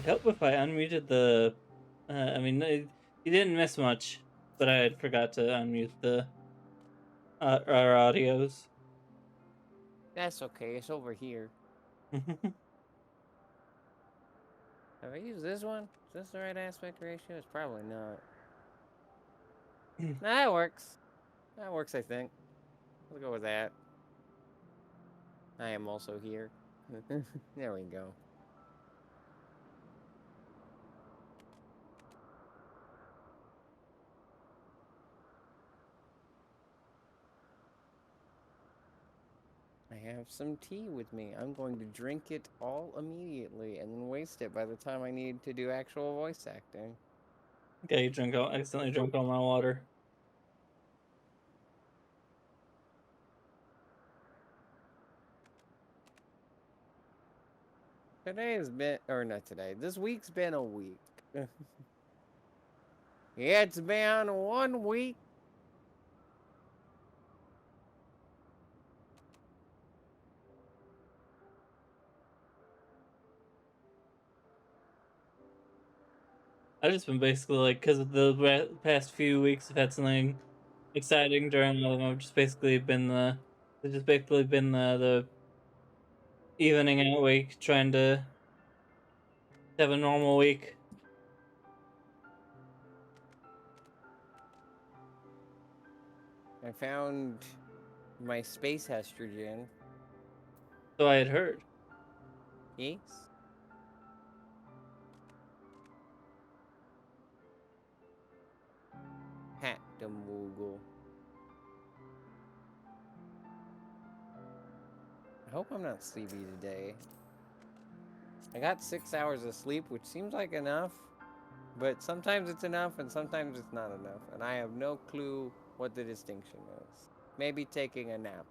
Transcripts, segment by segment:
it help if I unmuted the? I mean, you didn't miss much, but I had forgot to unmute the our audios. That's okay. It's over here. Have I used this one? Is this the right aspect ratio? It's probably not. Nah, that works. That works, I think. We'll go with that. I am also here. There we go. I have some tea with me. I'm going to drink it all immediately and then waste it by the time I need to do actual voice acting. Okay, accidentally drank all my water. Today has been, or not today, this week's been a week. It's been 1 week. I've just been basically like, because of the past few weeks, I've had something exciting during all of them. It's just basically been the evening out week, trying to have a normal week. I found my space estrogen. So I had heard. Yes. Hat the Moogle. I hope I'm not sleepy today. I got 6 hours of sleep, which seems like enough, but sometimes it's enough and sometimes it's not enough, and I have no clue what the distinction is. Maybe taking a nap,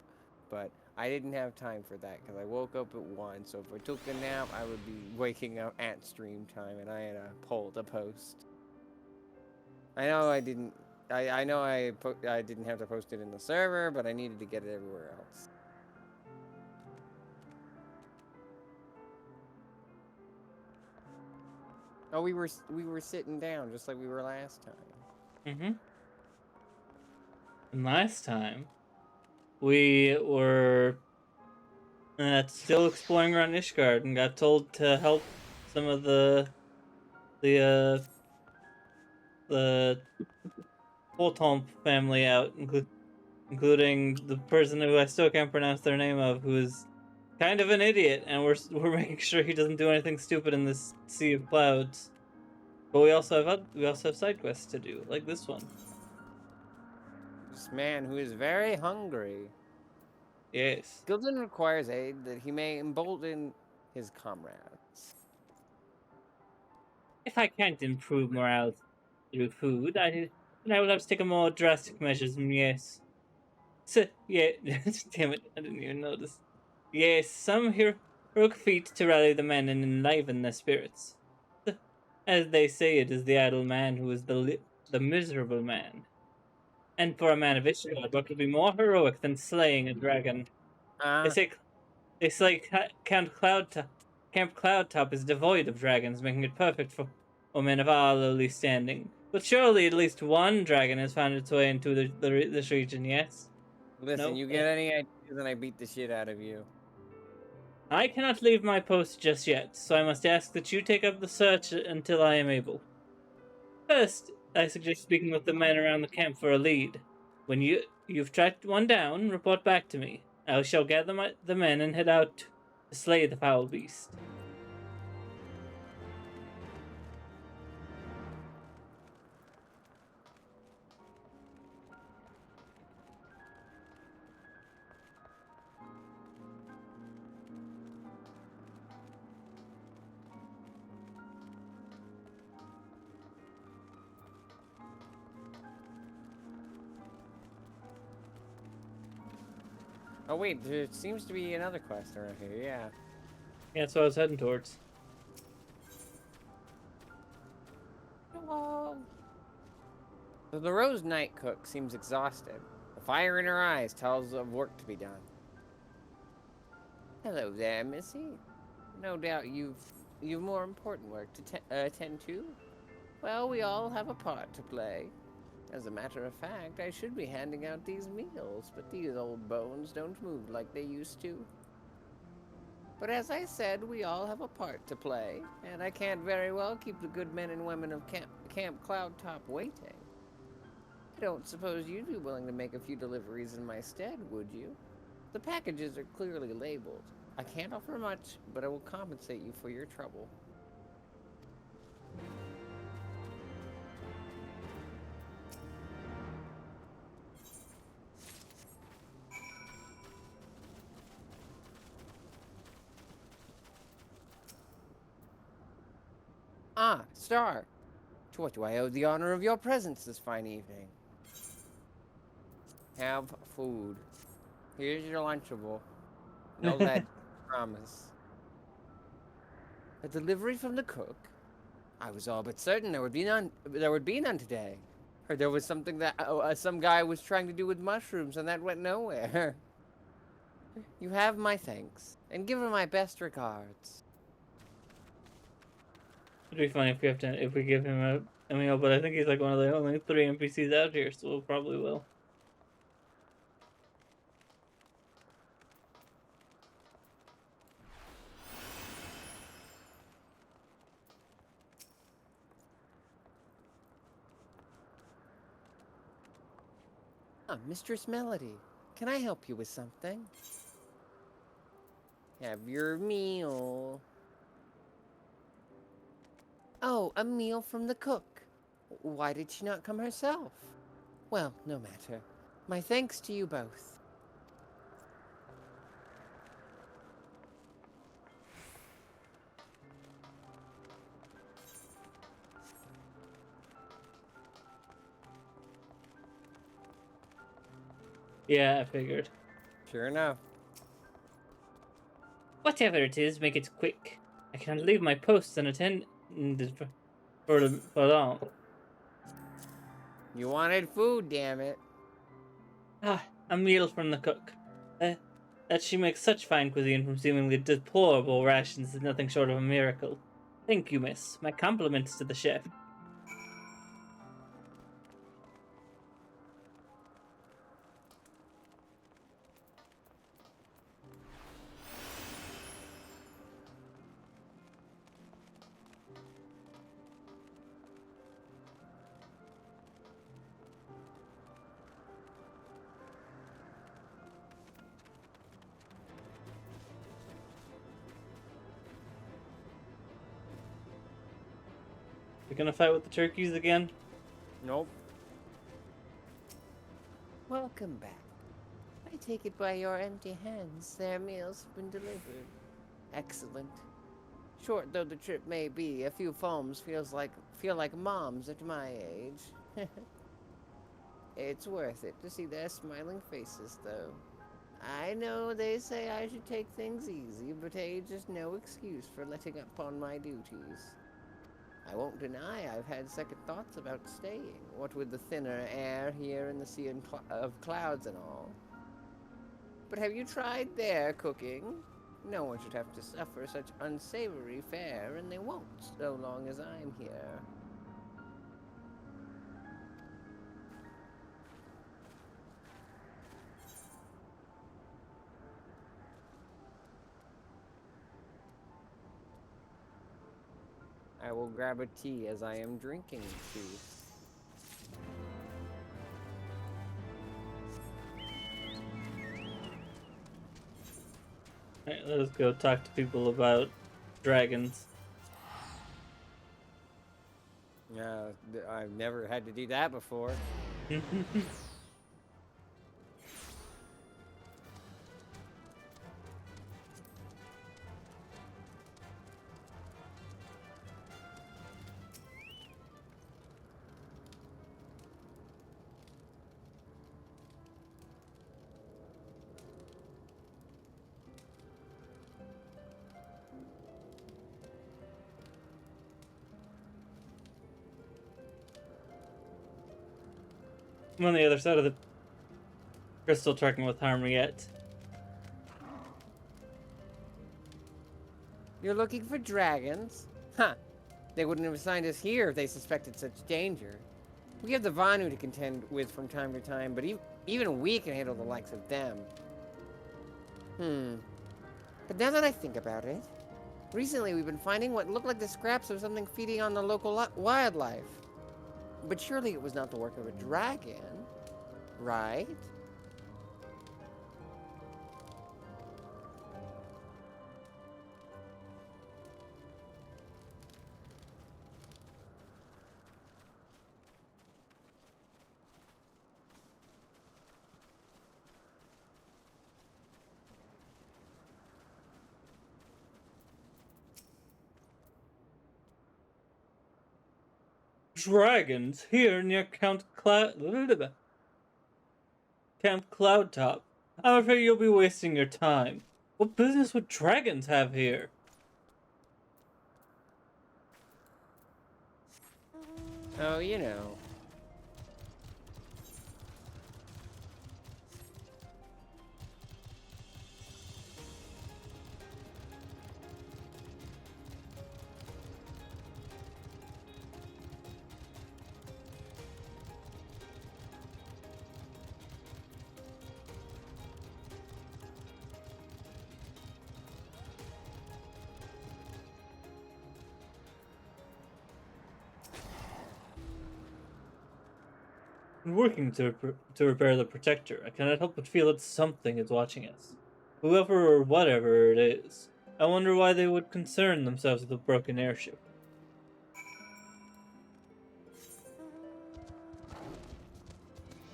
but I didn't have time for that because I woke up at 1, so if I took a nap, I would be waking up at stream time, and I had a poll to post. I know I didn't. I know I didn't have to post it in the server, but I needed to get it everywhere else. Oh, we were sitting down just like we were last time. Mm-hmm. And last time, we were still exploring around Ishgard and got told to help some of the the Holtomp family out, including the person who I still can't pronounce their name of, who is kind of an idiot, and we're making sure he doesn't do anything stupid in this sea of clouds. But we also have side quests to do, like this one. This man who is very hungry. Yes. Gildan requires aid that he may embolden his comrades. If I can't improve morale through food, then I will have to take a more drastic measures. Yes. So, yeah. Damn it! I didn't even notice. Yes, some heroic feat to rally the men and enliven their spirits. As they say, it is the idle man who is the miserable man. And for a man of Ishgard, what could be more heroic than slaying a dragon? They Ah, say they say Camp Cloudtop is devoid of dragons, making it perfect for men of our lowly standing. But surely at least one dragon has found its way into this region, yes? listen, No? you get any ideas and I beat the shit out of you. I cannot leave my post just yet, so I must ask that you take up the search until I am able. First, I suggest speaking with the men around the camp for a lead. When you've tracked one down, report back to me. I shall gather the men and head out to slay the foul beast. Oh wait, there seems to be another quest around here, yeah. Yeah, that's what I was heading towards. Hello. So the Rose Night Cook seems exhausted. The fire in her eyes tells of work to be done. Hello there, Missy. No doubt you've You've more important work to attend to? Well, we all have a part to play. As a matter of fact, I should be handing out these meals, but these old bones don't move like they used to. But as I said, we all have a part to play, and I can't very well keep the good men and women of Camp Cloudtop waiting. I don't suppose you'd be willing to make a few deliveries in my stead, would you? The packages are clearly labeled. I can't offer much, but I will compensate you for your trouble. Ah, Star! To what do I owe the honor of your presence this fine evening? Have food. Here's your Lunchable. No lead, promise. A delivery from the cook? I was all but certain there would be none. There would be none today. Heard there was something that some guy was trying to do with mushrooms, and that went nowhere. You have my thanks, and give her my best regards. It'd be funny if we give him a meal, but I think he's like one of the only 3 NPCs out here, so we'll probably will. Ah, Mistress Melody, can I help you with something? Have your meal. Oh, a meal from the cook. Why did she not come herself? Well, no matter. My thanks to you both. Yeah, I figured. Sure enough. Whatever it is, make it quick. I can't leave my post unattended for long. You wanted food, damn it. Ah, a meal from the cook. That she makes such fine cuisine from seemingly deplorable rations is nothing short of a miracle. Thank you, miss. My compliments to the chef. We're gonna fight with the turkeys again? Nope. Welcome back. I take it by your empty hands their meals have been delivered. Excellent. Short though the trip may be, a few foams feel like moms at my age. It's worth it to see their smiling faces, though. I know they say I should take things easy, but age is no excuse for letting up on my duties. I won't deny I've had second thoughts about staying, what with the thinner air here in the sea of clouds and all. But have you tried their cooking? No one should have to suffer such unsavory fare, and they won't so long as I'm here. I will grab a tea as I am drinking tea. Alright, let us go talk to people about dragons. I've never had to do that before. I'm on the other side of the crystal talking with Harmriet. You're looking for dragons? Huh. They wouldn't have assigned us here if they suspected such danger. We have the Vanu to contend with from time to time, but even we can handle the likes of them. But now that I think about it, recently we've been finding what looked like the scraps of something feeding on the local wildlife. But surely it was not the work of a dragon, right? Dragons here near Camp Cloudtop. I'm afraid you'll be wasting your time. What business would dragons have here? Oh, you know. In working to repair the protector, I cannot help but feel that something is watching us. Whoever or whatever it is. I wonder why they would concern themselves with a broken airship.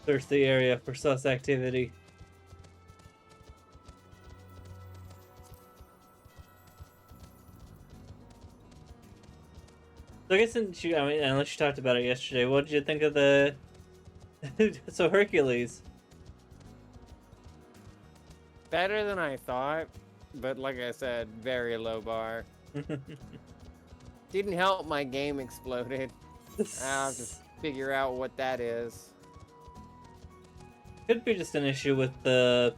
Search the area for sus activity. So I guess unless you talked about it yesterday, what did you think of the... So Hercules? Better than I thought, but like I said, very low bar. Didn't help my game exploded. I'll have to figure out what that is. Could be just an issue with the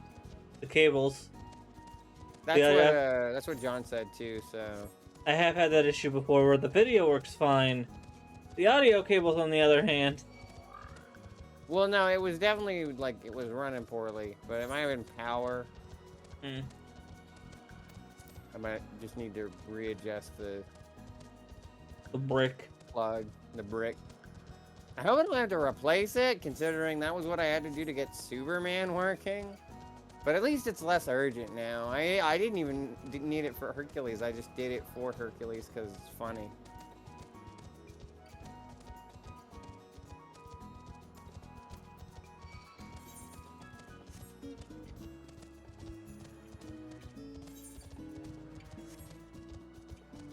cables. That's what John said too, so... I have had that issue before where the video works fine. The audio cables, on the other hand... Well, no, it was definitely, like, it was running poorly, but it might have been power. I might just need to readjust the brick. Plug, the brick. I hope I don't have to replace it, considering that was what I had to do to get Superman working. But at least it's less urgent now. I didn't even need it for Hercules. I just did it for Hercules because it's funny.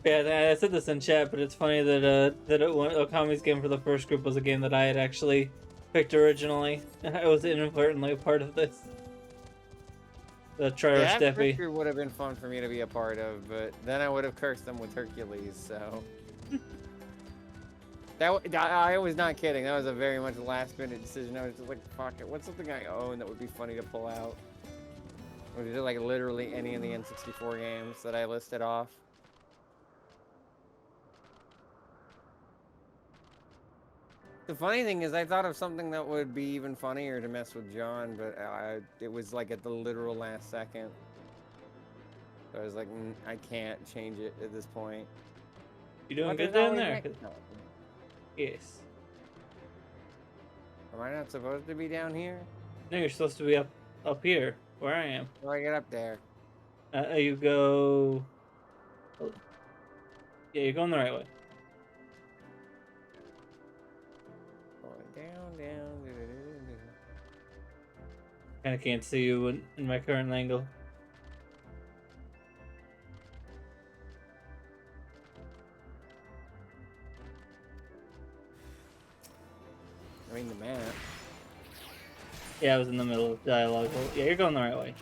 Yeah, I said this in chat, but it's funny that Okami's game for the first group was a game that I had actually picked originally. I was inadvertently a part of this. The Trier Yeah, that Steppy. first would have been fun for me to be a part of, but then I would have cursed them with Hercules, so... I was not kidding. That was a very much last-minute decision. I was just like, fuck it. What's something I own that would be funny to pull out? Or is it like literally any of the N64 games that I listed off? The funny thing is, I thought of something that would be even funnier to mess with John, but it was like at the literal last second. So I was like, I can't change it at this point. You doing good down there? No. Yes. Am I not supposed to be down here? No, you're supposed to be up here, where I am. How do I get up there? You go... Yeah, you're going the right way. Down. Kinda can't see you in my current angle. I mean, the map. Yeah, I was in the middle of dialogue. Well, yeah, you're going the right way.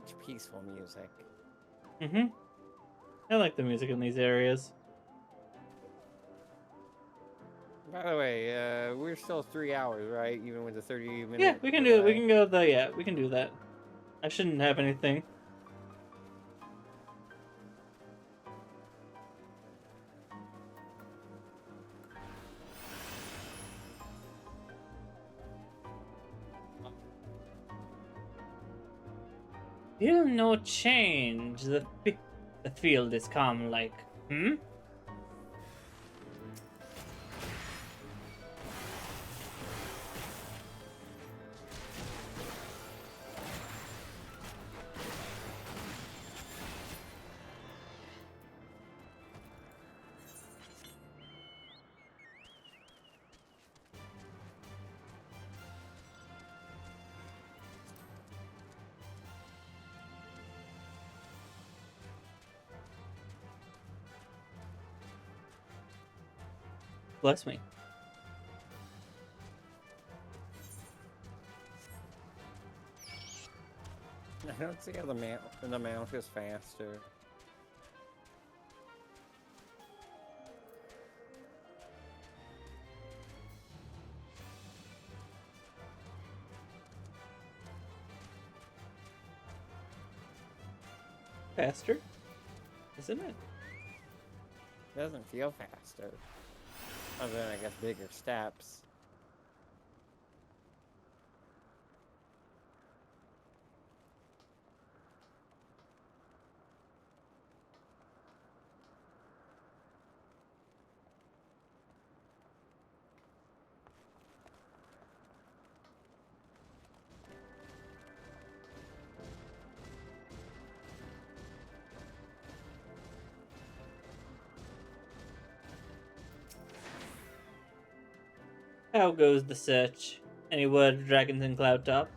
such peaceful music. Mm-hmm. I like the music in these areas. By the way, we're still 3 hours, right? Even with the 30-minute Yeah, we can do it. We can go the yeah, we can do that. I shouldn't have anything. Feel no change. The field is calm like, hmm? Bless me. I don't see how the mount is faster. Faster? Isn't it? Doesn't feel faster. Other than, I guess, bigger steps. How goes the search? Any word of dragons in Cloud Top?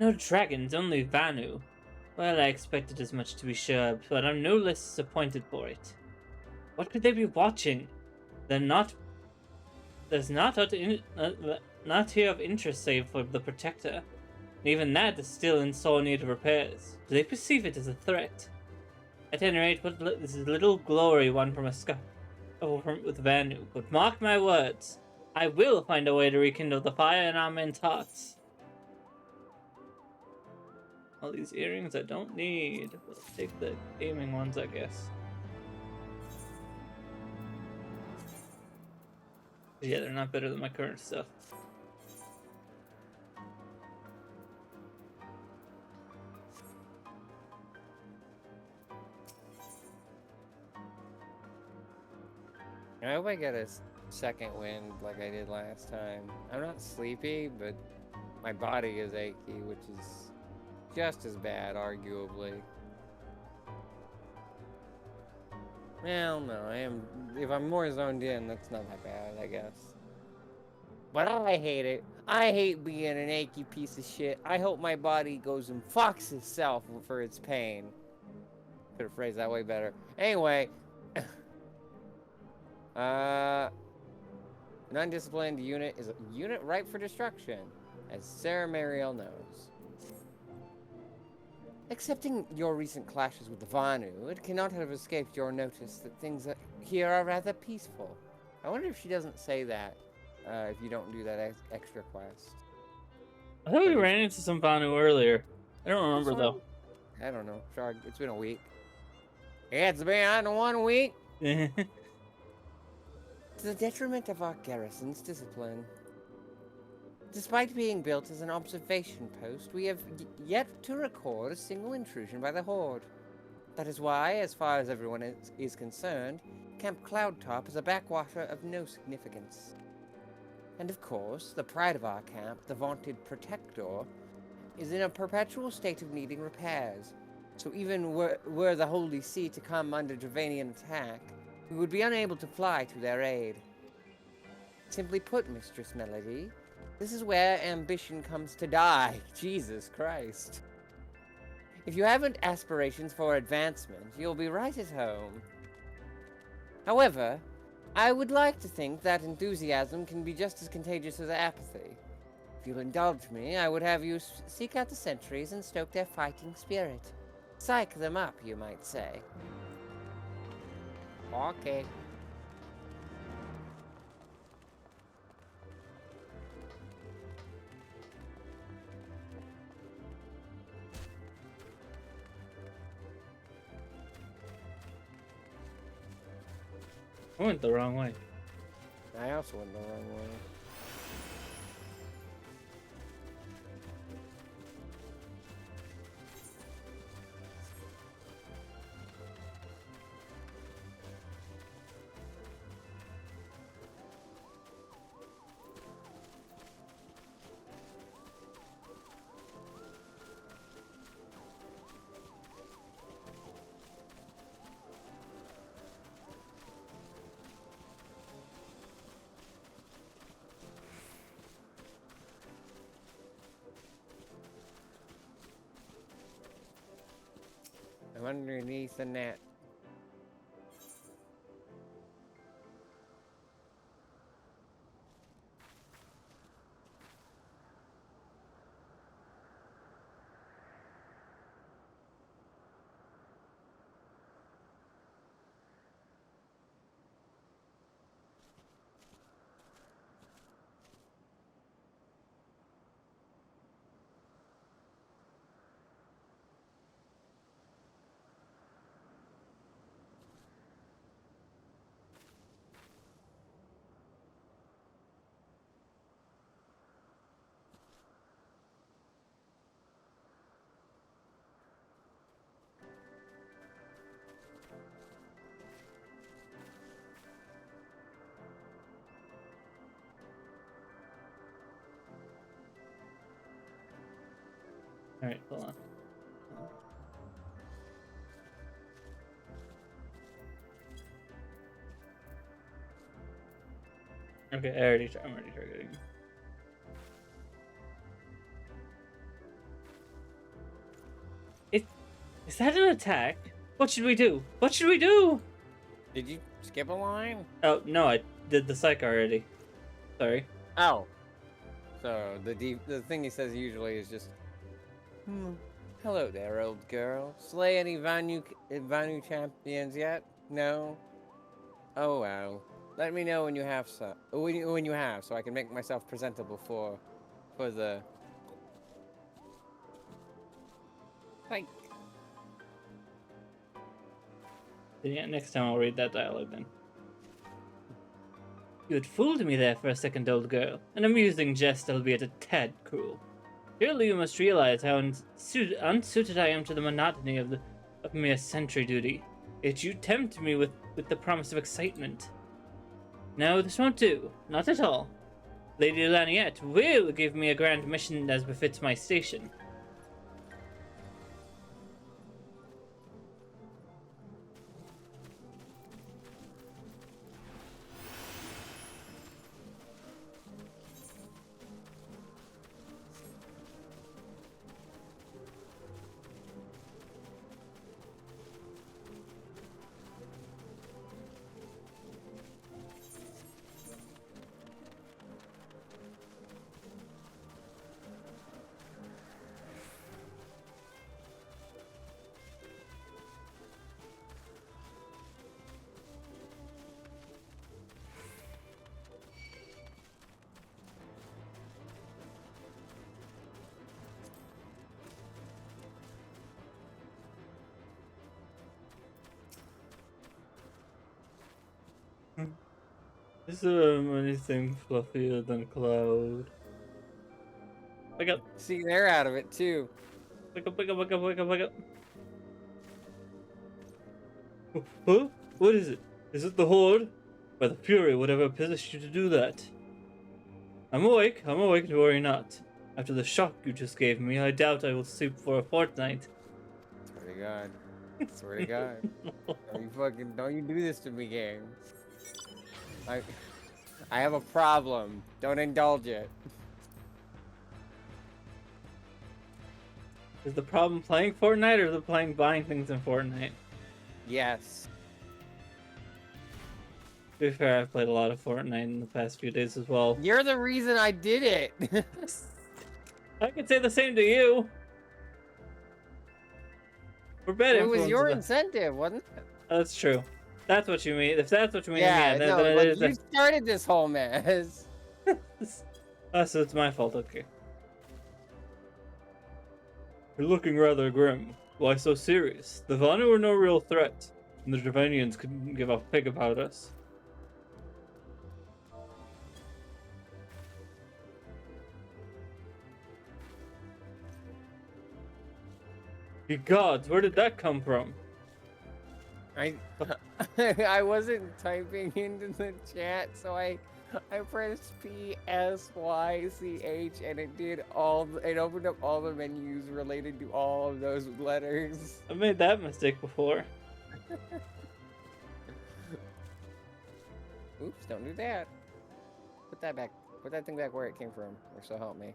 No dragons, only Vanu. Well, I expected as much, to be sure, but I'm no less disappointed for it. What could they be watching? They're not. There's not here of interest save for the Protector. And even that is still in sore need of repairs. Do they perceive it as a threat? At any rate, this is little glory won from a scuffle with Vanu. But mark my words, I will find a way to rekindle the fire in our men's hearts. All these earrings I don't need. We'll take the aiming ones, I guess. Yeah, they're not better than my current stuff. I hope I get a second wind like I did last time. I'm not sleepy, but my body is achy, which is just as bad, arguably. Well, no, I am. If I'm more zoned in, that's not that bad, I guess. But I hate it. I hate being an achy piece of shit. I hope my body goes and fucks itself for its pain. Could have phrased that way better. Anyway. An undisciplined unit is a unit ripe for destruction, as Sarah Mariel knows. Accepting your recent clashes with the Vanu, it cannot have escaped your notice that things here are rather peaceful. I wonder if she doesn't say that if you don't do that extra quest. I thought we ran into some Vanu earlier. I don't remember though. I don't know. Sorry, it's been a week. It's been 1 week. To the detriment of our garrison's discipline. Despite being built as an observation post, we have yet to record a single intrusion by the Horde. That is why, as far as everyone is concerned, Camp Cloudtop is a backwater of no significance. And of course, the pride of our camp, the vaunted Protector, is in a perpetual state of needing repairs. So even were the Holy See to come under Dravanian attack, we would be unable to fly to their aid. Simply put, Mistress Melody, this is where ambition comes to die. Jesus Christ. If you haven't aspirations for advancement, you'll be right at home. However, I would like to think that enthusiasm can be just as contagious as apathy. If you'll indulge me, I would have you seek out the sentries and stoke their fighting spirit. Psych them up, you might say. Okay. I went the wrong way. I also went the wrong way. I'm underneath the net. Alright, hold on. Okay, I'm already targeting. Is that an attack? What should we do? What should we do? Did you skip a line? Oh, no, I did the psych already. Sorry. Oh. So the thing he says usually is just, hello there, old girl. Slay any Vanu champions yet? No? Oh well. Let me know when you have some. When you have, so I can make myself presentable for the. Like. Yeah, next time I'll read that dialogue then. You had fooled me there for a second, old girl. An amusing jest, albeit a tad cruel. Surely you must realize how unsuited I am to the monotony of mere sentry duty. Yet you tempt me with the promise of excitement. No, this won't do. Not at all. Lady Laniette will give me a grand mission as befits my station. Is there anything fluffier than Cloud? Wake up! See, they're out of it too. Wake up, wake up, wake up, wake up, wake up! Huh? What is it? Is it the Horde? By the Fury, whatever possessed you to do that? I'm awake, don't worry not. After the shock you just gave me, I doubt I will sleep for a fortnight. Swear to God. Swear to God. Don't you do this to me, game. I have a problem. Don't indulge it. Is the problem playing Fortnite or the playing buying things in Fortnite? Yes. To be fair, I've played a lot of Fortnite in the past few days as well. You're the reason I did it. I could say the same to you. We're bad Well, it was your influences. incentive, wasn't it? That's true. That's what you mean. If that's what you mean, yeah, Yeah, then no, it like is. you started this whole mess. Oh, so it's my fault. Okay. You're looking rather grim. Why so serious? The Vanu were no real threat, and the Dravanians couldn't give a pig about us. Ye gods, where did that come from? I I wasn't typing into the chat, so I pressed PSYCH and it opened up all the menus related to all of those letters. I've made that mistake before. Oops, don't do that. Put that back. Put that thing back where it came from, or so help me.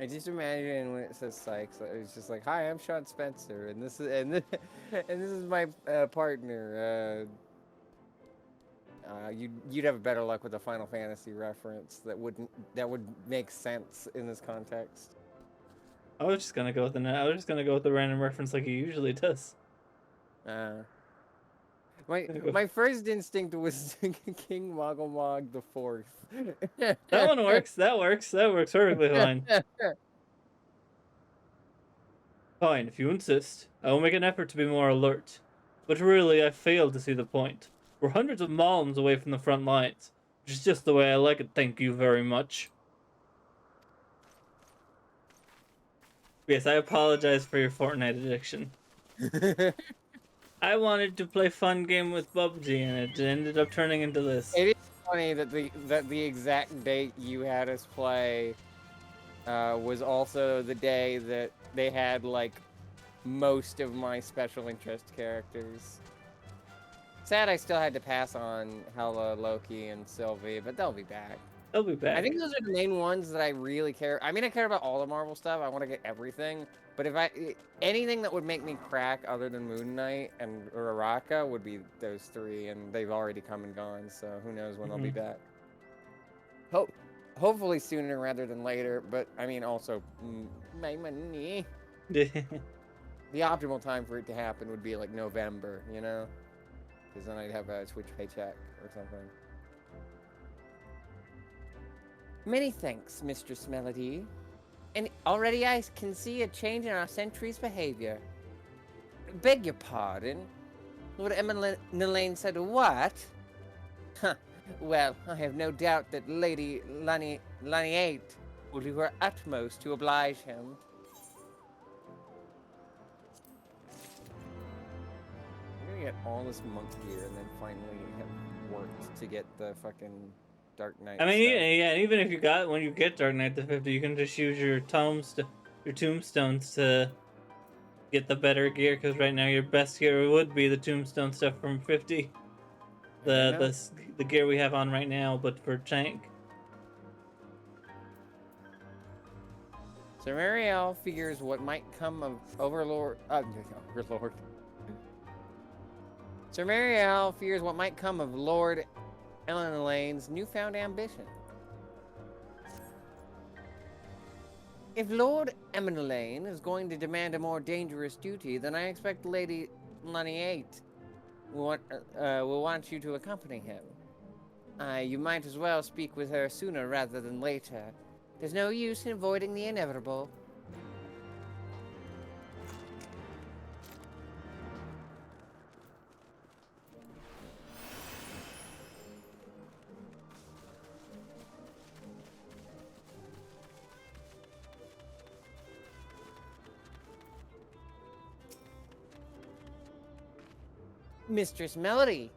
I just imagine when it says Sykes, it's just like, "Hi, I'm Sean Spencer, and this is my partner." You'd have better luck with a Final Fantasy reference that would make sense in this context. I was just gonna go with the random reference like he usually does. My first instinct was King Moggle the Fourth. That one works. That works perfectly fine. Fine, if you insist. I will make an effort to be more alert. But really, I fail to see the point. We're hundreds of miles away from the front lines, which is just the way I like it, thank you very much. Yes, I apologize for your Fortnite addiction. I wanted to play fun game with PUBG, and it ended up turning into this. It is funny that the exact date you had us play was also the day that they had like most of my special interest characters. Sad I still had to pass on Hela, Loki, and Sylvie, but they'll be back. They'll be back. I think those are the main ones that I really care. I mean, I care about all the Marvel stuff. I want to get everything. But if anything that would make me crack other than Moon Knight and Uraraka would be those three, and they've already come and gone. So who knows when I'll be back? Hopefully sooner rather than later. But I mean, also my money. The optimal time for it to happen would be like November, you know, because then I'd have a Twitch paycheck or something. Many thanks, Mistress Melody. And already I can see a change in our sentry's behavior. Beg your pardon? Lord Emmeline said what? Huh. Well, I have no doubt that Lady Laniate will do her utmost to oblige him. I'm gonna get all this monk gear and then finally have worked to get the fucking Dark Knight. I mean, yeah, even if when you get Dark Knight to 50, you can just use your tombstones to get the better gear. Because right now your best gear would be the tombstone stuff from 50, the gear we have on right now, but for tank. So Marielle figures what might come of Overlord. Overlord. So Marielle fears what might come of Lord Elaine's newfound ambition. If Lord Elaine is going to demand a more dangerous duty, then I expect Lady Laniate will want you to accompany him. You might as well speak with her sooner rather than later. There's no use in avoiding the inevitable. Mistress Melody,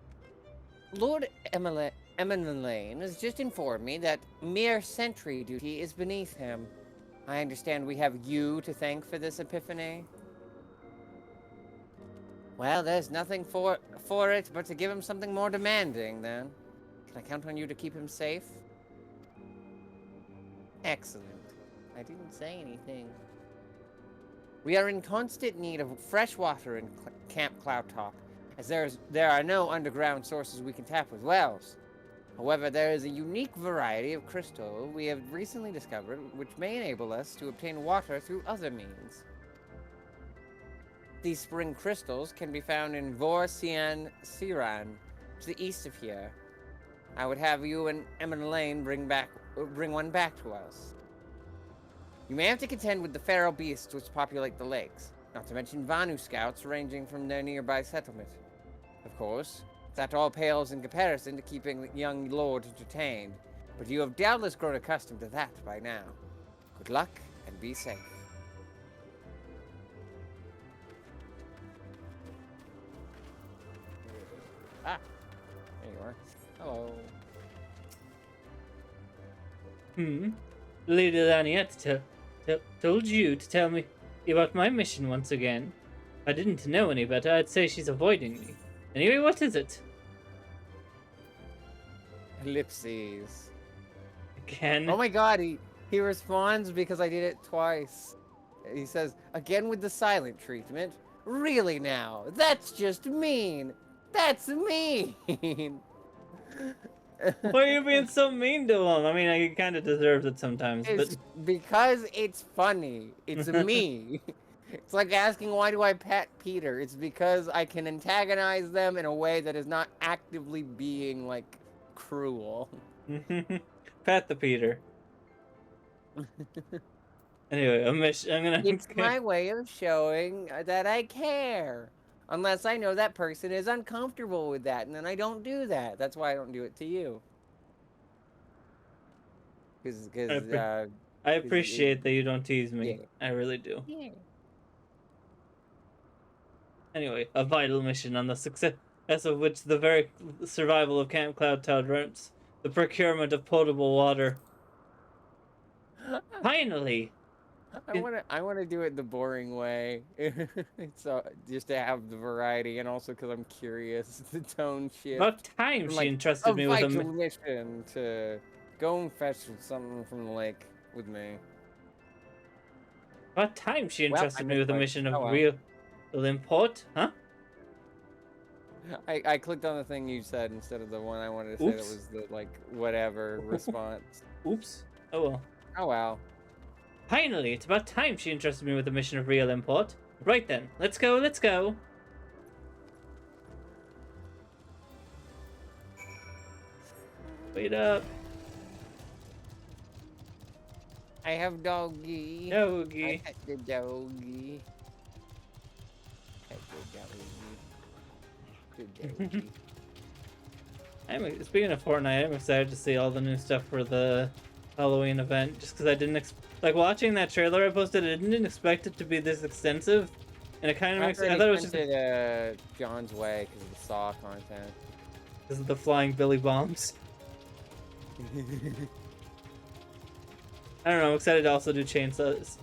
Lord Emmeline has just informed me that mere sentry duty is beneath him. I understand we have you to thank for this epiphany. Well, there's nothing for it but to give him something more demanding, then. Can I count on you to keep him safe? Excellent. I didn't say anything. We are in constant need of fresh water in Camp Cloudtop, as there are no underground sources we can tap with wells. However, there is a unique variety of crystal we have recently discovered which may enable us to obtain water through other means. These spring crystals can be found in Vorsian Siran, to the east of here. I would have you and Lane bring one back to us. You may have to contend with the feral beasts which populate the lakes, not to mention Vanu scouts ranging from their nearby settlement. Of course, that all pales in comparison to keeping the young lord entertained, but you have doubtless grown accustomed to that by now. Good luck, and be safe. Ah, there you are. Hello. Lady Laniette told you to tell me about my mission once again. If I didn't know any better, I'd say she's avoiding me. Anyway, what is it? Ellipses. Again? Oh my god, he responds because I did it twice. He says, again with the silent treatment. Really now? That's just mean. That's mean. Why are you being so mean to him? I mean, he kind of deserves it sometimes, It's but... because it's funny. It's me. It's like asking why do I pet Peter? It's because I can antagonize them in a way that is not actively being, like, cruel. Pat the Peter. Anyway, I'm gonna... It's my way of showing that I care. Unless I know that person is uncomfortable with that, and then I don't do that. That's why I don't do it to you. I appreciate that you don't tease me. Yeah. I really do. Yeah. Anyway, a vital mission on the success of which the very survival of Camp Cloud Town rests. The procurement of potable water. Finally! I wanna do it the boring way. So just to have the variety, and also because I'm curious, the tone shift. About time she entrusted me with a mission to go and fetch something from the lake with me. About time she entrusted me with a mission of well. real import, huh? I clicked on the thing you said instead of the one I wanted to say that was the, like, whatever response. Oops. Oh well. Oh well. Finally, it's about time she entrusted me with a mission of real import. Right then, let's go, let's go. Wait up. I have doggy. Doggy. I had the doggy. The doggy. Speaking of Fortnite, I'm excited to see all the new stuff for the Halloween event. Just because I didn't like watching that trailer I posted. I didn't expect it to be this extensive, and it kind of makes. I thought it was just John's way because of the Saw content. Because of the flying Billy bombs. I don't know. I'm excited to also do chainsaws.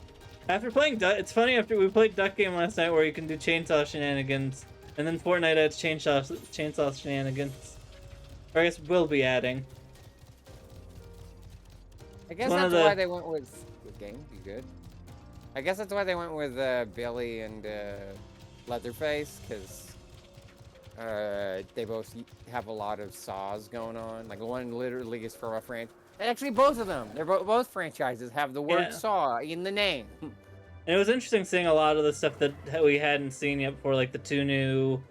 After playing it's funny. After we played Duck Game last night, where you can do chainsaw shenanigans, and then Fortnite adds chainsaw shenanigans. Or I guess we'll be adding. I guess that's why they went with the game. Be good. I guess that's why they went with Billy and Leatherface, because they both have a lot of saws going on. Like one literally is from a franchise. Actually, both of them. They're both franchises have the word saw in the name. And it was interesting seeing a lot of the stuff that we hadn't seen yet before, like the two new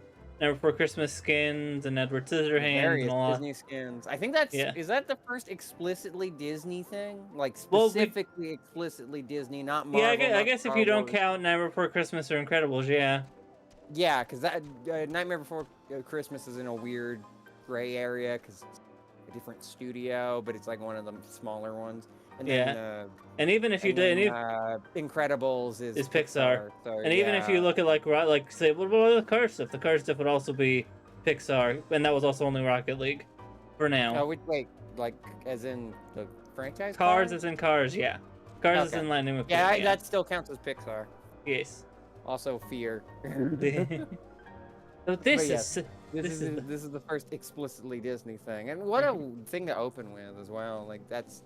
Never Before Christmas skins and Edward Scissorhands and a lot. Disney skins. I think that's is that the first explicitly Disney thing? Like specifically explicitly Disney, not Marvel. Yeah, I guess if you don't count Nightmare Before Christmas or Incredibles, yeah. Yeah, because that Nightmare Before Christmas is in a weird gray area because it's a different studio, but it's like one of the smaller ones. And then, and even if you did, Incredibles is Pixar. So, and even if you look at like say, what about the car stuff? The car stuff would also be Pixar, and that was also only Rocket League, for now. Oh, wait, like as in the franchise? Cars as in Cars, yeah. Cars as in Lightning McQueen. Yeah, that still counts as Pixar. Yes. Also, Fear. So this is the first explicitly Disney thing, and what a thing to open with as well. Like that's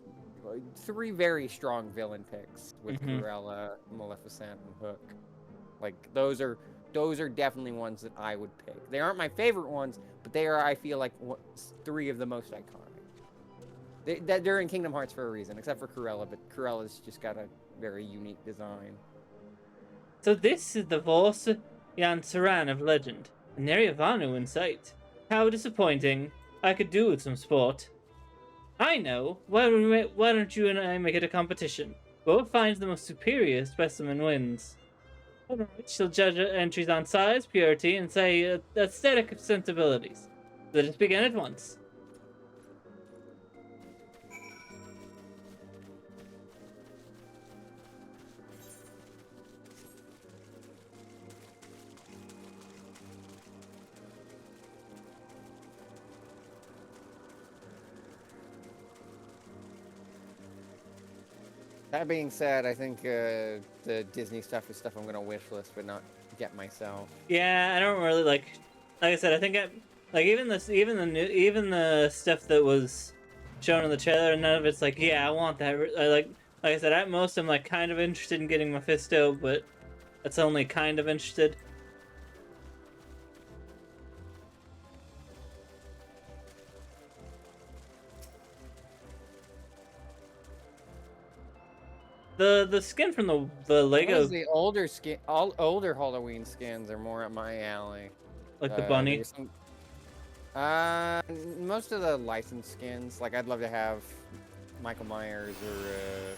3 very strong villain picks with Cruella, Maleficent, and Hook. Like those are definitely ones that I would pick. They aren't my favorite ones, but they are, I feel like, 3 of the most iconic. They're in Kingdom Hearts for a reason, except for Cruella, but Cruella's just got a very unique design. So this is the Vos Yan Saran of legend. An area Vanu in sight. How disappointing. I could do with some sport. I know. Why don't you and I make it a competition? Whoever finds the most superior specimen wins. Alright, she'll judge entries on size, purity, and say aesthetic sensibilities. Let us begin at once. That being said, I think the Disney stuff is stuff I'm gonna wish list, but not get myself. Yeah, I don't really like I said, I think even the stuff that was shown in the trailer, none of it's like, yeah, I want that. Like I said, at most I'm like kind of interested in getting Mephisto, but that's only kind of interested. The skin from the Lego, The older skin, all older Halloween skins are more at my alley. like the bunny. Most of the licensed skins, like I'd love to have Michael Myers or.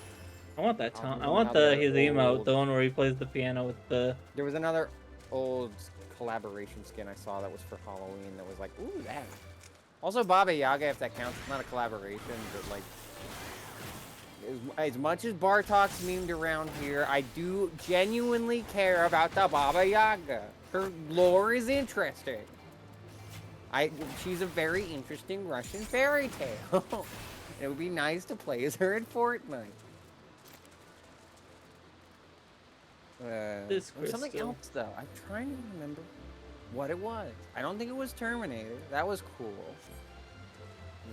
I want that Tom. I know want another his emote, old- the one where he plays the piano with the. There was another old collaboration skin I saw that was for Halloween that was like, ooh, that. Also, Baba Yaga, if that counts, it's not a collaboration, but like. As much as Bartok's memed around here, I do genuinely care about the Baba Yaga. Her lore is interesting. She's a very interesting Russian fairy tale. It would be nice to play as her in Fortnite. This There was something crystal. else though. I'm trying to remember what it was. I don't think it was Terminator. That was cool.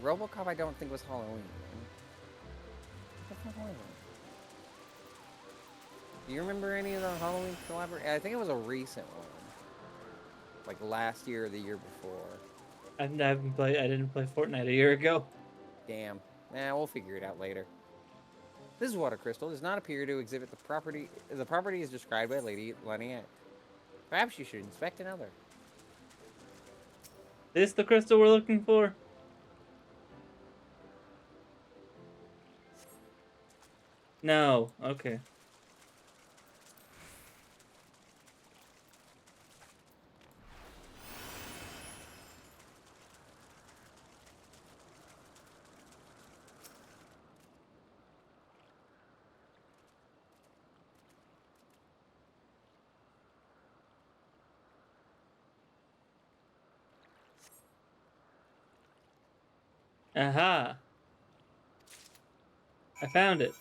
RoboCop I don't think was Halloween. Do you remember any of the Halloween collaboration? I think it was a recent one. Like last year or the year before. I didn't play Fortnite a year ago. Damn. Nah, we'll figure it out later. This water crystal does not appear to exhibit the property. The property is described by Lady Laniette. Perhaps you should inspect another. This the crystal we're looking for? No. Okay. Aha. I found it.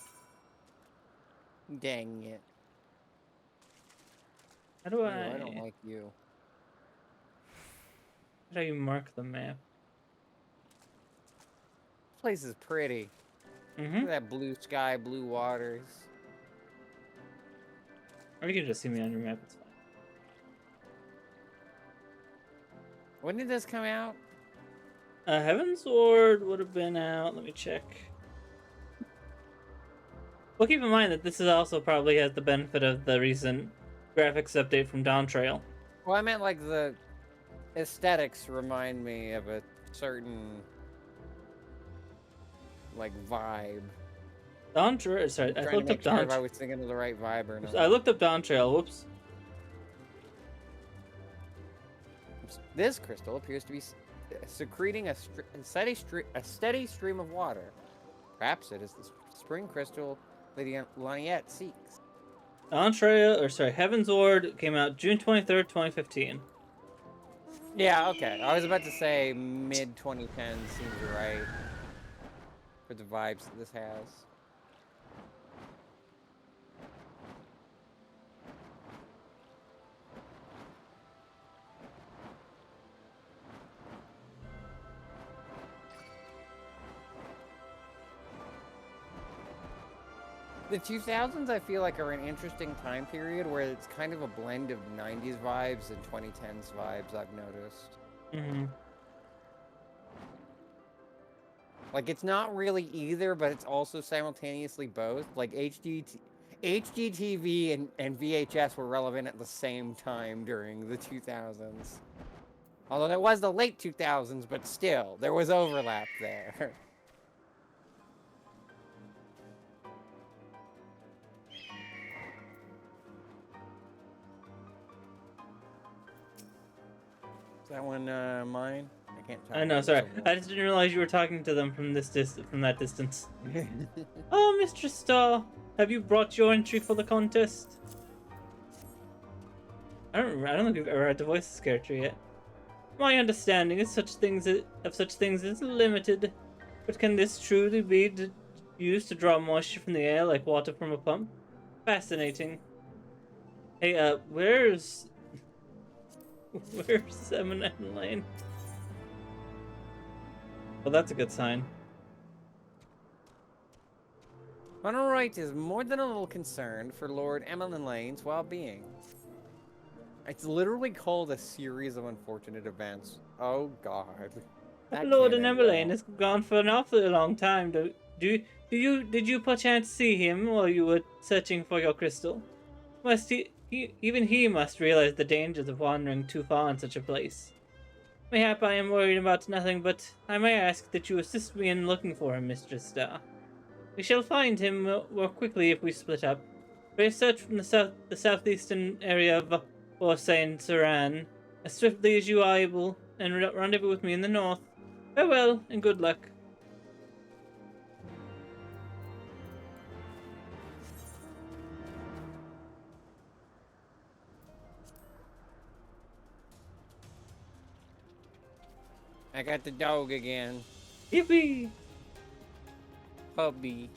Dang it. How do Ew, I? I don't like you. How do you mark the map? This place is pretty. Look Mm-hmm. at that blue sky, blue waters. Or you can just see me on your map. It's fine. When did this come out? Heavensward would have been out. Let me check. Well, keep in mind that this is also probably has the benefit of the recent graphics update from Dawn Trail. Well, I meant like the aesthetics remind me of a certain like vibe. Dawn Trail. Sorry, I Trying to looked up make sure Dawn. if I was thinking of the right vibe or not. I looked up Dawn Trail. Whoops. This crystal appears to be secreting a steady stream of water. Perhaps it is the spring crystal Lady Laniette seeks. Dawn Trail, or sorry, Heavensward came out June 23rd, 2015. Yeah, okay. I was about to say mid 2010 seems right for the vibes that this has. The 2000s, I feel like, are an interesting time period where it's kind of a blend of 90s vibes and 2010s vibes, I've noticed. Mm-hmm. Like, it's not really either, but it's also simultaneously both. Like, HDTV and VHS were relevant at the same time during the 2000s. Although that was the late 2000s, but still, there was overlap there. Is that one mine? I can't tell. I know, It's sorry. a wolf. I just didn't realize you were talking to them from from that distance. Oh, Mr. Star, have you brought your entry for the contest? I don't think we've ever had to voice this character yet. My understanding of such things is limited, but can this truly be used to draw moisture from the air like water from a pump? Fascinating. Hey, where's Eminem Lane? Well, that's a good sign. Honorite is more than a little concerned for Lord Emmeline Lane's well-being. It's literally called a series of unfortunate events. Oh God. That Lord can't end Emmeline well. has gone for an awfully long time. Did you perchance see him while you were searching for your crystal? Must even he must realize the dangers of wandering too far in such a place. Mayhap I am worried about nothing, but I may ask that you assist me in looking for him, Mistress Star. We shall find him more quickly if we split up. We search from the southeastern area of Orsay and Saran as swiftly as you are able, and rendezvous with me in the north. Farewell and good luck. I got the dog again. Yippee! Puppy.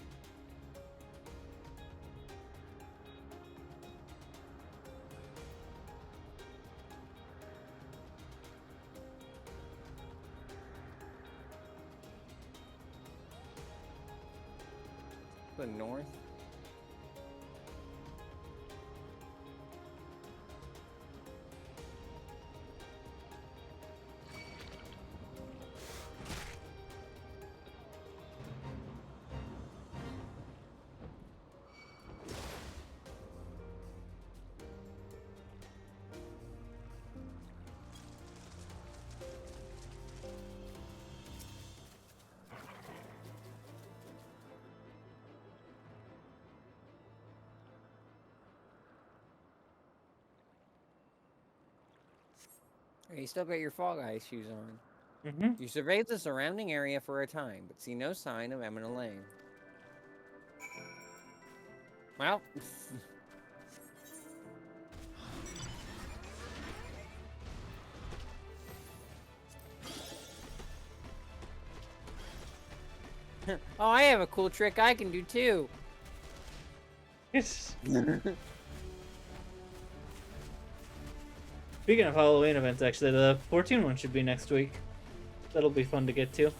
The north? You still got your fog eye shoes on. Mm-hmm. You surveyed the surrounding area for a time, but see no sign of Eminem Lane. Well, oh, I have a cool trick I can do too. Yes. Speaking of Halloween events, actually, the 14 one should be next week. That'll be fun to get to.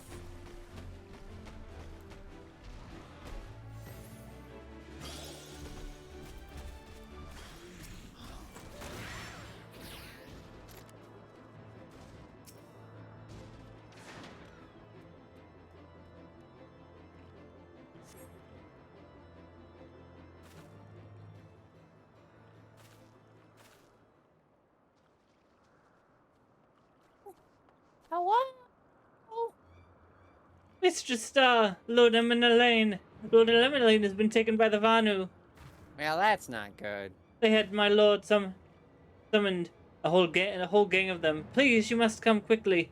Hello? Mr. Star, Lord Lane. Lord Lane has been taken by the Vanu. Well, that's not good. They had my lord summoned a whole gang of them. Please, you must come quickly.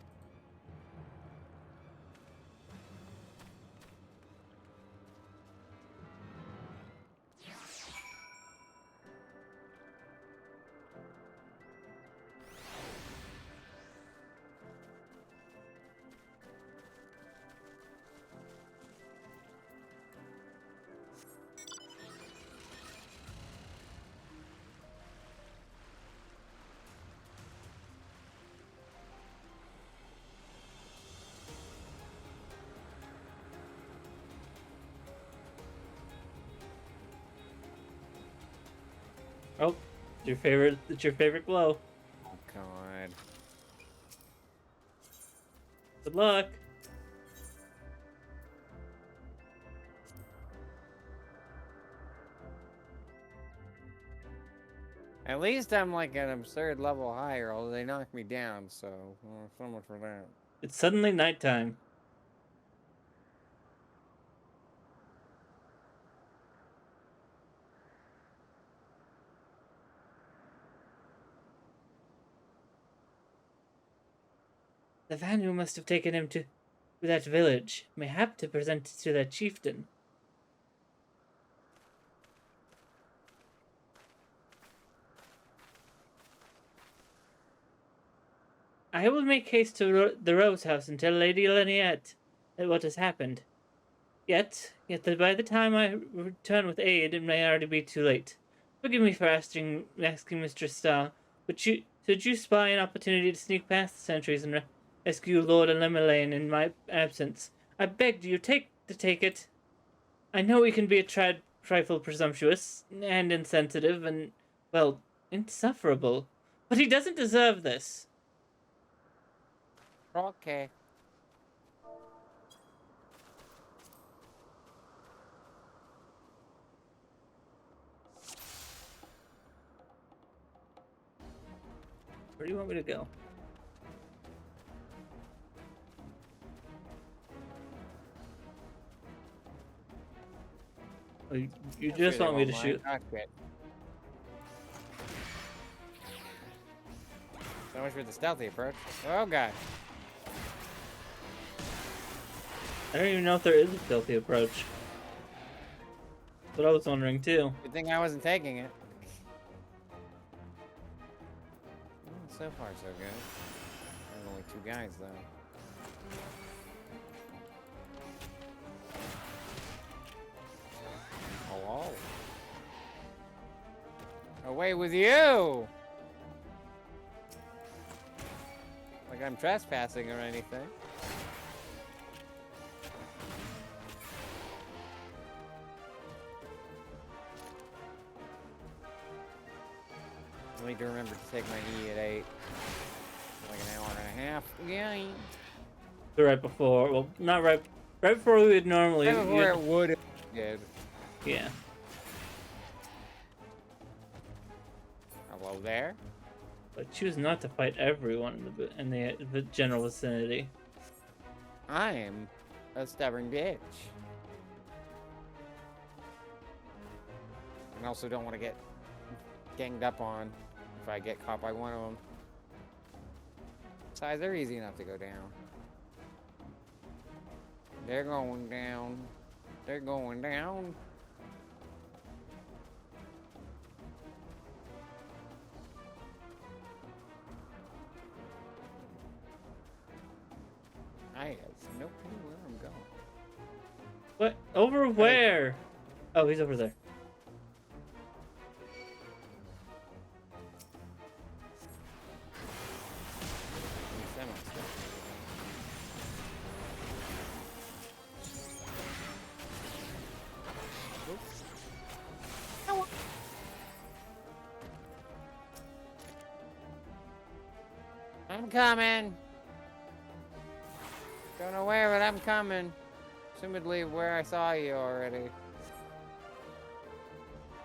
Oh, it's your favorite glow. Oh, God. Good luck. At least I'm like an absurd level higher, although they knocked me down, so so much for that. It's suddenly nighttime. The man who must have taken him to that village, mayhap to present it to that chieftain. I will make haste to the Rose House and tell Lady Lynette that what has happened. Yet by the time I return with aid, it may already be too late. Forgive me for asking Mistress Starr, but should you spy an opportunity to sneak past the sentries and rescue Lord Elimelane in my absence, I beg you take it. I know he can be a trifle presumptuous and insensitive and, well, insufferable, but he doesn't deserve this. Okay. Where do you want me to go? Oh, you just want me to shoot? Cockpit. So much for the stealthy approach. Oh god. I don't even know if there is a stealthy approach. That's what I was wondering too. Good thing I wasn't taking it. So far, so good. There's only 2 guys, though. Hello? Away with you! Like I'm trespassing or anything. I need to remember to take my E at 8. Like an hour and a half. Yay. Right before, well, not right before we would normally. Right before it would have did. Yeah. Hello there. But choose not to fight everyone in the general vicinity. I am a stubborn bitch. And also don't want to get ganged up on if I get caught by one of them. Besides, they're easy enough to go down. They're going down. They're going down. I have no clue where I'm going. What? Over where? Oh, he's over there. I'm coming. Don't know where, but I'm coming. Assumedly where I saw you already.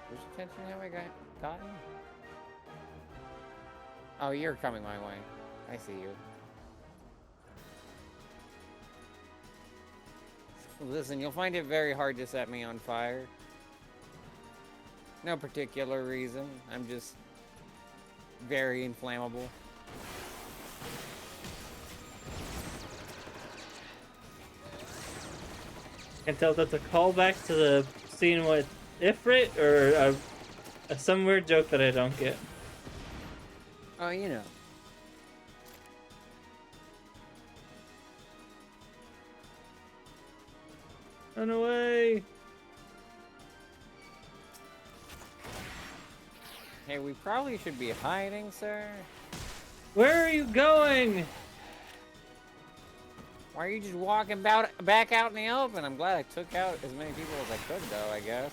Where's attention how I got you? Oh, you're coming my way. I see you. Listen, you'll find it very hard to set me on fire. No particular reason. I'm just very inflammable. Can't tell if that's a callback to the scene with Ifrit or some weird joke that I don't get. Oh, you know. Run away! Hey, we probably should be hiding, sir. Where are you going? Why are you just walking back out in the open? I'm glad I took out as many people as I could, though, I guess.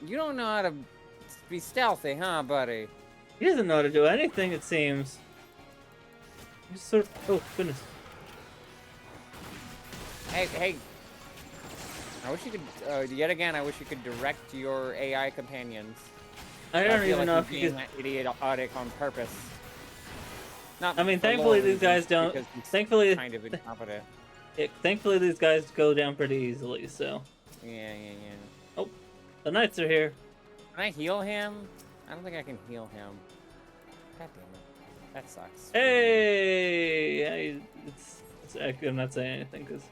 You don't know how to be stealthy, huh, buddy? He doesn't know how to do anything, it seems. He's sort of... Oh, goodness. Hey. I wish you could, yet again, I wish you could direct your AI companions. I I don't feel even like know you're if you being could. that idiotic on purpose. Not I mean, for thankfully lore these reasons, guys don't. because he's Thankfully, kind of incompetent. thankfully these guys go down pretty easily. So, Yeah. oh, the knights are here. Can I heal him? I don't think I can heal him. God damn it. That sucks. Hey, I'm not saying anything because.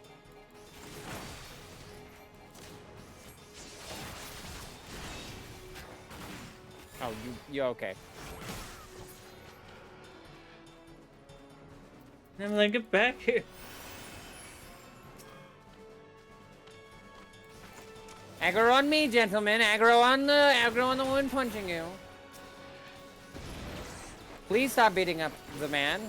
Oh, you okay. I'm like, get back here. Aggro on me, gentlemen. Aggro on the one punching you. Please stop beating up the man.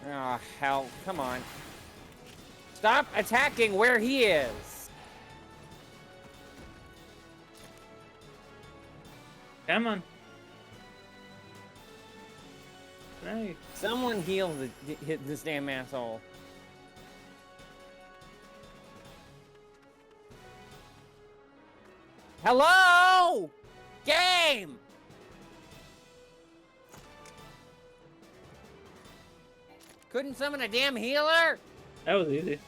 Oh, hell. Come on. Stop attacking where he is. Come on. Hey. Someone heal this damn asshole. Hello? Game! Couldn't summon a damn healer? That was easy.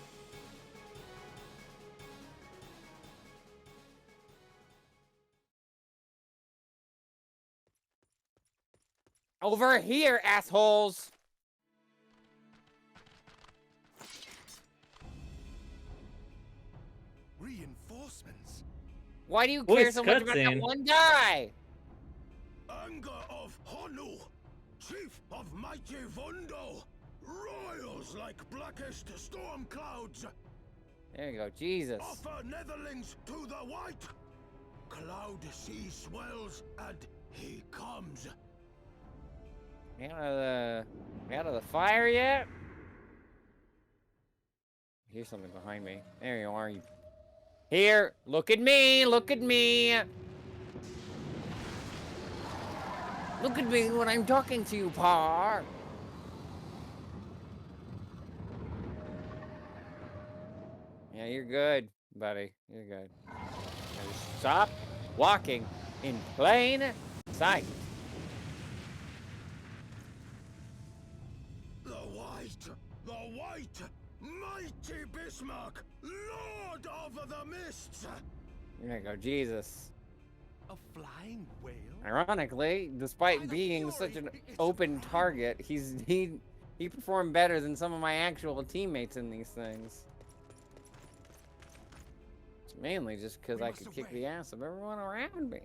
Over here, assholes! Reinforcements. Why do you Voice care so much about that cutscene. one guy? Anger of Honu, chief of mighty Vondo, royals like blackest storm clouds. There you go, Jesus. Offer netherlings to the white. Cloud sea swells and he comes. We out of the fire yet? Here's something behind me. There you are. Here, look at me, look at me. Look at me when I'm talking to you, Pa. Yeah, you're good, buddy. You're good. Now just stop walking in plain sight. The white, mighty Bismarck, lord of the mists. There you go, Jesus. A flying whale? Ironically, despite being such an open target, he performed better than some of my actual teammates in these things. It's mainly just because I could kick the ass of everyone around me.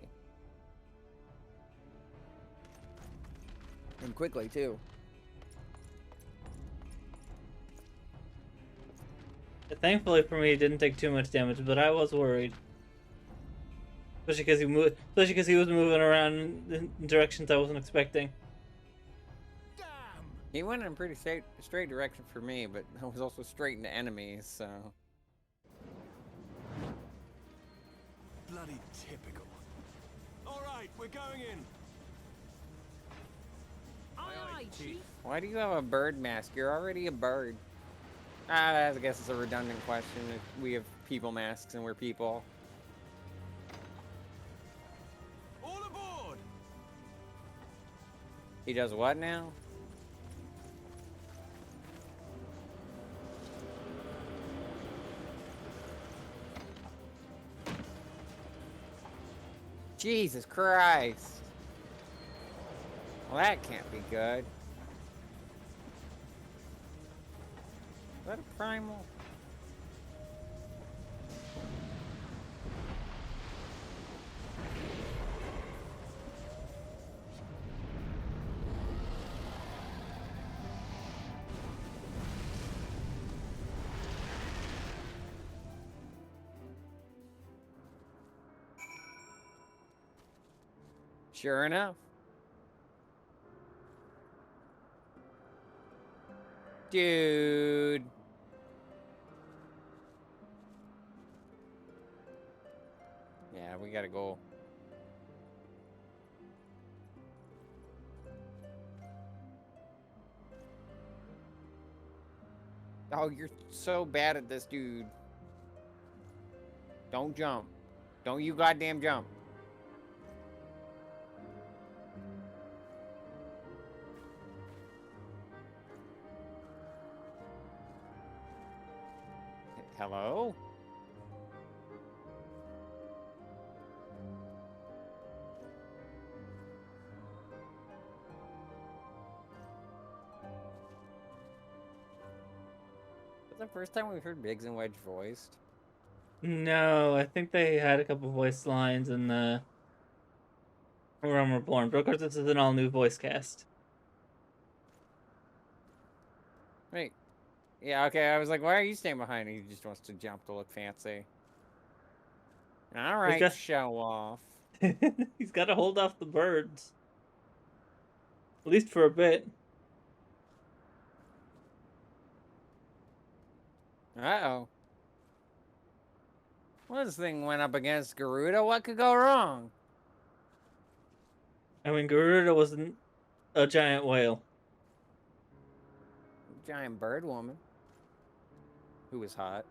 And quickly, too. Thankfully for me, he didn't take too much damage, but I was worried. Especially because he was moving around in directions I wasn't expecting. Damn! He went in a pretty straight direction for me, but I was also straight into enemies, so... Bloody typical. All right, we're going in. Aye, Chief. Why do you have a bird mask? You're already a bird. I guess it's a redundant question. We have people masks and we're people. All aboard! He does what now? Jesus Christ. Well, that can't be good. Is that a primal? Sure enough. Dude. Yeah, we gotta go. Oh, you're so bad at this, dude. Don't jump. Don't you goddamn jump. Hello? Was the first time we've heard Biggs and Wedge voiced? No, I think they had a couple voice lines in the Realm Reborn, but of course this is an all-new voice cast. Wait. Yeah, okay, I was like, why are you staying behind? He just wants to jump to look fancy. Alright, got- show off. He's got to hold off the birds. At least for a bit. Uh-oh. Well, this thing went up against Garuda. What could go wrong? I mean, Garuda wasn't a giant whale. Giant bird woman. Who was hot.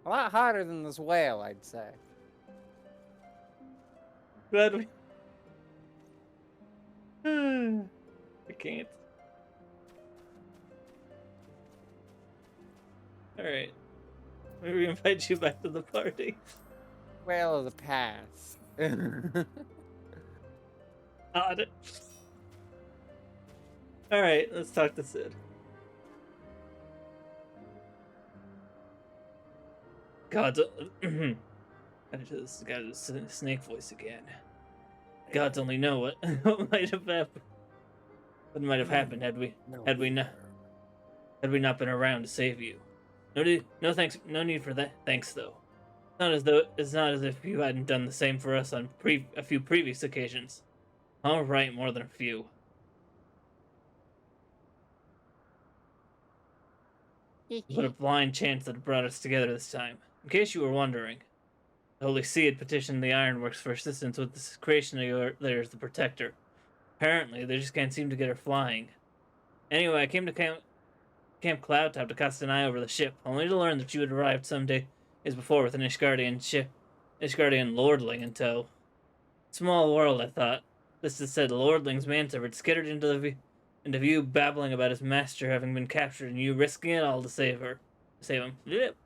A lot hotter than this whale, I'd say. Glad we... I can't. Alright. Maybe invite you back to the party. Whale of the past. Odd. Alright, let's talk to Sid. God, gotta do this. Gotta do the snake voice again. Gods only know what might have happened. What might have happened had we not been around to save you. No thanks. No need for that. Thanks though. It's not as if you hadn't done the same for us on a few previous occasions. All right, more than a few. What a blind chance that brought us together this time. In case you were wondering, the Holy See had petitioned the Ironworks for assistance with the creation of theirs, the Protector. Apparently, they just can't seem to get her flying. Anyway, I came to Camp Cloudtop to cast an eye over the ship, only to learn that you had arrived some days before with an Ishgardian lordling in tow. Small world, I thought. This is said, lordling's manservant skittered into view, babbling about his master having been captured and you risking it all to save him. Yep.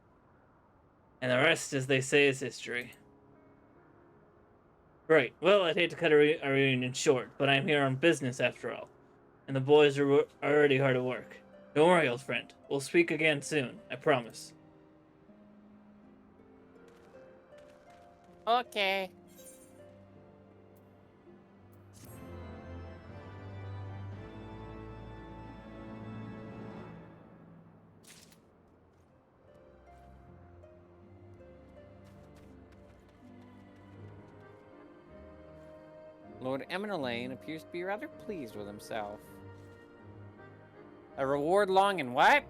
And the rest, as they say, is history. Right, well, I'd hate to cut our reunion short, but I'm here on business after all. And the boys are already hard at work. Don't worry, old friend. We'll speak again soon, I promise. Okay. Lord Eminelane appears to be rather pleased with himself. A reward long and what?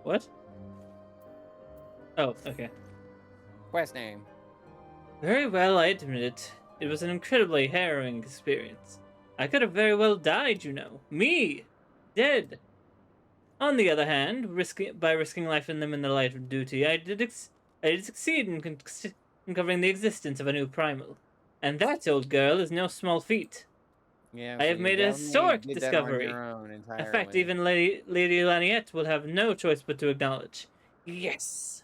What? Oh, okay. Quest name. Very well, I admit it. It was an incredibly harrowing experience. I could have very well died, you know. Me! Dead! On the other hand, by risking life and limb in the light of duty, I did succeed in uncovering the existence of a new primal. And that, old girl, is no small feat. Yeah, I have made a historic discovery. A A fact even Lady Laniette will have no choice but to acknowledge. Yes!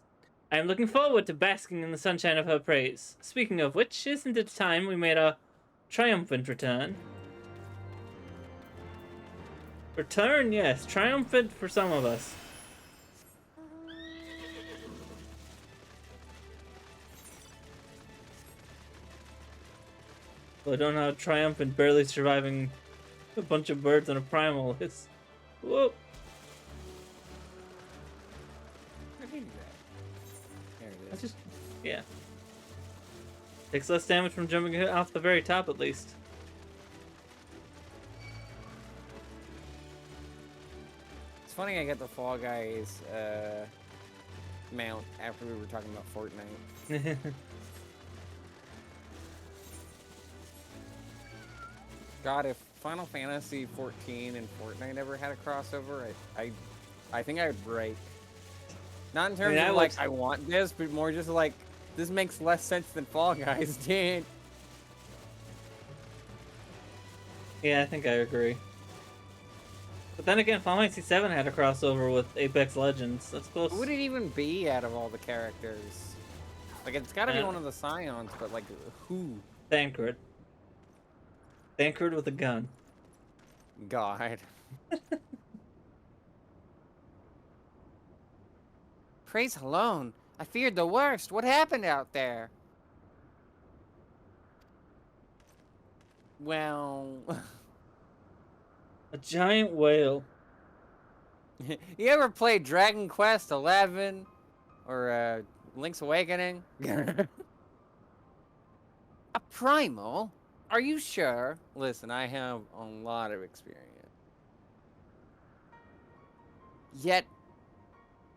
I am looking forward to basking in the sunshine of her praise. Speaking of which, isn't it time we made our triumphant return? Return, yes. Triumphant for some of us. Well, I don't know how triumphant barely surviving a bunch of birds and a primal is. Whoa. There it That's is. just, yeah. Takes less damage from jumping off the very top, at least. It's funny I got the Fall Guys mount after we were talking about Fortnite. God, if Final Fantasy 14 and Fortnite ever had a crossover, I think I would break. Not in terms I of would. like I want this, but more just like this makes less sense than Fall Guys did. Yeah, I think I agree. But then again, Final Fantasy VII had a crossover with Apex Legends. That's Who close. would it even be out of all the characters? Like it's got to be one of the Scions, but like who? Thancred. Thancred with a gun. God. Praise alone. I feared the worst. What happened out there? Well, A giant whale. you ever played Dragon Quest XI or Link's Awakening? A primal? Are you sure? Listen, I have a lot of experience. Yet,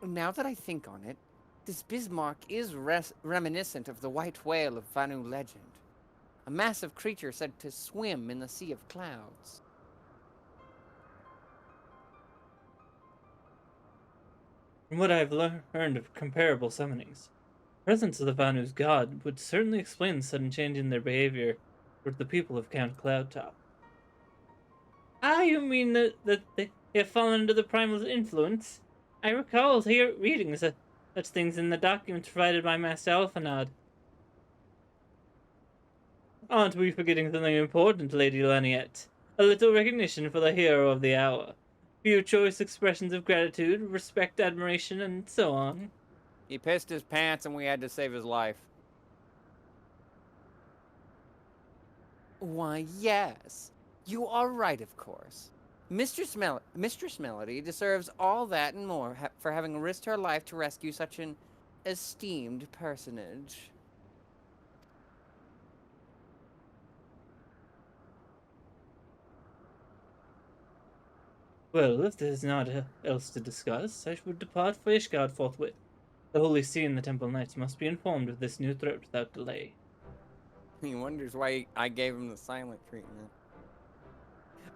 now that I think on it, this Bismarck is reminiscent of the white whale of Vanu legend. A massive creature said to swim in the sea of clouds. From what I've learned of comparable summonings, the presence of the Vanu's god would certainly explain the sudden change in their behavior toward the people of Count Cloudtop. Ah, you mean that they have fallen under the primal influence? I recall reading such things in the documents provided by Master Alphanod. Aren't we forgetting something important, Lady Laniette? A little recognition for the hero of the hour. Few choice expressions of gratitude, respect, admiration, and so on. He pissed his pants and we had to save his life. Why, yes. You are right, of course. Mistress Melody deserves all that and more for having risked her life to rescue such an esteemed personage. Well, if there's not else to discuss, I would depart for Ishgard forthwith. The Holy See and the Temple Knights must be informed of this new threat without delay. He wonders why I gave him the silent treatment.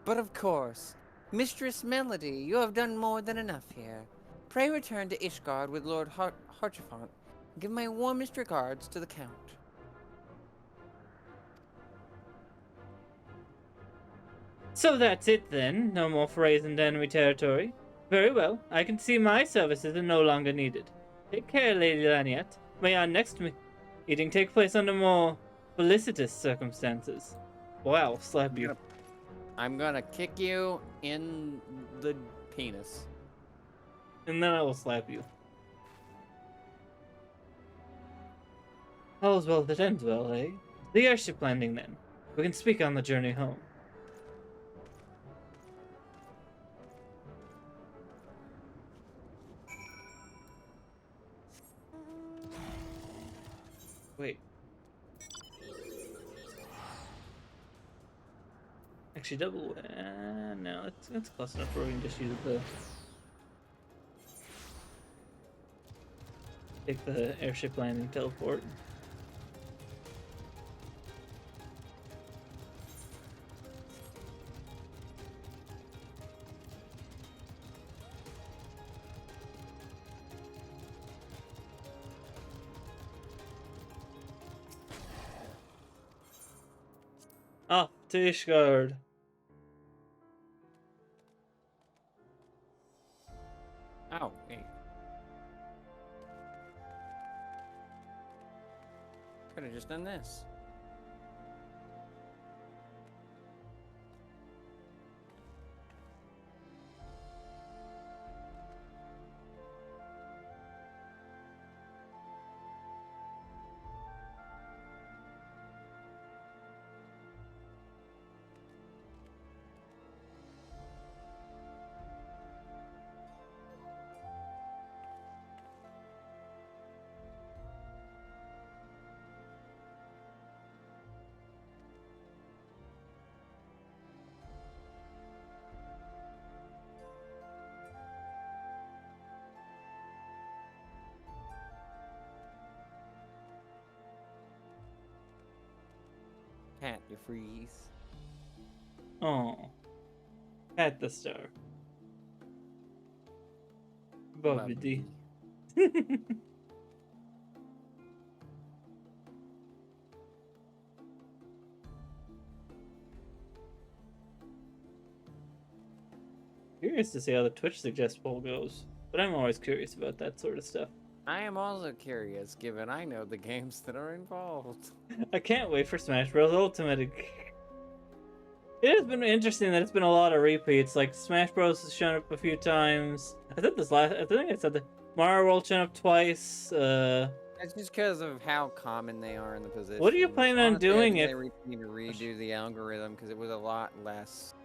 But of course, Mistress Melody, you have done more than enough here. Pray return to Ishgard with Lord Harchefant. Give my warmest regards to the Count. So that's it then. No more forays into enemy territory. Very well. I can see my services are no longer needed. Take care, Lady Laniette. May our next meeting take place under more felicitous circumstances. Boy, I'll slap you. I'm gonna kick you in the penis. And then I will slap you. All's well that ends well, eh? The airship landing then. We can speak on the journey home. Wait. Actually, double. No, it's close enough where we can just use the. Take the airship landing teleport. Off to Ishgard. Oh, hey. Could have just done this. Cat, you freeze. Oh, at the star. Bobbity. Curious to see how the Twitch suggest poll goes, but I'm always curious about that sort of stuff. I am also curious, given I know the games that are involved. I can't wait for Smash Bros. Ultimate. It has been interesting that it's been a lot of repeats. Like Smash Bros. Has shown up a few times. I think I said that Mario World shown up twice. That's just because of how common they are in the position. What are you planning on doing if if they need to redo the algorithm because it was a lot less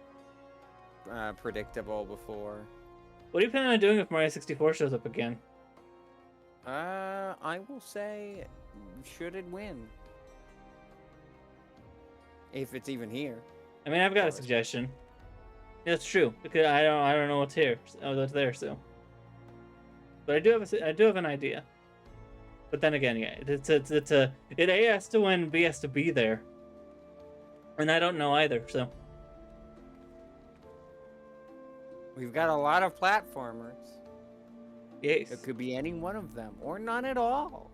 predictable before? What are you planning on doing if Mario 64 shows up again? I will say, should it win? If it's even here. I mean, I've got a suggestion. Yeah, it's true because I don't know what's here. What's there still. But I do have an idea. But then again, yeah, it A has to win, B has to be there, and I don't know either. So We've got a lot of platformers. yes, It could be any one of them, or none at all.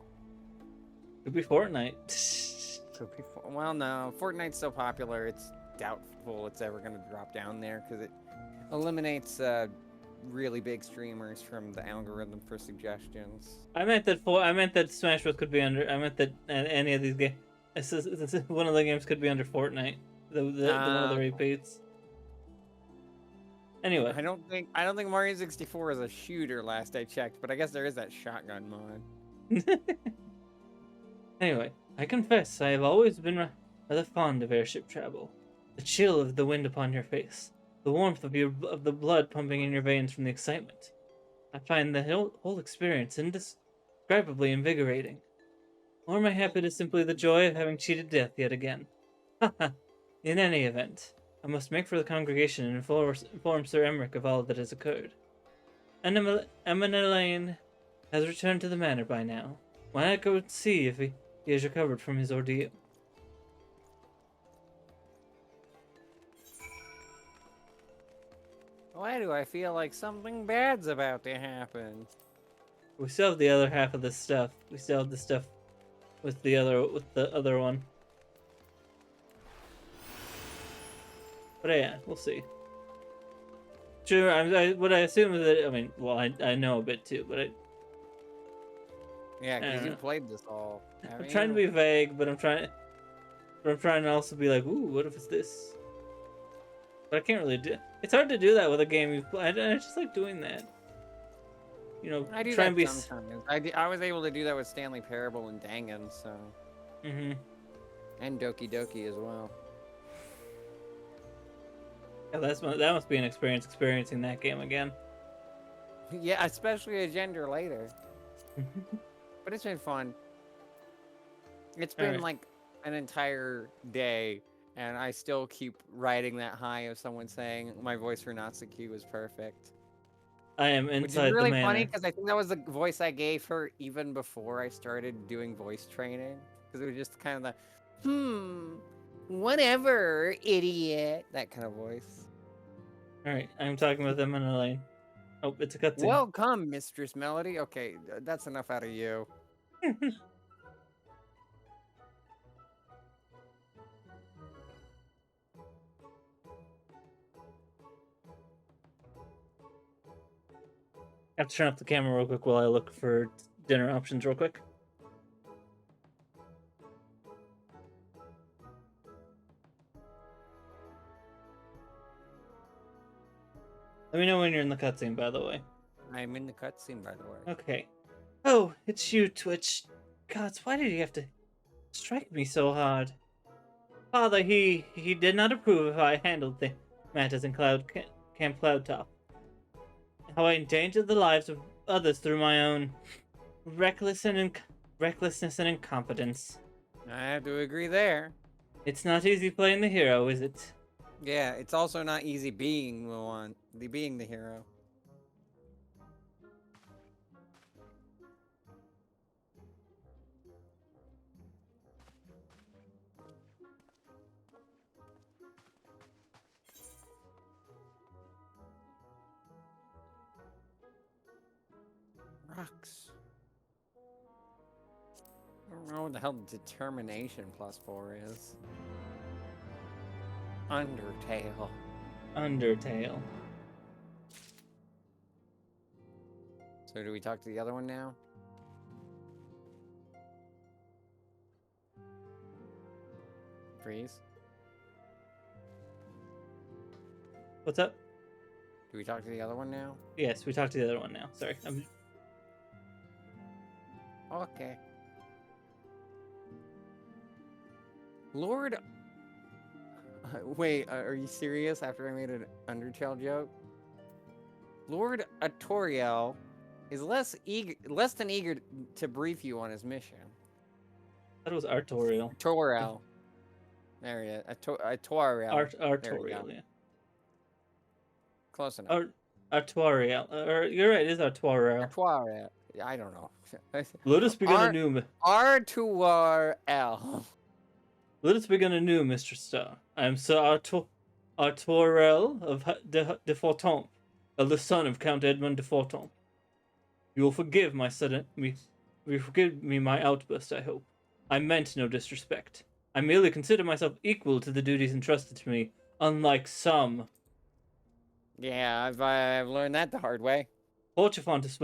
could be Fortnite. Could be. Well, no, Fortnite's so popular. It's doubtful it's ever going to drop down there because it eliminates really big streamers from the algorithm for suggestions. I meant that Smash Bros could be under. I meant that any of these games. One of the games could be under Fortnite. The one of the repeats. Anyway, I don't think Mario 64 is a shooter. Last I checked, but I guess there is that shotgun mod. Anyway, I confess I have always been rather fond of airship travel. The chill of the wind upon your face, the warmth of the blood pumping in your veins from the excitement. I find the whole experience indescribably invigorating. Or mayhap it is simply the joy of having cheated death yet again. Haha. In any event, I must make for the congregation and inform Sir Emmerich of all that has occurred. Elaine has returned to the manor by now. Why not go and see if he has recovered from his ordeal? Why do I feel like something bad's about to happen? We still have the other half of this stuff. We still have the stuff with the other one. But yeah, we'll see. Sure, what I assume is that, I mean, well, I know a bit too, but Yeah, because you know. played this all. I'm trying to be vague, but I'm trying to also be like, ooh, what if it's this? But I can't really do. It's hard to do that with a game you've played. I just like doing that. You know, I do try that and be. sometimes. I was able to do that with Stanley Parable and Dangan, so. Mm-hmm. And Doki Doki as well. Yeah, that must be an experience experiencing that game again. Yeah, especially a gender later. But it's been fun. It's been like an entire day, and I still keep riding that high of someone saying my voice for Natsuki was perfect. I am inside Which is really the manor. funny because I think that was the voice I gave her even before I started doing voice training. Because it was just kind of the, whatever, idiot, that kind of voice. All right, I'm talking with them in a lane. Oh, it's a cutscene. Welcome, Mistress Melody. Okay, that's enough out of you. I have to turn up the camera real quick while I look for dinner options real quick. Let me know when you're in the cutscene, by the way. I'm in the cutscene, by the way. Okay. Oh, it's you, Twitch. Gods, why did you have to strike me so hard? Father, he did not approve of how I handled the matters in Camp Cloudtop. How I endangered the lives of others through my own recklessness and incompetence. I have to agree there. It's not easy playing the hero, is it? Yeah, it's also not easy being being the hero. Shucks. I don't know what the hell determination +4 is. Undertale. Undertale. So do we talk to the other one now? Freeze. What's up? Do we talk to the other one now? Yes, we talked to the other one now. Sorry. Okay. Lord... wait, are you serious after I made an Undertale joke? Lord Atoriel is less than eager to brief you on his mission. That was Artorial. Atoriel. There he is. Atoriel. Artorial, yeah. Close enough. Artorial. You're right, it is Artorial. Atoriel. I don't know. Let us begin anew. Artoriel. Let us begin anew, Mr. Star. I am Sir Artoriel of de Fortemps, the son of Count Edmond de Fortemps. You will forgive my my outburst, I hope. I meant no disrespect. I merely consider myself equal to the duties entrusted to me, unlike some. Yeah, I've learned that the hard way. Porchefant has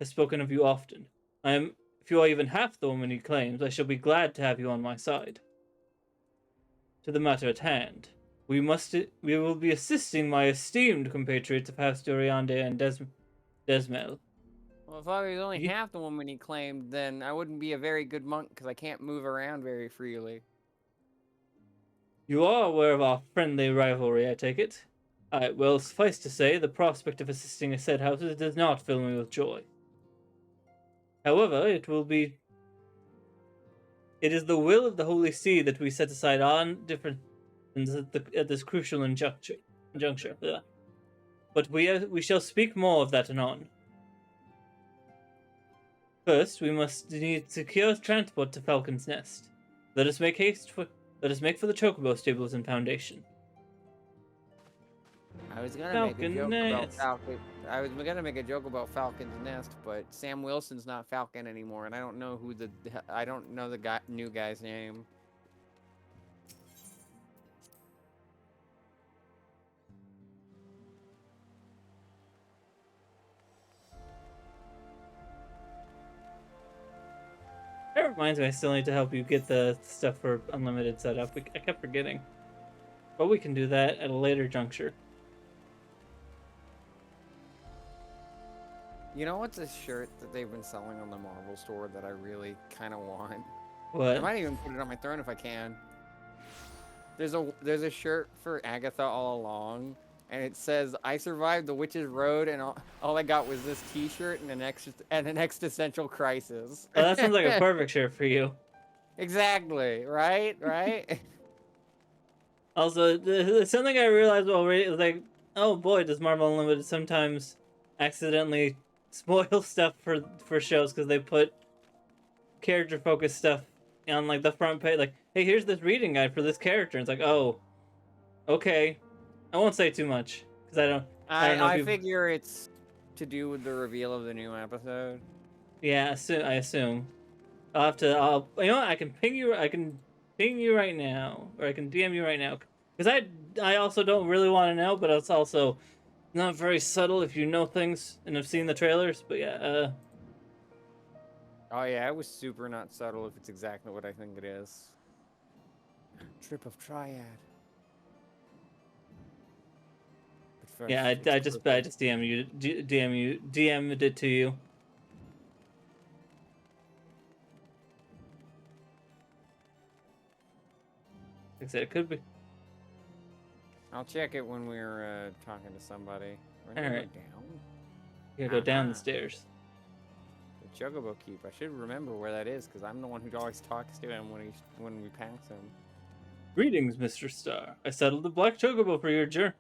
spoken of you often. If you are even half the woman he claims, I shall be glad to have you on my side. To the matter at hand, we will be assisting my esteemed compatriots of House Doriande and Desmel. Well, if I was only half the woman he claimed, then I wouldn't be a very good monk because I can't move around very freely. You are aware of our friendly rivalry, I take it? Well, suffice to say, the prospect of assisting a said houses does not fill me with joy. However, it is the will of the Holy See that we set aside on differences at this crucial juncture. But we shall speak more of that anon. First, we must need secure transport to Falcon's Nest. Let us make for the Chocobo stables and foundation. I was gonna make a joke about Falcon's Nest, but Sam Wilson's not Falcon anymore, and I don't know the new guy's name. That reminds me, I still need to help you get the stuff for Unlimited set up. I kept forgetting. But we can do that at a later juncture. You know what's a shirt that they've been selling on the Marvel store that I really kind of want? What? I might even put it on my throne if I can. There's a shirt for Agatha all along, and it says, "I survived the Witch's Road, and all I got was this T-shirt and an existential crisis." Well, that sounds like a perfect shirt for you. Exactly. Right. Right. Also, there's something I realized while reading is like, oh boy, does Marvel Unlimited sometimes accidentally spoil stuff for shows because they put character-focused stuff on like the front page, like, hey, here's this reading guide for this character. And it's like, oh, okay. I won't say too much because I don't know. I figure it's to do with the reveal of the new episode. Yeah, I assume. You know what? I can ping you right now, or I can DM you right now, because I also don't really want to know, but it's also not very subtle if you know things and have seen the trailers. But yeah, Oh yeah, it was super not subtle if it's exactly what I think it is. Trip of Triad. First, yeah, I just DM'd it to you. Like I said, it could be. I'll check it when we're talking to somebody. We're All right. Go down. You gotta go down the stairs. The Chocobo Keep. I should remember where that is because I'm the one who always talks to him when we pass him. Greetings, Mr. Star. I settled the Black Chocobo for your journey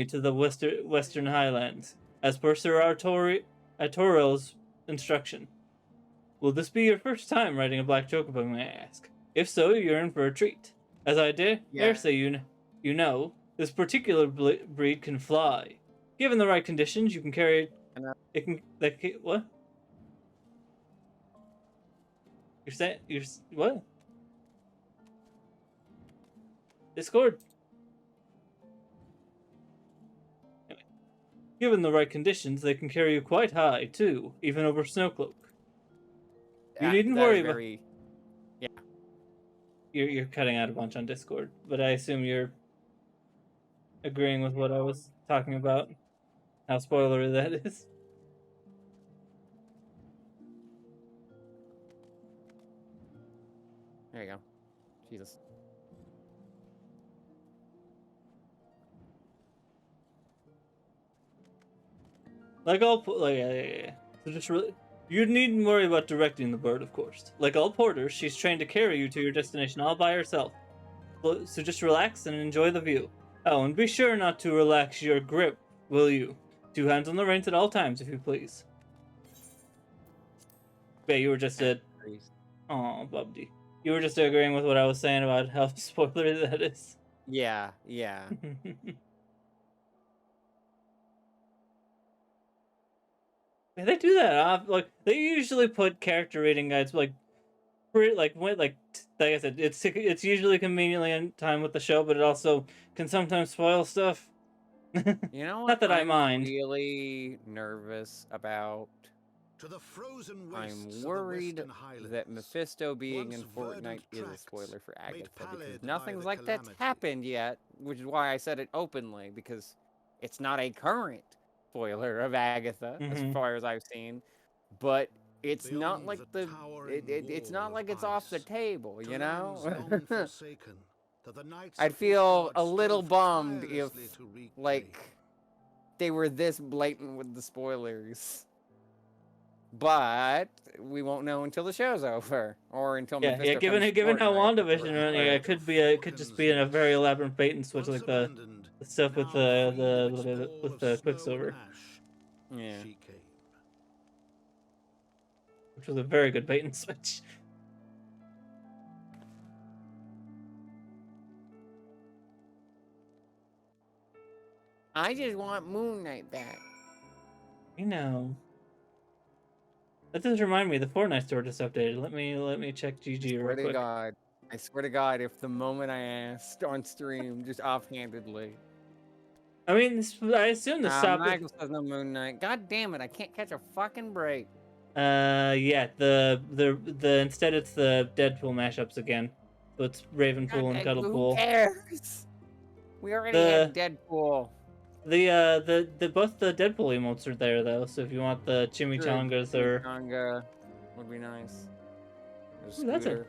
to the Western Highlands, as per Sir Artoriel's instruction. Will this be your first time riding a Black Chocobo, may I ask? If so, you're in for a treat. As I dare say you know, this particular breed can fly. Given the right conditions, you can carry it. What? You're saying what? Discord. Given the right conditions, they can carry you quite high too, even over Snowcloak. You needn't That worry is about. very. Yeah. You're cutting out a bunch on Discord, but I assume you're agreeing with what I was talking about. How spoilery that is. There you go. Jesus. Like all yeah. So just really, you needn't worry about directing the bird, of course. Like all porters, she's trained to carry you to your destination all by herself. So just relax and enjoy the view. Oh, and be sure not to relax your grip, will you? 2 hands on the reins at all times, if you please. Yeah, you were just oh, Bubby. You were just agreeing with what I was saying about how spoilery that is. Yeah, yeah. Yeah, they do that. Like they usually put character rating guides like like I said, it's usually conveniently in time with the show, but it also can sometimes spoil stuff. You know what Not that I I'm mind. really nervous about? To the frozen I'm wastes of the worried Western Highlands, that Mephisto being once in Fortnite verdant is a tracts spoiler for made Agatha, pallid because by nothing's the like that's calamity. happened yet, which is why I said it openly, because it's not a current spoiler of Agatha, as Mhm. far as I've seen, but it's not Beyond like the the towering it's wall not of like it's off the ice, table, to you lands know? long forsaken, that the knights I'd of feel Utgard a little strove bummed if, tirelessly to reclaim. like, they were this blatant with the spoilers. But we won't know until the show's over, or until Yeah. Mephisto Given comes to given how Fortnite. WandaVision ran, yeah, Land of it could just be in a very Falcon's elaborate bait and switch, once like the abandoned, stuff with now freed of its pall with of the snow and Quicksilver, ash, Yeah. she came. which was a very good bait and switch. I just want Moon Knight back. You know. That does remind me, the Fortnite store just updated. Let me check GG real quick. I swear to God, if the moment I asked on stream, just offhandedly. I mean, I assume the stop. Michael says no Moon Knight. God damn it, I can't catch a fucking break. Yeah, the instead it's the Deadpool mashups again. So it's Ravenpool and Who Cuddlepool. cares? We already had Deadpool. The both the Deadpool emotes are there though. So if you want the chimichangas or Chimichanga would be nice. ooh,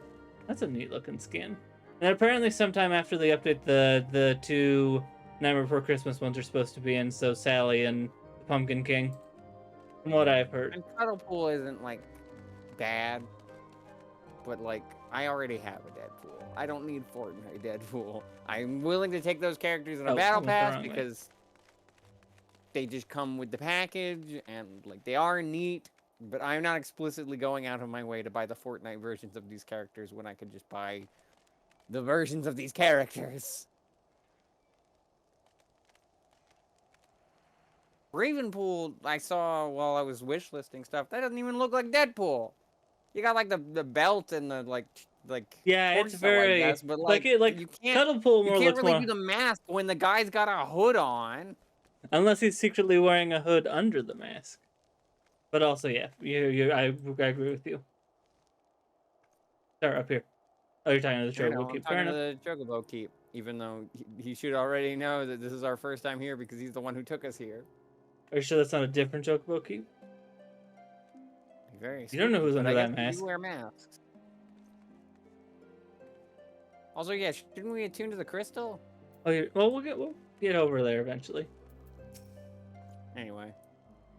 that's a neat looking skin. And apparently sometime after they update the 2 Nightmare Before Christmas ones are supposed to be in. So Sally and the Pumpkin King, from what I've heard. And Cuddlepool isn't like bad, but like I already have a Deadpool. I don't need Fortnite Deadpool. I'm willing to take those characters in a battle pass because they just come with the package and like they are neat. But I'm not explicitly going out of my way to buy the Fortnite versions of these characters when I could just buy the versions of these characters. Ravenpool, I saw while I was wishlisting stuff. That doesn't even look like Deadpool. You got like the belt and the like yeah, torso, it's very I guess, but you can't Cuddlepool more looks really do the mask when the guy's got a hood on. Unless he's secretly wearing a hood under the mask. But also, yeah, I agree with you. Sorry, up here. Oh, you're talking to the Chocobo Keep. I'm talking to the Chocobo Keep, even though he should already know that this is our first time here because he's the one who took us here. Are you sure that's not a different Chocobo Keep? Very you don't know who's under that mask. mask. You wear masks. Also, yeah, shouldn't we attune to the crystal? Oh, well, we'll get over there eventually. Anyway.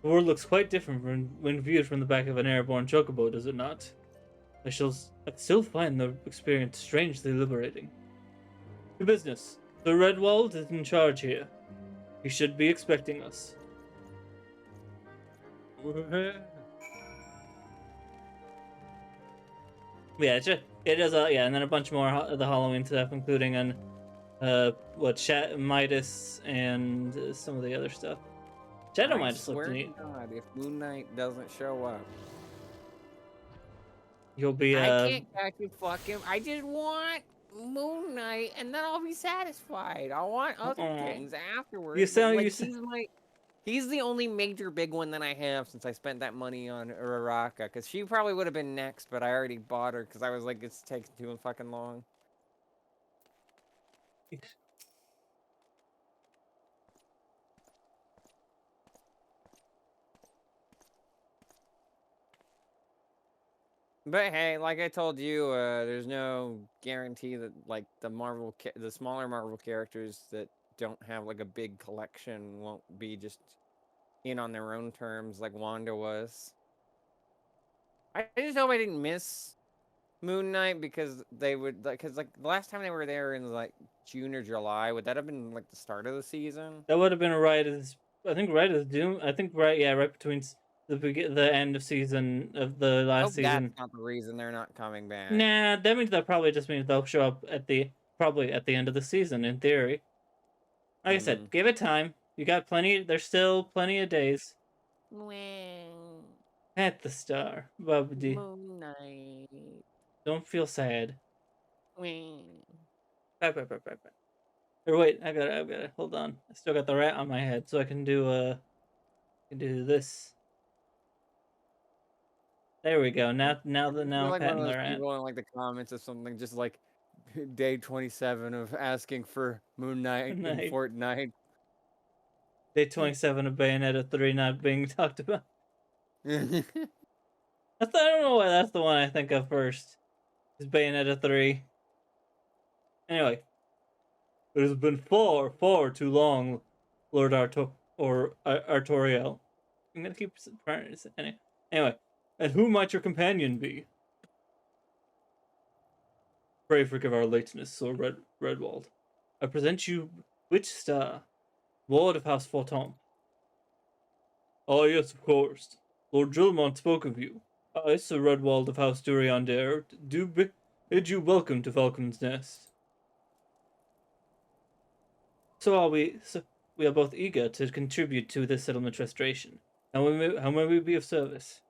The world looks quite different when viewed from the back of an airborne Chocobo, does it not? I still find the experience strangely liberating. To business. The Redwald is in charge here. He should be expecting us. Yeah, it is. Yeah, and then a bunch more of the Halloween stuff, including on, Midas and some of the other stuff. Shadow Midas looked neat. God, if Moon Knight doesn't show up, You'll be I can't catch you fucking. I just want Moon Knight, and then I'll be satisfied. I want other things You afterwards. But sound like, you sound, he's the only major big one that I have since I spent that money on Uraraka. Because she probably would have been next, but I already bought her because I was like, it's taking too fucking long. But hey, like I told you, there's no guarantee that like the smaller Marvel characters that don't have like a big collection won't be just in on their own terms like Wanda was. I just hope I didn't miss Moon Knight because they would like, cause like the last time they were there in like June or July, would that have been like the start of the season? that would have been right as I think right as Doom. I think right, yeah, right between the end of season of the I last hope that's season. not the reason they're not coming back. Nah, that probably just means they'll show up at the probably at the end of the season in theory. Like I said, give it time. You got plenty. There's still plenty of days. At the star, Bubby. Moon Knight. Don't feel sad. Bye, bye, bye, bye, bye. Or wait, I gotta. Hold on. I still got the rat on my head, so I can do this. There we go. Now You're I'm like one of patting those the rat. people in like the comments of something just like day 27 of asking for Moon Knight in Night. Fortnite. Day 27 of Bayonetta 3 not being talked about. I don't know why that's the one I think of first. Is Bayonetta 3. Anyway, it has been far, far too long, Lord Artoriel. I'm gonna keep anyway. And who might your companion be? Pray forgive our lateness, Sir Redwald. I present you Witch Star, Ward of House Forton. Ah, yes, of course. Lord Drillmont spoke of you. I, Sir Redwald of House Duriandare, do bid you welcome to Falcon's Nest. So we are both eager to contribute to this settlement restoration. How may we be of service?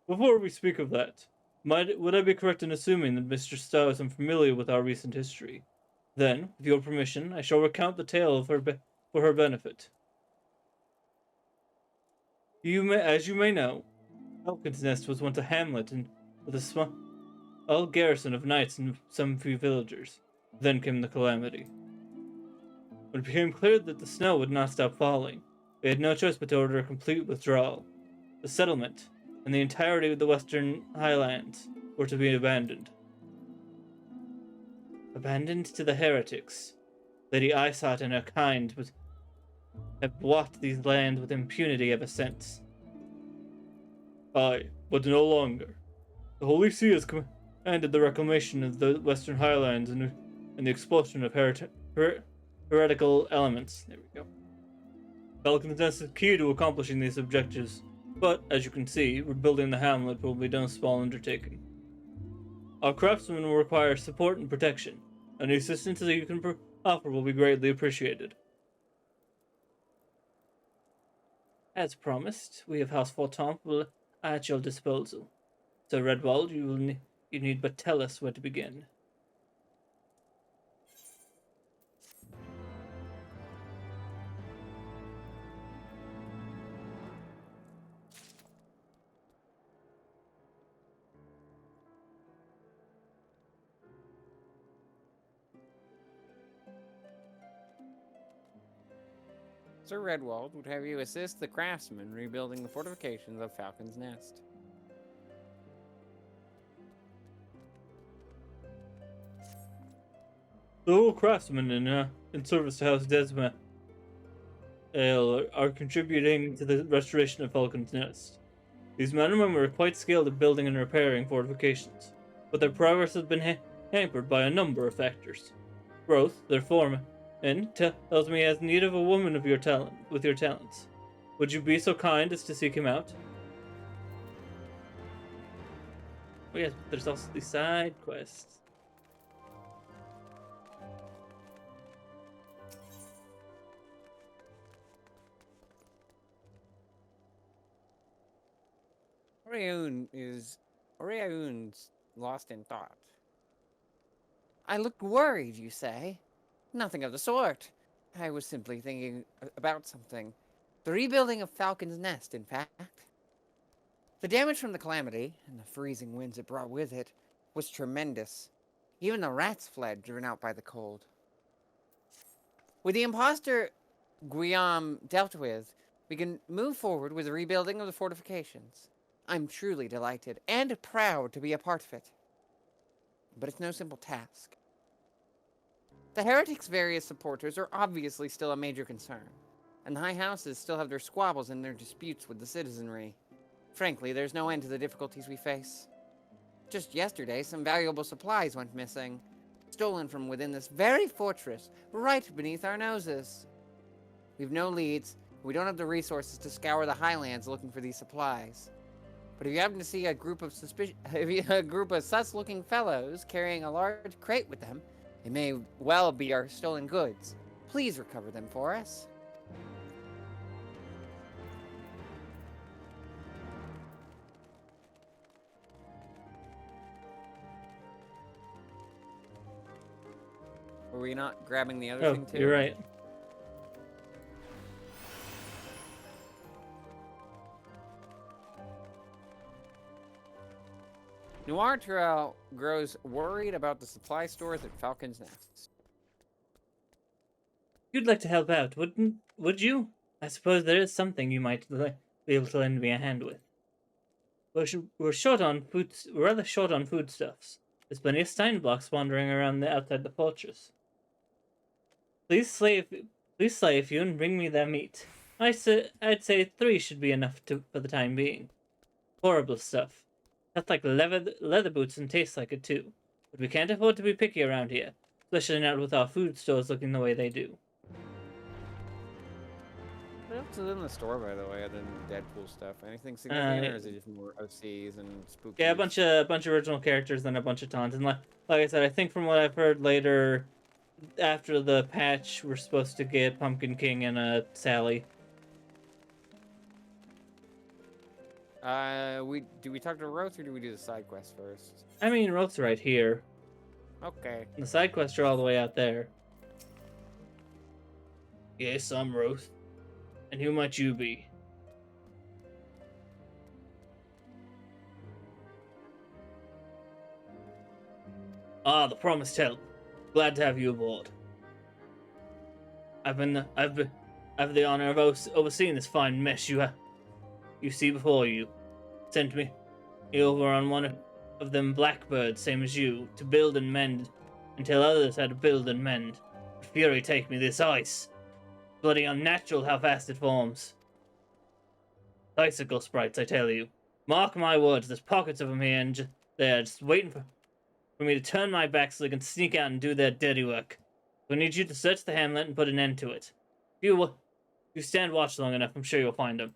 Before we speak of that, would I be correct in assuming that Mr. Starr is unfamiliar with our recent history? Then, with your permission, I shall recount the tale of for her benefit. As you may know, Falcon's Nest was once a hamlet with a small garrison of knights and some few villagers. Then came the calamity. When it became clear that the snow would not stop falling, we had no choice but to order a complete withdrawal. The settlement and the entirety of the western highlands were to be abandoned. Abandoned to the heretics. Lady Isot and her kind have walked these lands with impunity ever since. Aye, but no longer. The Holy See has commanded the reclamation of the Western Highlands and the expulsion of heretical elements. There we go. Falcon's Nest is key to accomplishing these objectives, but as you can see, rebuilding the hamlet will be no small undertaking. Our craftsmen will require support and protection. Any assistance that you can offer will be greatly appreciated. As promised, we of House Fortemps at your disposal. Sir Redwald, you need but tell us where to begin. Sir Redwald would have you assist the craftsmen rebuilding the fortifications of Falcon's Nest. The whole craftsmen in service to House Desma are contributing to the restoration of Falcon's Nest. These men and women were quite skilled at building and repairing fortifications, but their progress has been hampered by a number of factors. Growth, their foreman, tells me he has need of a woman of your talents. Would you be so kind as to seek him out? Oh yes, but there's also the side quests. Rayoon is Oriaun's lost in thought. I looked worried, you say? Nothing of the sort. I was simply thinking about something. The rebuilding of Falcon's Nest, in fact. The damage from the calamity, and the freezing winds it brought with it, was tremendous. Even the rats fled, driven out by the cold. With the imposter Guillaume dealt with, we can move forward with the rebuilding of the fortifications. I'm truly delighted and proud to be a part of it. But it's no simple task. The heretics' various supporters are obviously still a major concern, and the high houses still have their squabbles and their disputes with the citizenry. Frankly, there's no end to the difficulties we face. Just yesterday, some valuable supplies went missing, stolen from within this very fortress, right beneath our noses. We've no leads, we don't have the resources to scour the highlands looking for these supplies. But if you happen to see a group of sus-looking fellows carrying a large crate with them, it may well be our stolen goods. Please recover them for us. Were we not grabbing the other Oh, thing too? you're right. Noir Terrell grows worried about the supply stores at Falcon's Nest. You'd like to help out, would you? I suppose there is something you might be able to lend me a hand with. We're short on food. We're rather short on foodstuffs. There's plenty of Stein blocks wandering around outside the fortress. Please slay a few and bring me their meat. I'd say 3 should be enough for the time being. Horrible stuff. That's like leather boots and tastes like it too. But we can't afford to be picky around here, especially not with our food stores looking the way they do. What else is in the store, by the way, other than Deadpool stuff? Anything significant, or is it just more OCs and spooky? Yeah, a bunch of original characters and a bunch of taunts. And like I said, I think from what I've heard later, after the patch, we're supposed to get Pumpkin King and Sally. Do we talk to Roth or do we do the side quest first? I mean, Roth's right here. Okay. The side quests are all the way out there. Yes, I'm Roth. And who might you be? Ah, the promised help. Glad to have you aboard. I've the honor of overseeing this fine mess you see before you. Sent me over on one of them blackbirds, same as you, to build and mend, and tell others how to build and mend. Fury take me this ice. Bloody unnatural how fast it forms. Icicle sprites, I tell you. Mark my words, there's pockets of them here and there, just waiting for me to turn my back so they can sneak out and do their dirty work. We need you to search the hamlet and put an end to it. If you stand watch long enough, I'm sure you'll find them.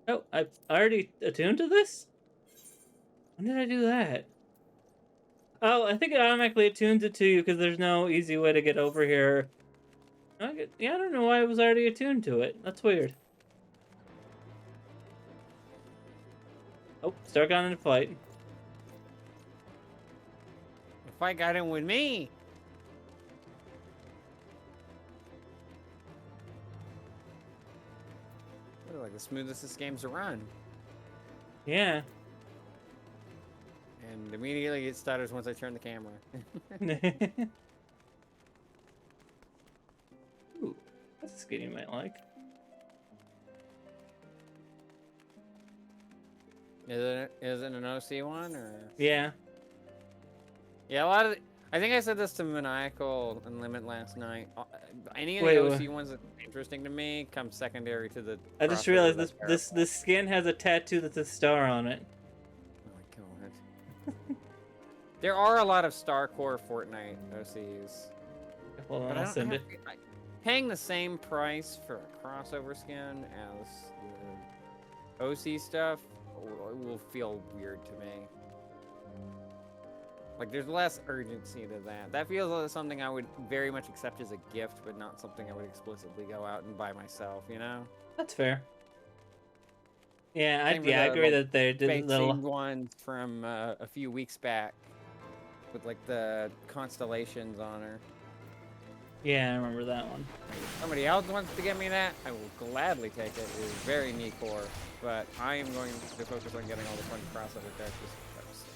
Oh, I already attuned to this? When did I do that? Oh, I think it automatically attunes it to you because there's no easy way to get over here. Yeah, I don't know why I was already attuned to it. That's weird. Oh, start got into fight. The fight got in with me. Like the smoothest this game's to run. Yeah. And immediately it stutters once I turn the camera. Ooh, that's a skin you might like. Is it an OC one or? Yeah. Yeah, a lot of. I think I said this to Maniacal and Limit last night. Any of Wait, the what? OC ones that are interesting to me come secondary to the. I just crossover realized that's this skin has a tattoo that's a star on it. Oh my god. There are a lot of Starcore Fortnite OCs. Hold But on, I I'll don't send have, it. paying the same price for a crossover skin as the OC stuff will feel weird to me. Like, there's less urgency to that. That feels like something I would very much accept as a gift, but not something I would explicitly go out and buy myself, you know? That's fair. Yeah, Same for I the agree little that they did a space little. themed ones from a few weeks back with, like, the constellations on her. Yeah, I remember that one. Somebody else wants to get me that, I will gladly take it. It is very neat core, but I am going to focus on getting all the fun crossover characters first.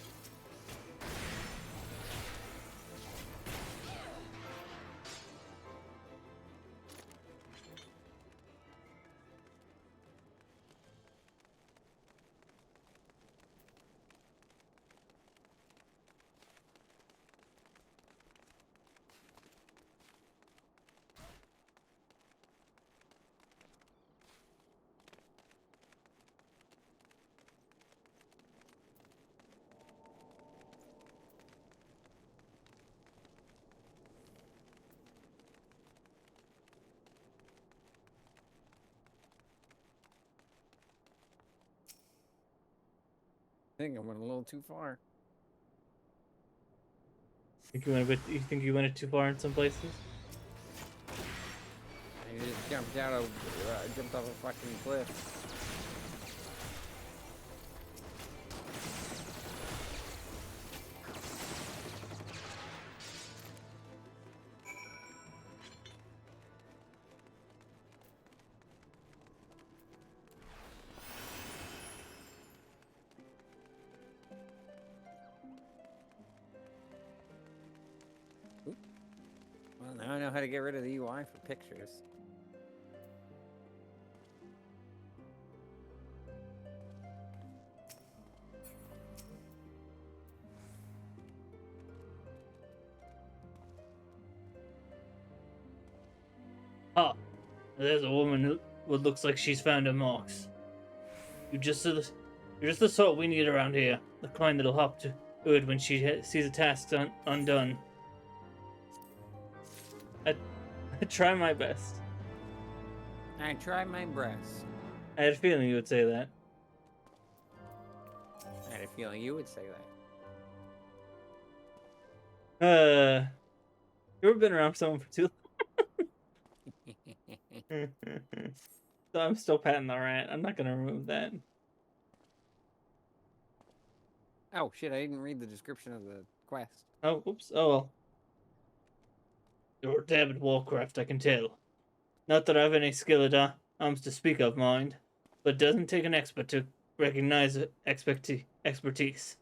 I think I went a little too far. You think you went it too far in some places? I just jumped off a fucking cliff. Well, now I know how to get rid of the UI for pictures. Oh, there's a woman who looks like she's found her marks. You're just the sort we need around here. The kind that'll hop to it when she sees a task undone. I try my best. I try my best. I had a feeling you would say that. I had a feeling you would say that. You ever been around someone for too long? So I'm still patting the rat. I'm not gonna remove that. Oh shit, I didn't read the description of the quest. Oh, oops. Oh well. You're David Warcraft, I can tell. Not that I've any skill at arms to speak of, mind, but it doesn't take an expert to recognize expertise.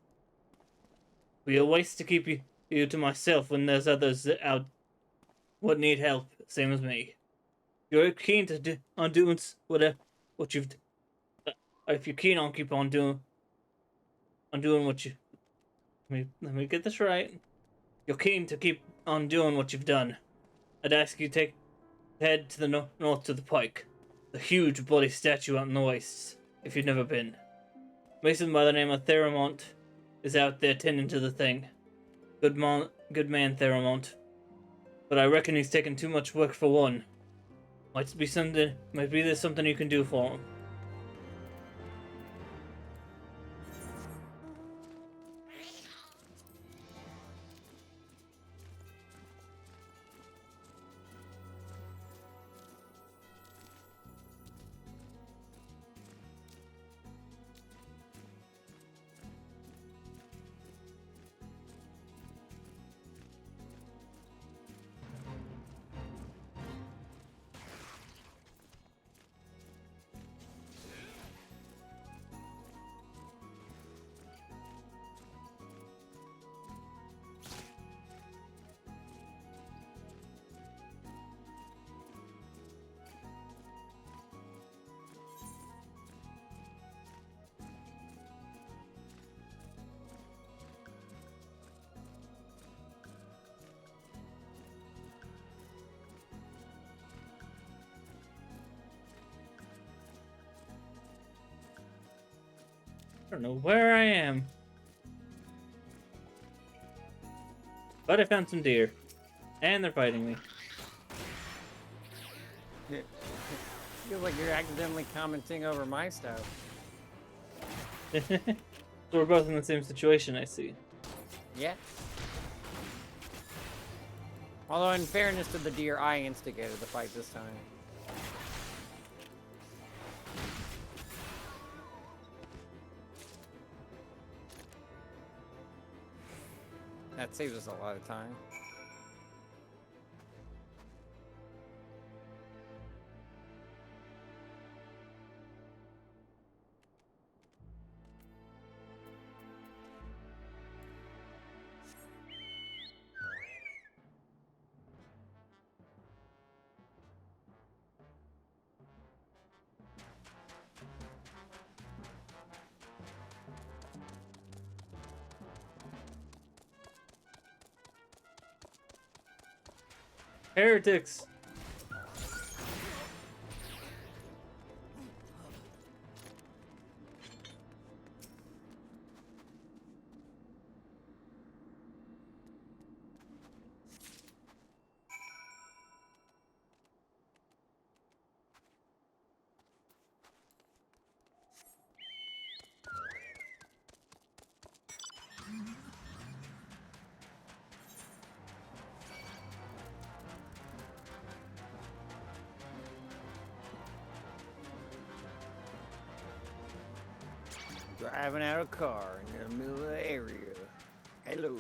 Be a waste to keep you to myself when there's others out what need help, same as me. You're keen to on doing what you've. If you're keen on keep on doing what you. Let me get this right. You're keen to keep on doing what you've done. I'd ask you to head to the north to the Pike, the huge bloody statue out in the wastes, if you've never been. Mason by the name of Theramont is out there tending to the thing. Good man, Theramont. But I reckon he's taking too much work for one. Might be there's something you can do for him. I don't know where I am. But I found some deer. And they're fighting me. Feels like you're accidentally commenting over my stuff. So we're both in the same situation, I see. Yeah. Although, in fairness to the deer, I instigated the fight this time. That saves us a lot of time. Heretics! Driving out a car in the middle of the area. Hello.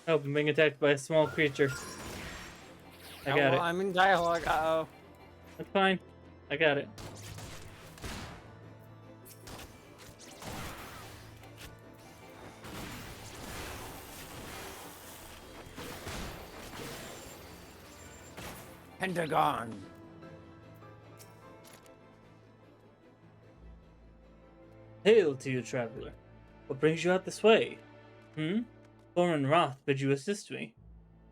Help, I'm being attacked by a small creature. I got well, it. I'm in dialogue. Uh-oh. That's fine. I got it. Pentagon. Hail to you, traveler. What brings you out this way? Foreman Roth bid you assist me.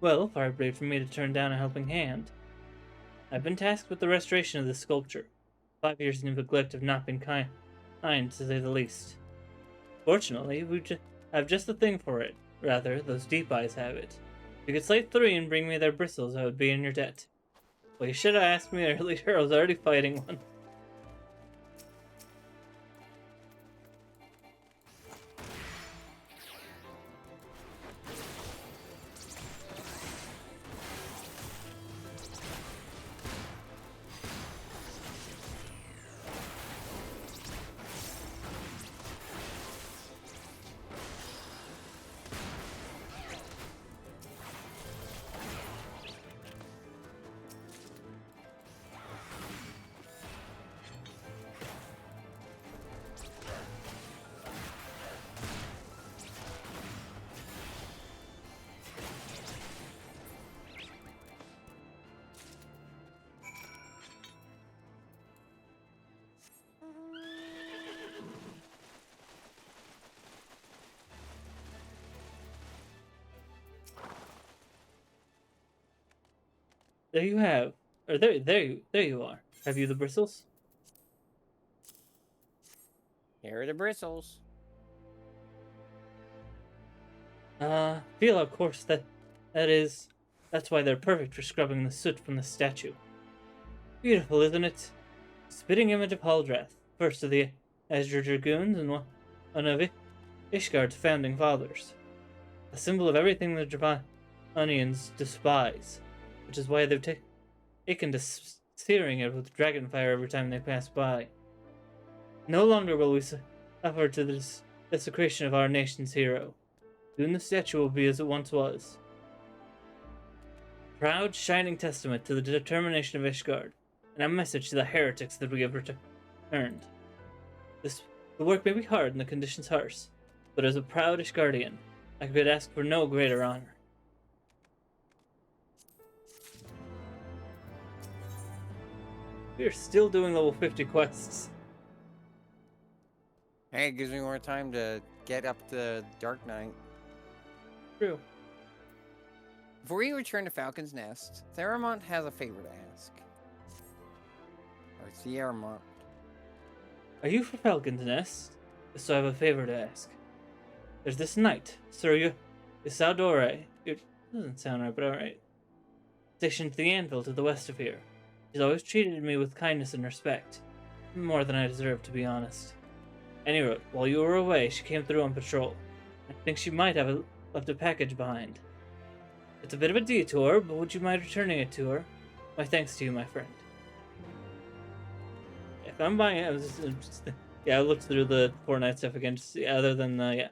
Well, far brave for me to turn down a helping hand. I've been tasked with the restoration of this sculpture. 5 years of neglect have not been kind, to say the least. Fortunately, have just the thing for it. Rather, those deep eyes have it. If you could slay 3 and bring me their bristles, I would be in your debt. Well, you should have asked me earlier. I was already fighting one. There you have. Or there you are. Have you the bristles? Here are the bristles. Feel of course that's why they're perfect for scrubbing the soot from the statue. Beautiful, isn't it? Spitting image of Haldrath, first of the Azure Dragoons and one of Ishgard's founding fathers. A symbol of everything the Draconians despise, which is why they've taken to searing it with dragonfire every time they pass by. No longer will we suffer to the desecration of our nation's hero. Soon the statue will be as it once was. Proud, shining testament to the determination of Ishgard, and a message to the heretics that we have returned. The work may be hard and the conditions harsh, but as a proud Ishgardian, I could ask for no greater honor. We are still doing level 50 quests. Hey, it gives me more time to get up the Dark Knight. True. Before we return to Falcon's Nest, Theramont has a favor to ask. Or Theramont. Are you for Falcon's Nest? So I have a favor to ask. There's this knight, Sir Isadore. It doesn't sound right, but alright. Stationed at the anvil to the west of here. She's always treated me with kindness and respect. More than I deserve, to be honest. Any road, while you were away, she came through on patrol. I think she might have left a package behind. It's a bit of a detour, but would you mind returning it to her? My thanks to you, my friend. If I'm buying it, yeah, I looked through the Fortnite stuff again, just other than the, yeah.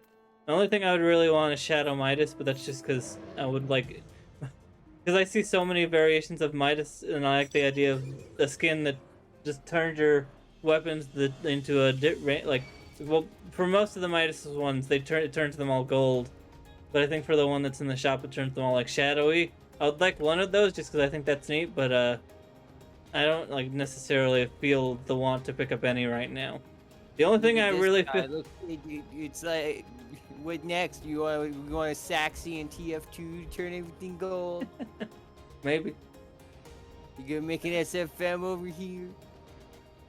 The only thing I would really want is Shadow Midas, but that's just because I would like, because I see so many variations of Midas, and I like the idea of a skin that just turns your weapons into a like, well, for most of the Midas ones, it turns them all gold, but I think for the one that's in the shop, it turns them all like shadowy. I would like one of those just because I think that's neat, but I don't like necessarily feel the want to pick up any right now. The only thing I really feel. Look, it's like, what next? You want a Saxy and TF2 to turn everything gold? Maybe. You gonna make an SFM over here?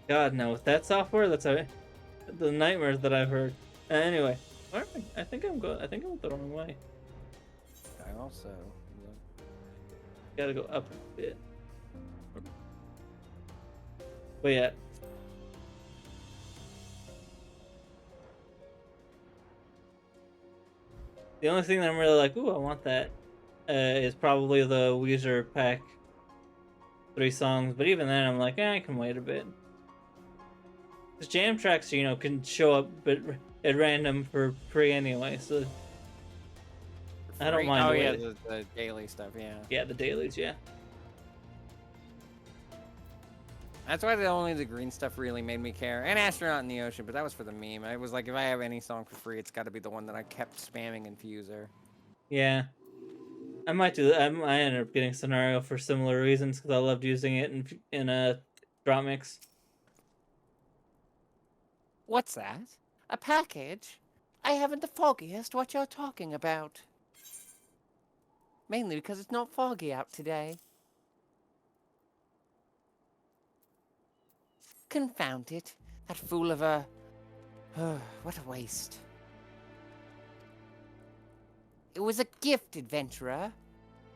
God no, with that software, that's the nightmares that I've heard. Anyway, where am I think I'm going. I think I'm the wrong way. I also. Gotta go up a bit. But yeah. The only thing that I'm really like, ooh, I want that, is probably the Weezer pack. 3 songs, but even then, I'm like, I can wait a bit. Because jam tracks, can show up at random for free anyway, so I don't mind. Oh the yeah, wait. the daily stuff, yeah. Yeah, the dailies, yeah. That's why only the green stuff really made me care. And Astronaut in the Ocean, but that was for the meme. I was like, if I have any song for free, it's got to be the one that I kept spamming in Fuser. Yeah. I might do that. I ended up getting Scenario for similar reasons, because I loved using it in a drop mix. What's that? A package? I haven't the foggiest what you're talking about. Mainly because it's not foggy out today. Confound it. That fool of a... what a waste. It was a gift, adventurer.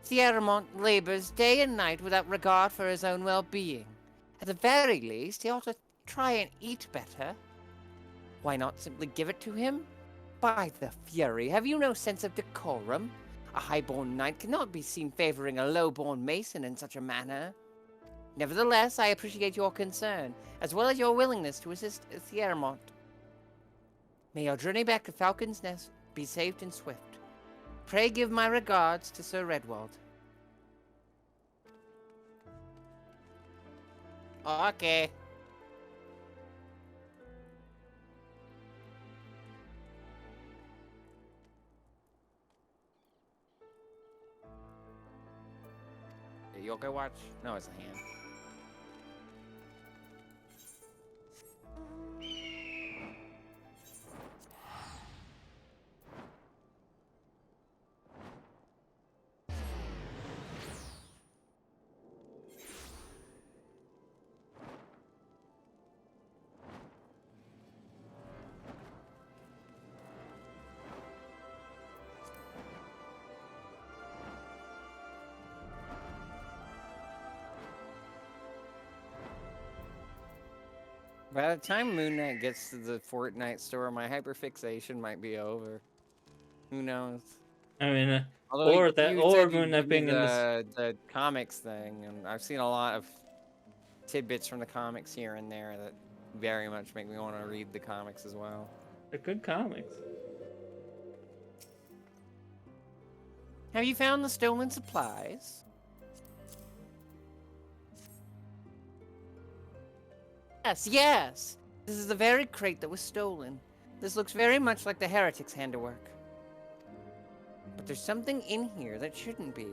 Thiermont labors day and night without regard for his own well-being. At the very least, he ought to try and eat better. Why not simply give it to him? By the fury, have you no sense of decorum? A high-born knight cannot be seen favoring a low-born mason in such a manner. Nevertheless, I appreciate your concern, as well as your willingness to assist Thiermont. May your journey back to Falcon's Nest be safe and swift. Pray give my regards to Sir Redwald. Okay. Yoga watch? No, it's a hand. By the time Moon Knight gets to the Fortnite store, my hyperfixation might be over. Who knows? I mean, Although or you Moon give Knight me being in this. the comics thing, and I've seen a lot of tidbits from the comics here and there that very much make me want to read the comics as well. They're good comics. Have you found the stolen supplies? Yes, yes! This is the very crate that was stolen. This looks very much like the heretic's handiwork. But there's something in here that shouldn't be.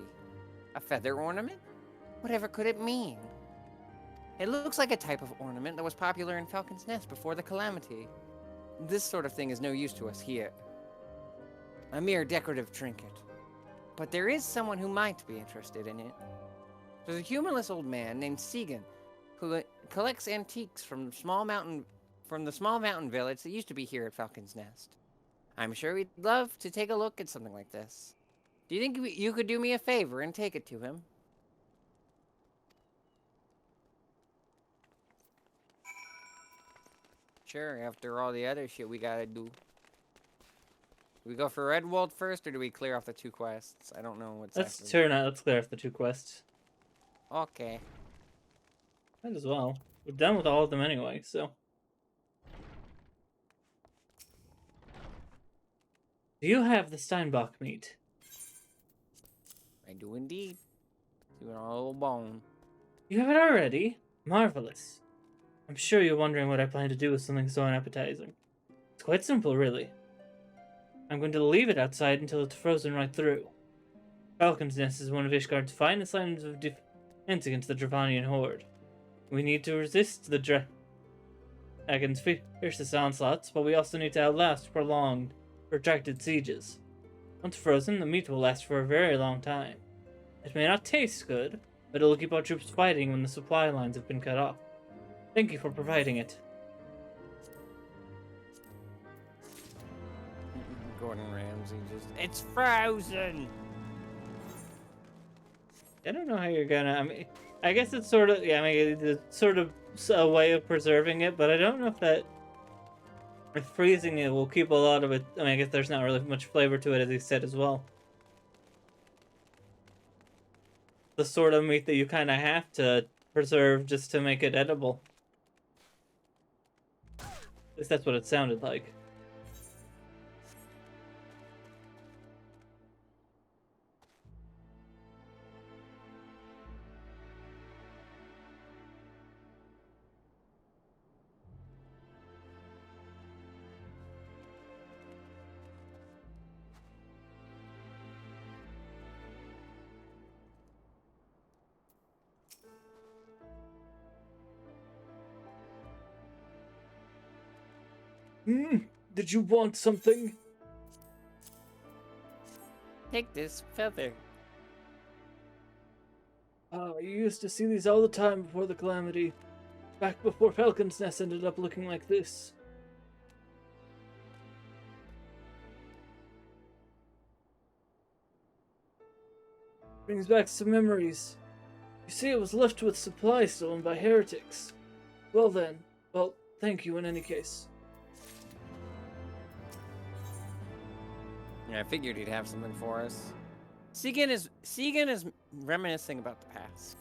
A feather ornament? Whatever could it mean? It looks like a type of ornament that was popular in Falcon's Nest before the Calamity. This sort of thing is no use to us here. A mere decorative trinket. But there is someone who might be interested in it. There's a humorless old man named Segan who collects antiques from the small mountain village that used to be here at Falcon's Nest. I'm sure he'd love to take a look at something like this. Do you think you could do me a favor and take it to him? Sure, after all the other shit we gotta do. Do we go for Redwald first, or do we clear off the 2 quests? I don't know what's Let's after. turn out. Let's clear off the 2 quests. Okay. Might as well. We're done with all of them anyway, so. Do you have the Steinbach meat? I do indeed. Doing a little bone. You have it already? Marvelous. I'm sure you're wondering what I plan to do with something so unappetizing. It's quite simple, really. I'm going to leave it outside until it's frozen right through. Falcon's Nest is one of Ishgard's finest lines of defense against the Dravanian horde. We need to resist the dragon's fiercest onslaughts, but we also need to outlast prolonged, protracted sieges. Once frozen, the meat will last for a very long time. It may not taste good, but it will keep our troops fighting when the supply lines have been cut off. Thank you for providing it. Gordon Ramsay just... It's frozen! I don't know how you're gonna... I mean, I guess it's sort of... Yeah, I mean, it's sort of a way of preserving it, but I don't know if that... If freezing it will keep a lot of it... I mean, I guess there's not really much flavor to it, as he said as well. The sort of meat that you kind of have to preserve just to make it edible. At least that's what it sounded like. Did you want something? Take this feather. You used to see these all the time before the calamity. Back before Falcon's Nest ended up looking like this. Brings back some memories. You see, it was left with supplies stolen by heretics. Well then, thank you in any case. Yeah, I figured he'd have something for us. Segan is reminiscing about the past.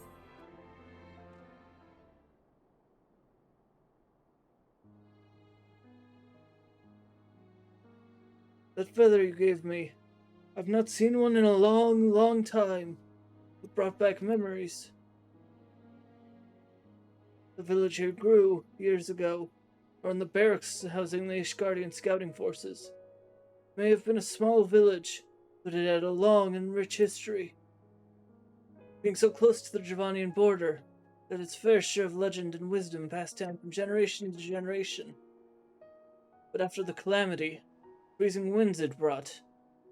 That feather you gave me, I've not seen one in a long, long time. It brought back memories. The village here grew years ago, around the barracks housing the Ishgardian scouting forces. It may have been a small village, but it had a long and rich history. Being so close to the Dravanian border, that its fair share of legend and wisdom passed down from generation to generation. But after the calamity, freezing winds it brought,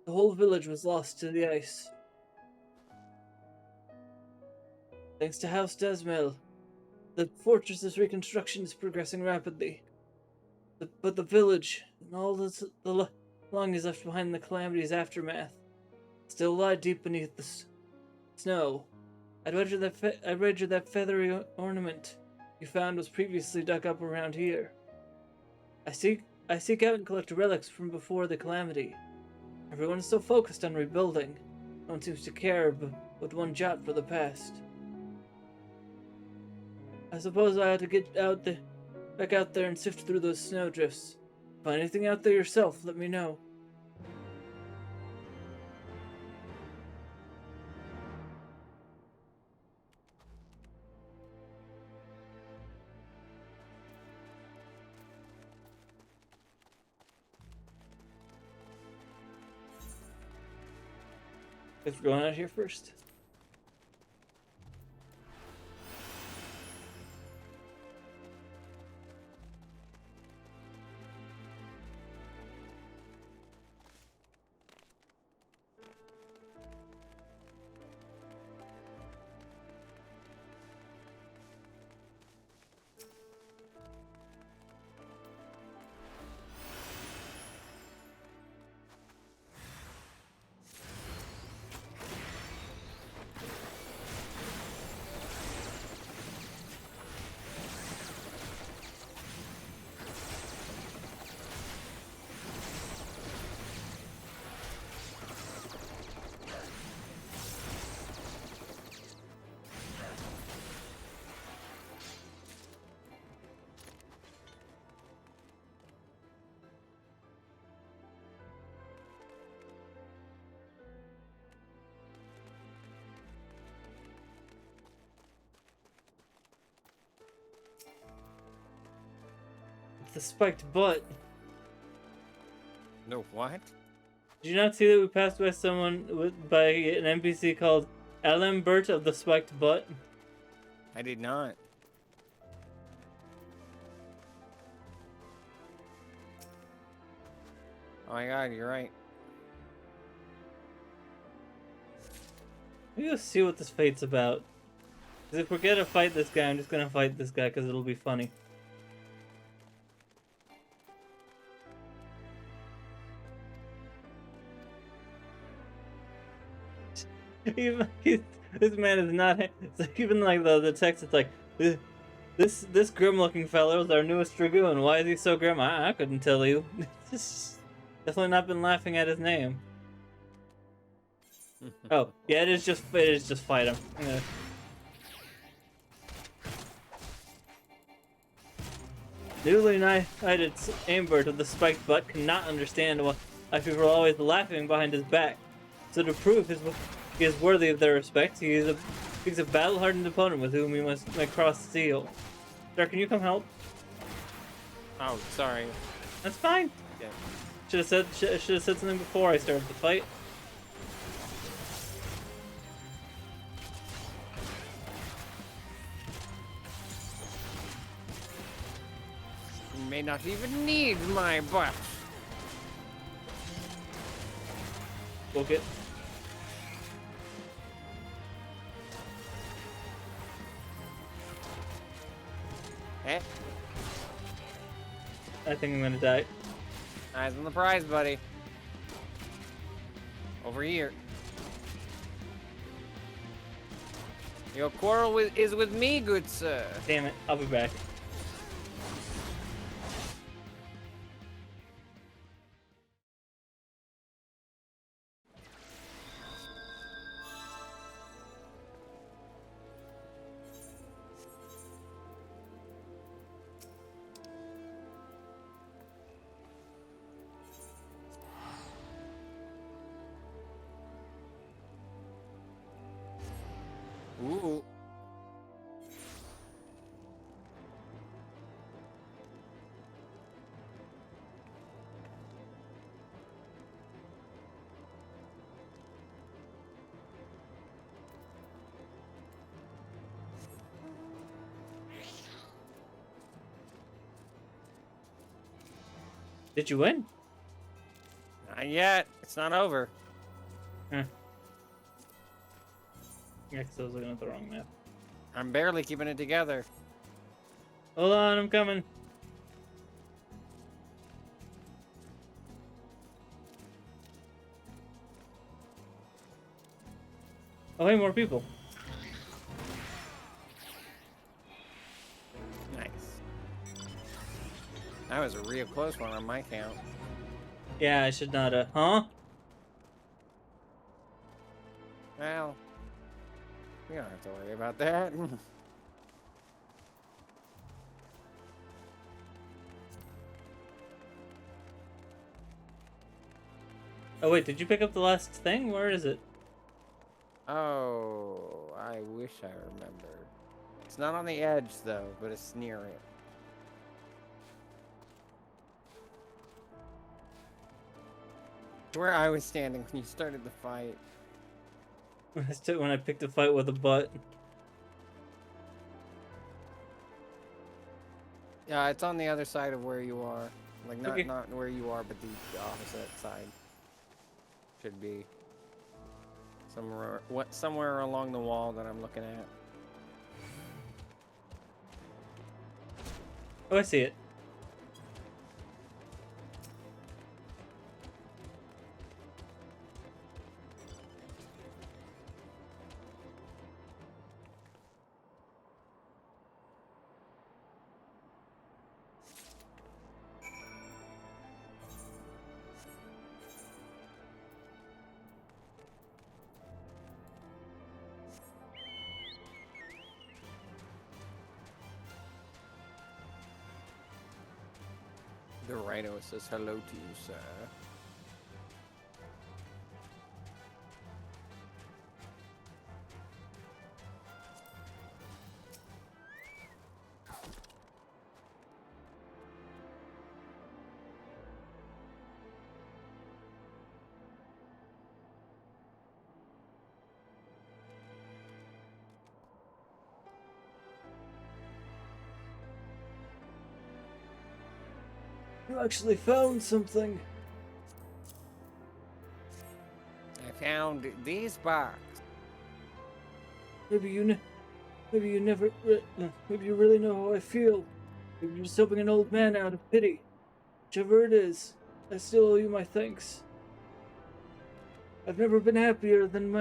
the whole village was lost to the ice. Thanks to House Desmel, the fortress's reconstruction is progressing rapidly. But the village, and all the belongings left behind in the calamity's aftermath, still lie deep beneath the snow. I'd wager that feathery ornament you found was previously dug up around here. I seek out and collect relics from before the calamity. Everyone is so focused on rebuilding, no one seems to care but one jot for the past. I suppose I ought to get back out there and sift through those snowdrifts. Find anything out there yourself, let me know. Guess we're going out here first. the spiked butt. No, what? Did you not see that we passed by by an NPC called Elembert of the spiked butt? I did not. Oh my god, you're right. Maybe we'll see what this fight's about. Because if we're gonna fight this guy, I'm just gonna fight this guy because it'll be funny. This man is not. It's like, even like the text, it's like this grim looking fellow is our newest dragoon. Why is he so grim? I couldn't tell you. Definitely not been laughing at his name. Oh yeah, it is just fight him. Yeah. Newly knighted Aimbert of the spiked butt cannot understand why people are always laughing behind his back. So to prove he is worthy of their respect, he's a battle-hardened opponent with whom we must cross the seal. Sir, can you come help? Oh, sorry. That's fine. Yeah. Should have said something before I started the fight. You may not even need my butt. Book it. Eh? I think I'm gonna die. Eyes on the prize, buddy. Over here. Your quarrel is with me, good sir. Damn it, I'll be back. Ooh. Did you win? Not yet. It's not over. Huh. Yeah, 'cause I was looking at the wrong map. I'm barely keeping it together. Hold on, I'm coming. Oh, hey, more people. Nice. That was a real close one on my count. Yeah, I should not, huh? Well, we don't have to worry about that. Oh, wait, did you pick up the last thing? Where is it? Oh, I wish I remembered. It's not on the edge, though, but it's near it. Where I was standing when you started the fight. When I picked a fight with a butt. Yeah, it's on the other side of where you are. Like, not, Okay. not where you are, but the opposite side. Should be. Somewhere along the wall that I'm looking at. Oh, I see it. The rhino says hello to you, sir. You actually found something. I found these box. Maybe you never, maybe you really know how I feel. Maybe you're just helping an old man out of pity. Whichever it is, I still owe you my thanks. I've never been happier than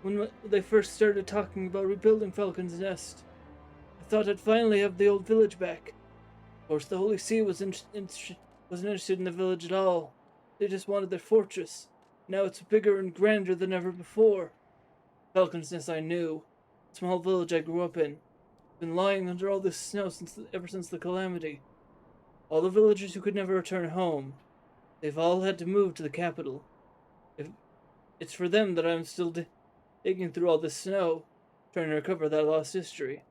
when they first started talking about rebuilding Falcon's Nest. I thought I'd finally have the old village back. Of course, the Holy See wasn't interested in the village at all. They just wanted their fortress. Now it's bigger and grander than ever before. Falcon's Nest I knew. The small village I grew up in. Been lying under all this snow ever since the calamity. All the villagers who could never return home, they've all had to move to the capital. If it's for them that I'm still digging through all this snow, trying to recover that lost history.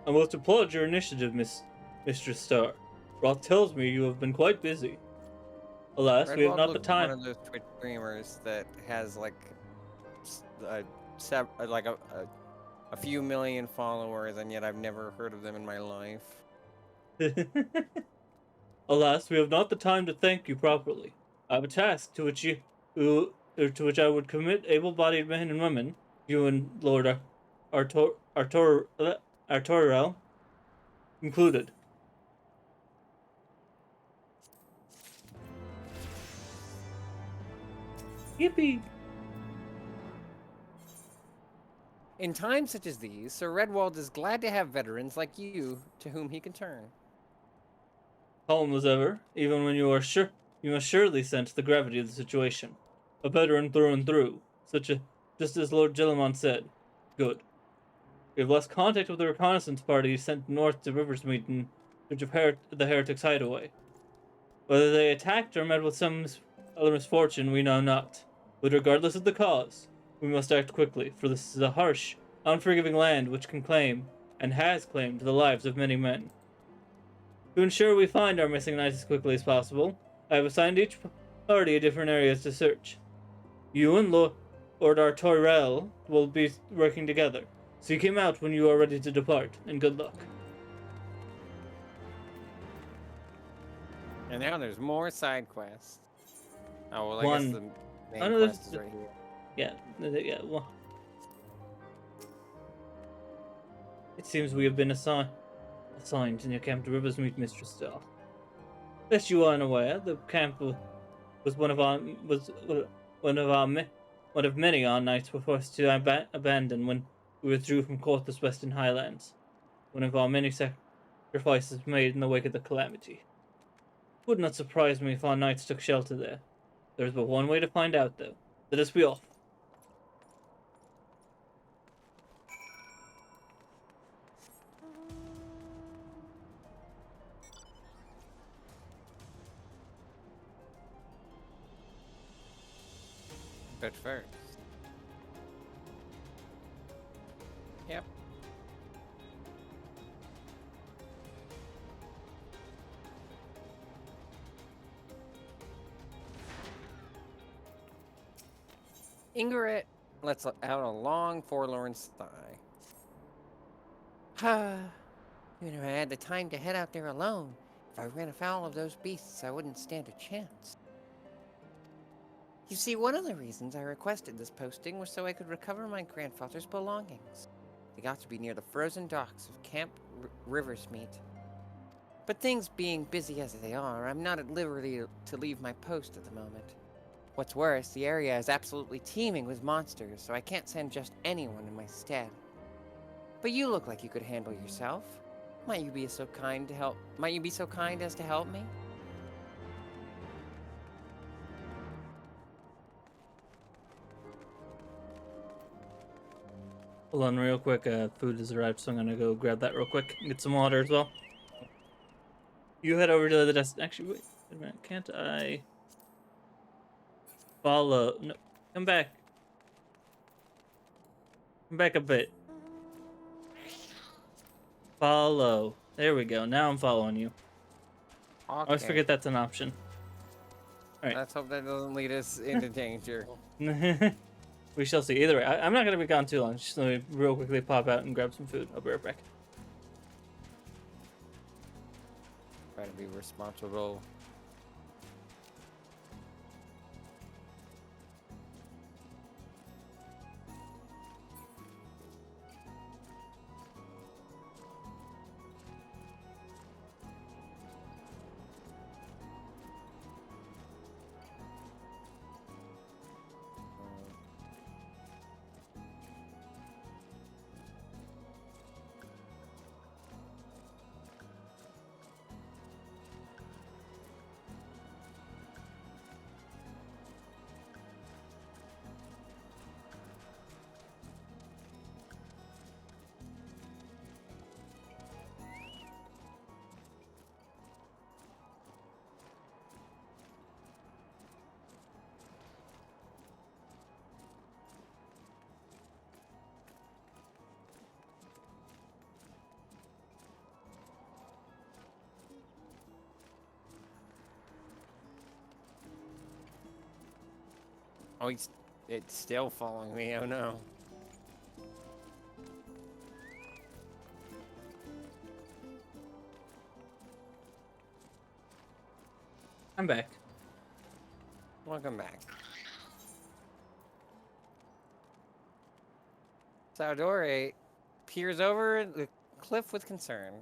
I must applaud your initiative, Mistress Star. Roth tells me you have been quite busy. Alas, we have Redwald not the looks time. one of those Twitch streamers that has like a few million followers, and yet I've never heard of them in my life. Alas, we have not the time to thank you properly. I have a task to which I would commit able-bodied men and women, you and Lord Artoriel included. Yippee! In times such as these, Sir Redwald is glad to have veterans like you to whom he can turn. Calm as ever, even when you must surely sense the gravity of the situation. A veteran through and through, just as Lord Gillimon said. Good. We have lost contact with the reconnaissance party sent north to Riversmeet in search of the heretics' hideaway. Whether they attacked or met with some other misfortune, we know not. But regardless of the cause, we must act quickly, for this is a harsh, unforgiving land which can claim, and has claimed, the lives of many men. To ensure we find our missing knights as quickly as possible, I have assigned each party a different areas to search. You and Lord Artoriel will be working together. Seek him out when you are ready to depart, and good luck. And now there's more side quests. Oh, well, I One. guess the main Oh, no, quest is right here. Yeah, well. It seems we have been assigned in your camp to Riversmeet, Mistress Star. Lest you are unaware, the camp was one of many our knights were forced to abandon when we withdrew from Corthus Western Highlands. One of our many sacrifices made in the wake of the calamity. It would not surprise me if our knights took shelter there. There is but one way to find out, though. Let us be off. But first. Yep. Ingrid lets out a long, forlorn sigh. Even if I had the time to head out there alone, if I ran afoul of those beasts, I wouldn't stand a chance. You see, one of the reasons I requested this posting was so I could recover my grandfather's belongings. They got to be near the frozen docks of Camp Riversmeet. But things being busy as they are, I'm not at liberty to leave my post at the moment. What's worse, the area is absolutely teeming with monsters, so I can't send just anyone in my stead. But you look like you could handle yourself. Might you be so kind as to help me? Hold on real quick. Food has arrived, so I'm gonna go grab that real quick and get some water as well. You head over to the desk. Actually, wait a minute. Can't I follow? No, come back. Come back a bit. Follow. There we go. Now I'm following you. I always Okay. forget that's an option. Alright. Let's hope that doesn't lead us into danger. We shall see. Either way, I'm not going to be gone too long. Just let me real quickly pop out and grab some food. I'll be right back. Try to be responsible. Oh, it's still following me. Oh no. I'm back. Welcome back. Saudore peers over the cliff with concern.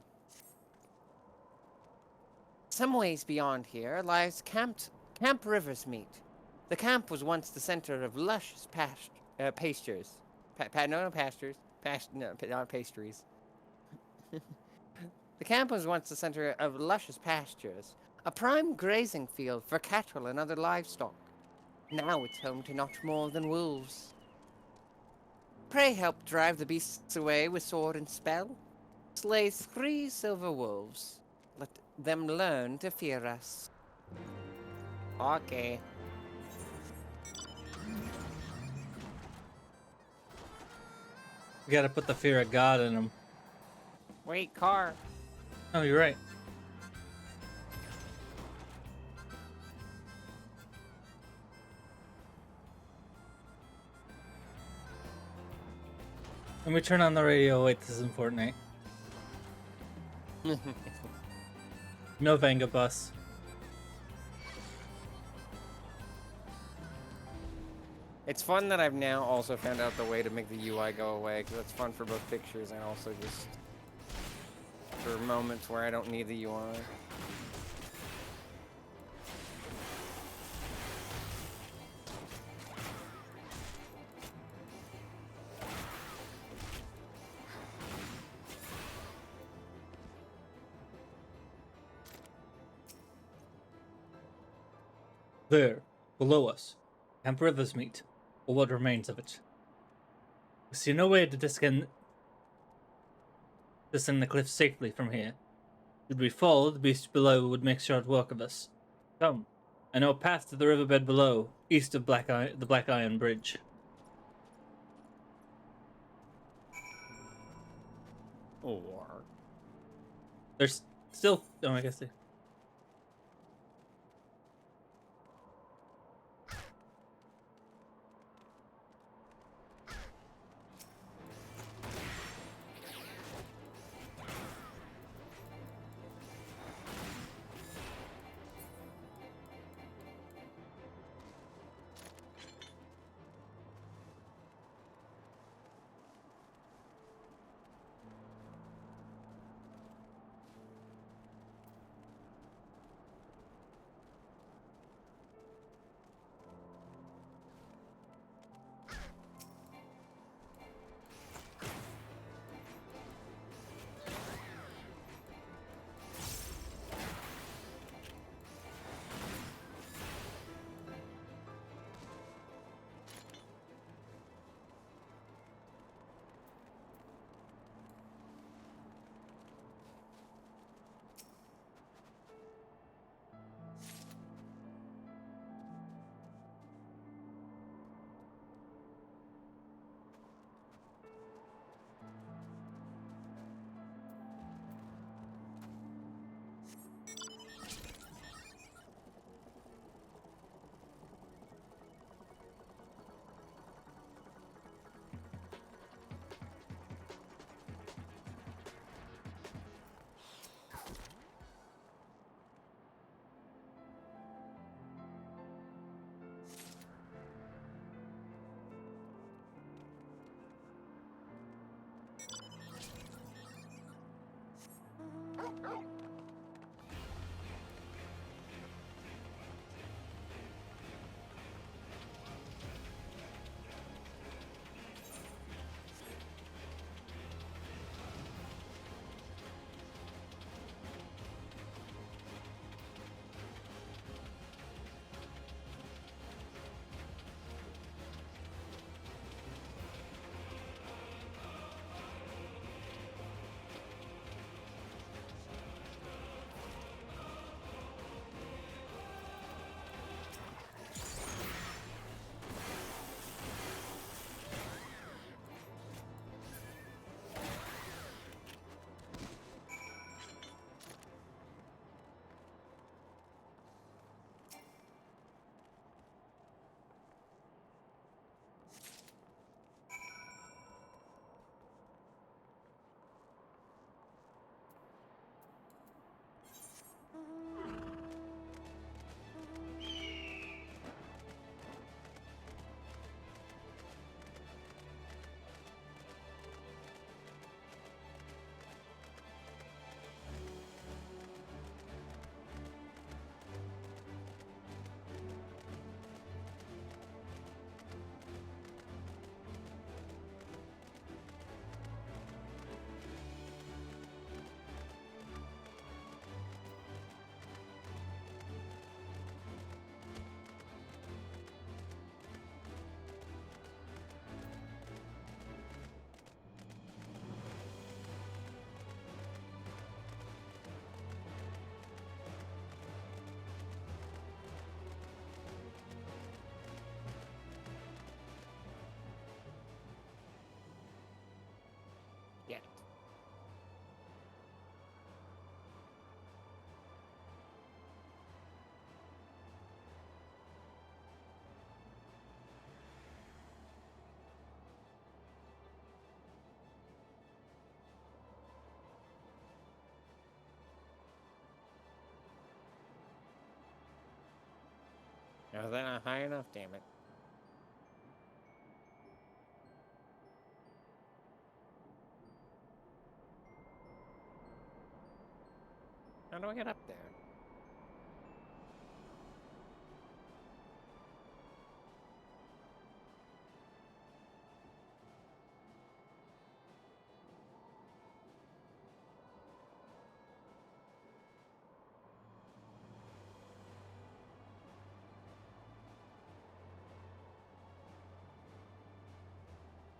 Some ways beyond here lies Camp Riversmeet. The camp was once the center of luscious pastures. Not pastries. The camp was once the center of luscious pastures, a prime grazing field for cattle and other livestock. Now it's home to not more than wolves. Pray help drive the beasts away with sword and spell. Slay 3 silver wolves. Let them learn to fear us. Okay. We gotta put the fear of God in them. Wait, car. Oh, you're right. Let me turn on the radio. Wait, this is important, eh? No Vanga bus. It's fun that I've now also found out the way to make the UI go away, because it's fun for both pictures and also just for moments where I don't need the UI. There, below us, Camp Riversmeet, or what remains of it. We see no way to descend the cliff safely from here. Should we fall, the beast below would make short work of us. Come, I know a path to the riverbed below, east of the Black Iron Bridge. Or... There's still... Oh, I guess they... Oh, is that not high enough? Damn it. How do I get up there?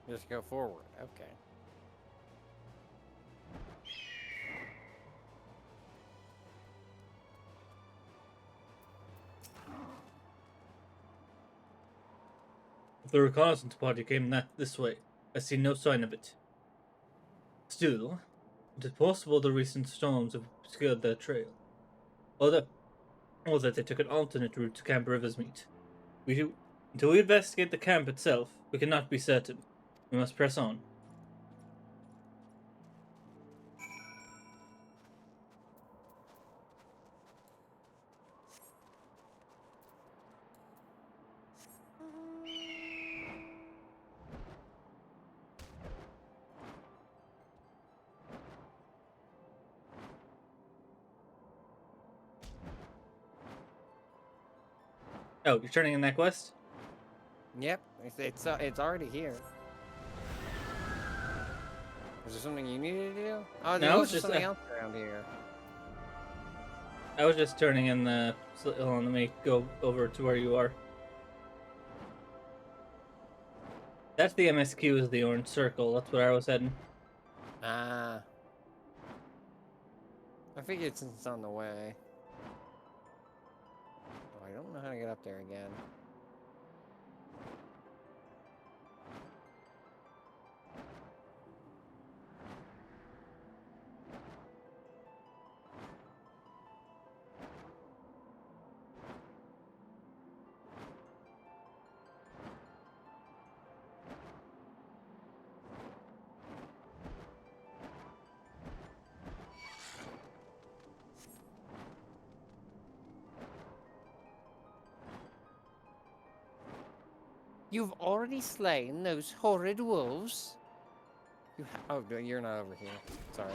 Just go forward. Okay. If the reconnaissance party came this way, I see no sign of it. Still, it is possible the recent storms have obscured their trail. Or that they took an alternate route to Camp Riversmeet. Until we investigate the camp itself, we cannot be certain. We must press on. Oh, you're turning in that quest? Yep, it's already here. Is there something you needed to do? Oh, No, there's just, something else around here. I was just turning in the... Hold on, let me go over to where you are. That's the MSQ, is the orange circle. That's where I was heading. Ah. I figured since it's on the way. Oh, I don't know how to get up there again. You've already slain those horrid wolves? Oh, you're not over here. Sorry.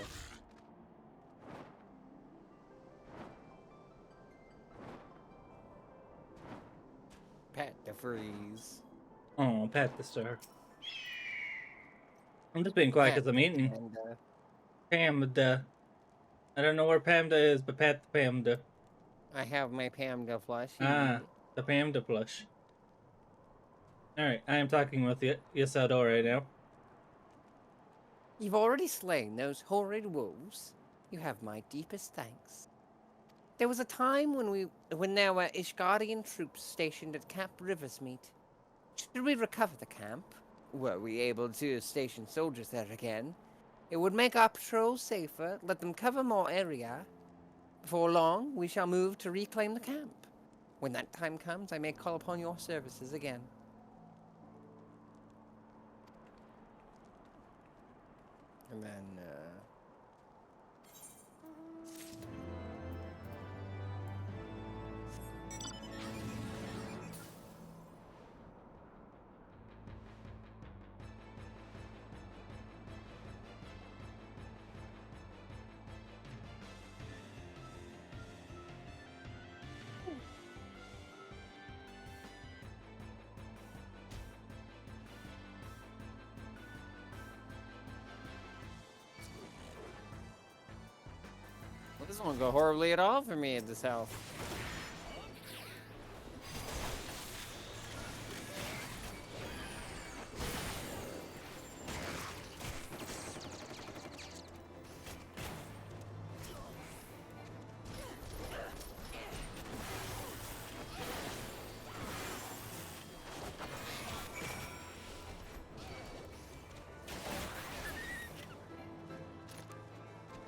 Pat the freeze. Oh, pat the star. I'm just being quiet because I'm eating. Pamda. I don't know where Pamda is, but pat the Pamda. I have my Pamda plushie. Ah, the Pamda plush. Alright, I am talking with Isadora right now. You've already slain those horrid wolves. You have my deepest thanks. There was a time when there were Ishgardian troops stationed at Camp Riversmeet. Should we recover the camp? Were we able to station soldiers there again? It would make our patrols safer, let them cover more area. Before long, we shall move to reclaim the camp. When that time comes, I may call upon your services again. And then, this won't go horribly at all for me at this house.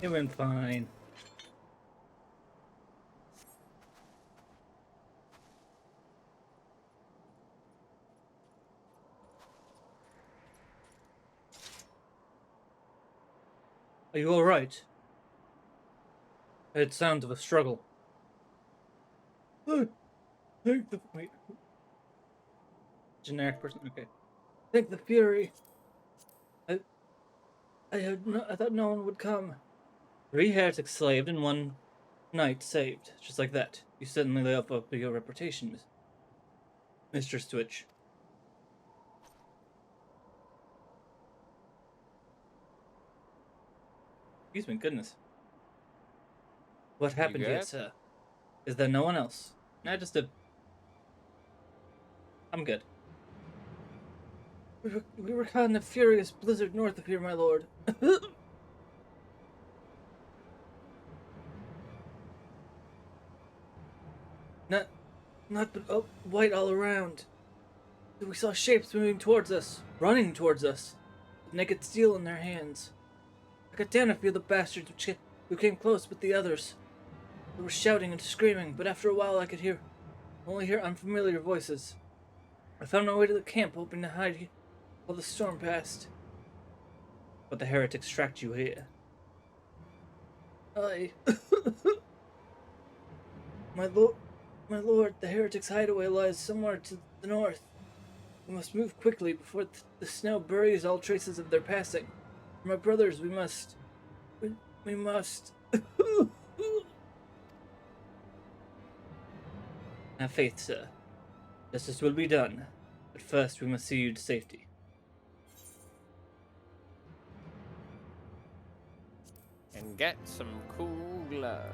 It went fine. Are you alright? I heard sounds of a struggle. Thank the wait. Generic person. Okay. Thank the Fury. I I thought no one would come. 3 heretics slaved and 1 knight saved. Just like that. You suddenly lay up your reputation, Mr. Switch. Excuse me, goodness. What happened here, good? sir? Is there no one else? No, just a... I'm good. We were caught in a furious blizzard north of here, my lord. not, not but white all around. We saw shapes moving towards us, running towards us, with naked steel in their hands. I got down a few of the bastards who came close with the others. They were shouting and screaming, but after a while I could only hear unfamiliar voices. I found my way to the camp, hoping to hide while the storm passed. But the heretics tracked you here. My lord, the heretics' hideaway lies somewhere to the north. We must move quickly before the snow buries all traces of their passing. For my brothers, we must. Have faith, sir. Justice will be done. But first, we must see you to safety. And get some cool gloves.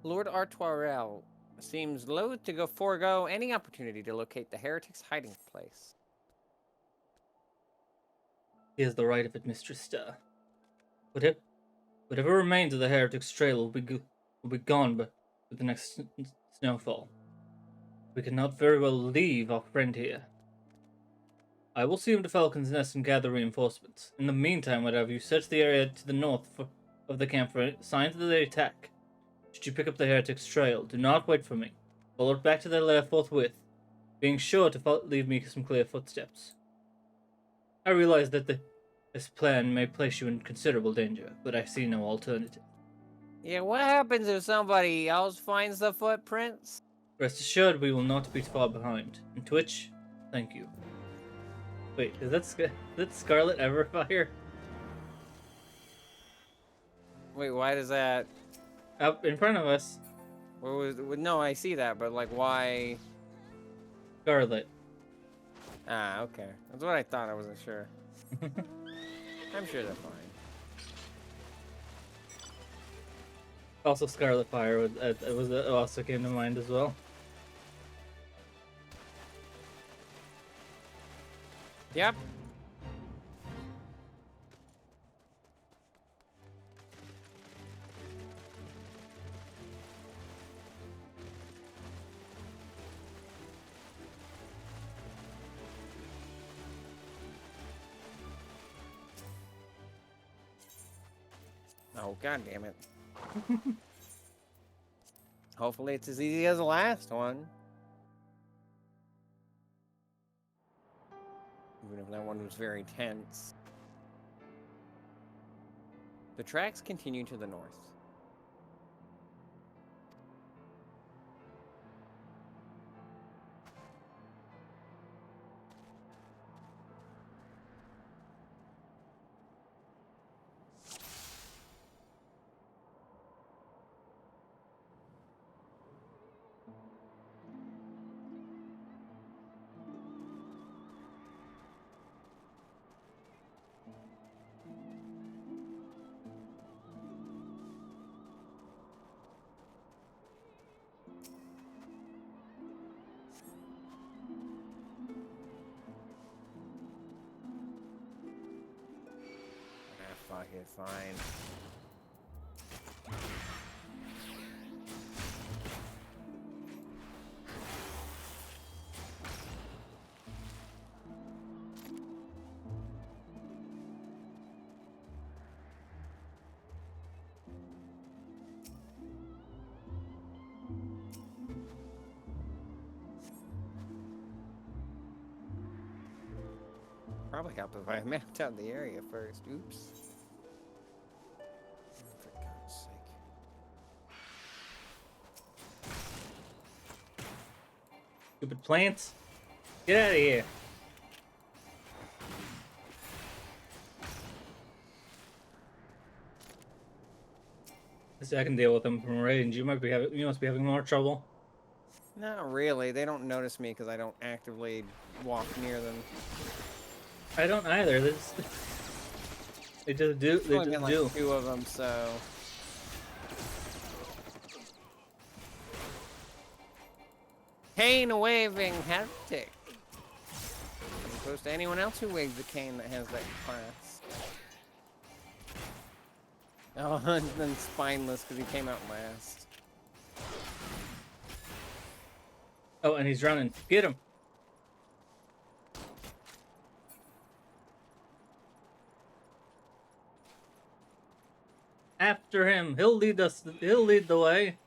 Lord Artoirel seems loath to forego any opportunity to locate the heretic's hiding place. He has the right of it, Mistress Star. Whatever remains of the heretic's trail will be gone with the next snowfall. We cannot very well leave our friend here. I will see him to Falcon's Nest and gather reinforcements. In the meantime, whatever, you search the area to the north of the camp for signs of the attack. Should you pick up the heretic's trail, do not wait for me. Follow it back to their lair forthwith, being sure to leave me some clear footsteps. I realize that this plan may place you in considerable danger, but I see no alternative. Yeah, what happens if somebody else finds the footprints? Rest assured, we will not be far behind. And Twitch, thank you. Wait, is that Scarlet Everfire? Wait, why does that... Up in front of us, No, I see that, but like, why... Scarlet. Ah, okay. That's what I thought. I wasn't sure. I'm sure they're fine. Also, Scarlet Fire also came to mind as well. Yep. Oh, god damn it. Hopefully it's as easy as the last one. Even if that one was very tense. The tracks continue to the north. Fuck it, fine. Probably help if I mapped out the area first. Oops. For God's sake. Stupid plants. Get out of here. I can deal with them from range. You must be having more trouble. Not really. They don't notice me because I don't actively walk near them. I don't either. They just do. They Only just been do. like 2 of them, so. Cane waving haptic. As opposed to anyone else who waves the cane that has that class. Oh, and then spineless because he came out last. Oh, and he's running. Get him. After him. He'll lead us. He'll lead the way.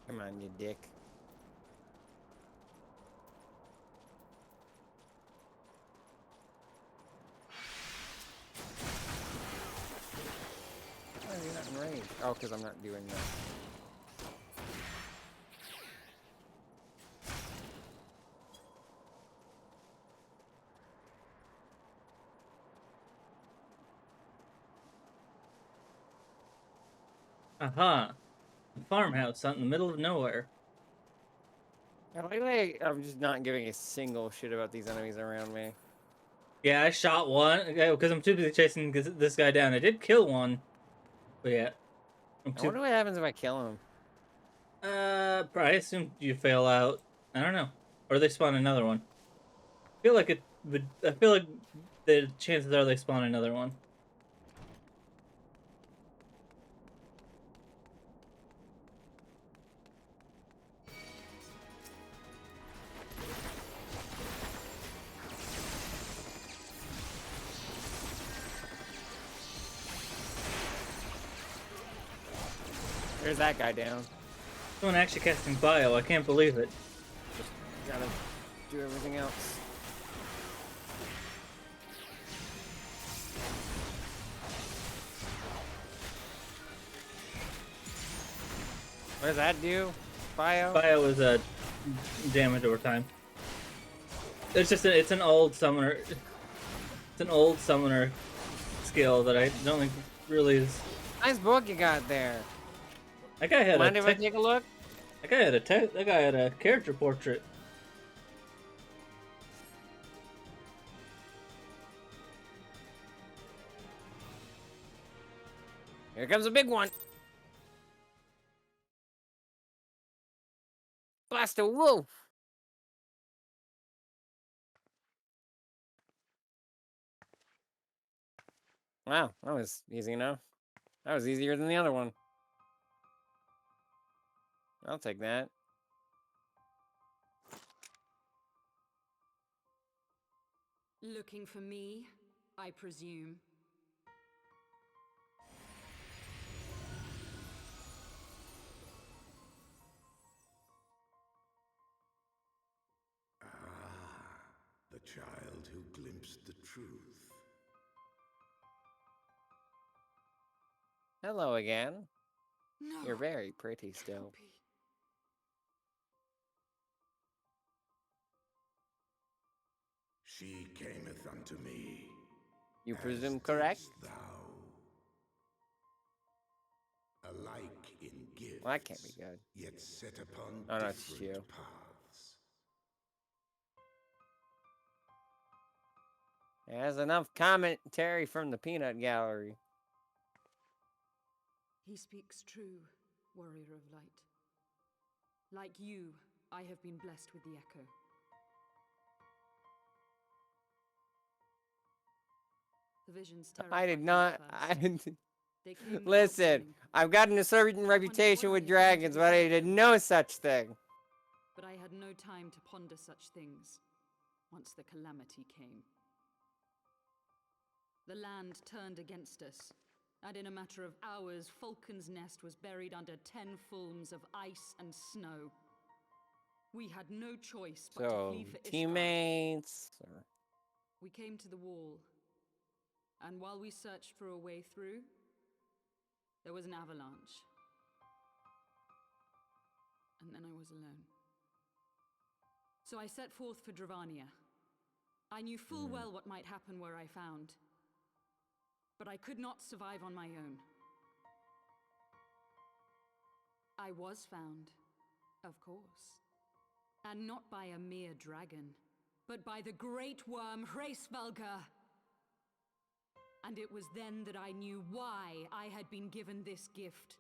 Come on, you dick. Why are you not in range? Oh, because I'm not doing that. Aha. A farmhouse out in the middle of nowhere. I'm just not giving a single shit about these enemies around me. Yeah, I shot one because I'm too busy chasing this guy down. I did kill one, but yeah, I wonder what happens if I kill him. I assume you fail out. I don't know, or they spawn another one. I feel like it would. I feel like the chances are they spawn another one. There's that guy down. Someone actually casting bio. I can't believe it. Just gotta do everything else. What does that do? Bio? Bio is a damage over time. It's just it's an old summoner. It's an old summoner skill that I don't think really is. Nice book you got there. That guy had Mind if I take a look? That guy had a character portrait. Here comes a big one. Blast a wolf. Wow, that was easy enough. That was easier than the other one. I'll take that. Looking for me, I presume. The child who glimpsed the truth. Hello again. No. You're very pretty it still. can't be. She cameth unto me. You as presume correct? didst thou. Alike in gifts. Well, that can't be good. Yet set upon Oh, no, it's different you. paths. There's enough commentary from the peanut gallery. He speaks true, warrior of light. Like you, I have been blessed with the echo. The visions I did terrified me not. at first. They came without Listen, warning, I've gotten a certain reputation with dragons, but I did no such thing. but I had no time to ponder such things once the calamity came. The land turned against us, and in a matter of hours, Falcon's Nest was buried under 10 fulms of ice and snow. We had no choice but to So, flee for Isgard. teammates. Or... We came to the wall, and while we searched for a way through, there was an avalanche. And then I was alone. So I set forth for Dravania. I knew full well what might happen where I found. But I could not survive on my own. I was found, of course. And not by a mere dragon, but by the great worm Hraesvelgr. And it was then that I knew why I had been given this gift.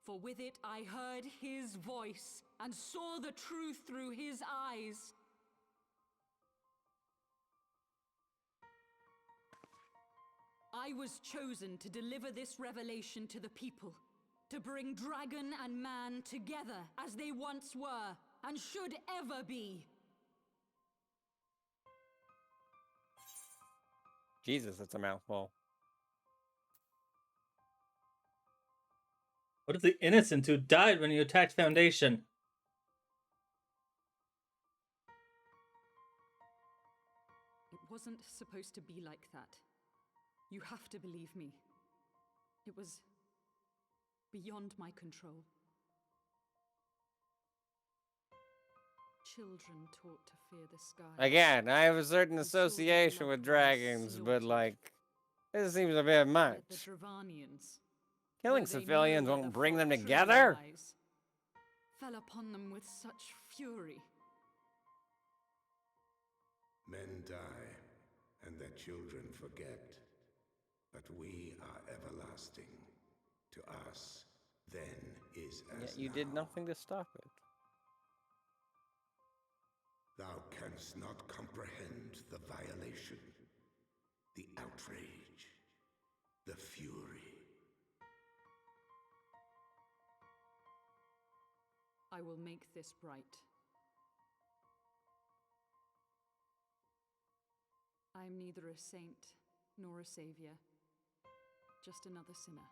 For with it I heard his voice and saw the truth through his eyes. I was chosen to deliver this revelation to the people, to bring dragon and man together as they once were and should ever be. Jesus, that's a mouthful. What of the innocents who died when you attacked Foundation? It wasn't supposed to be like that. You have to believe me. It was beyond my control. Children taught to fear the sky. Again, I have a certain The children association with loved dragons, but slaughtered. like, this seems a bit much. Yet the Dravanians, Killing though they knew civilians where won't the bring them fortune together. lies, fell upon them with such fury. Men die, and their children forget. But we are everlasting. To us, then is Yet as you did now. nothing to stop it. Thou canst not comprehend the violation, the outrage, the fury. I will make this right. I am neither a saint nor a savior, just another sinner.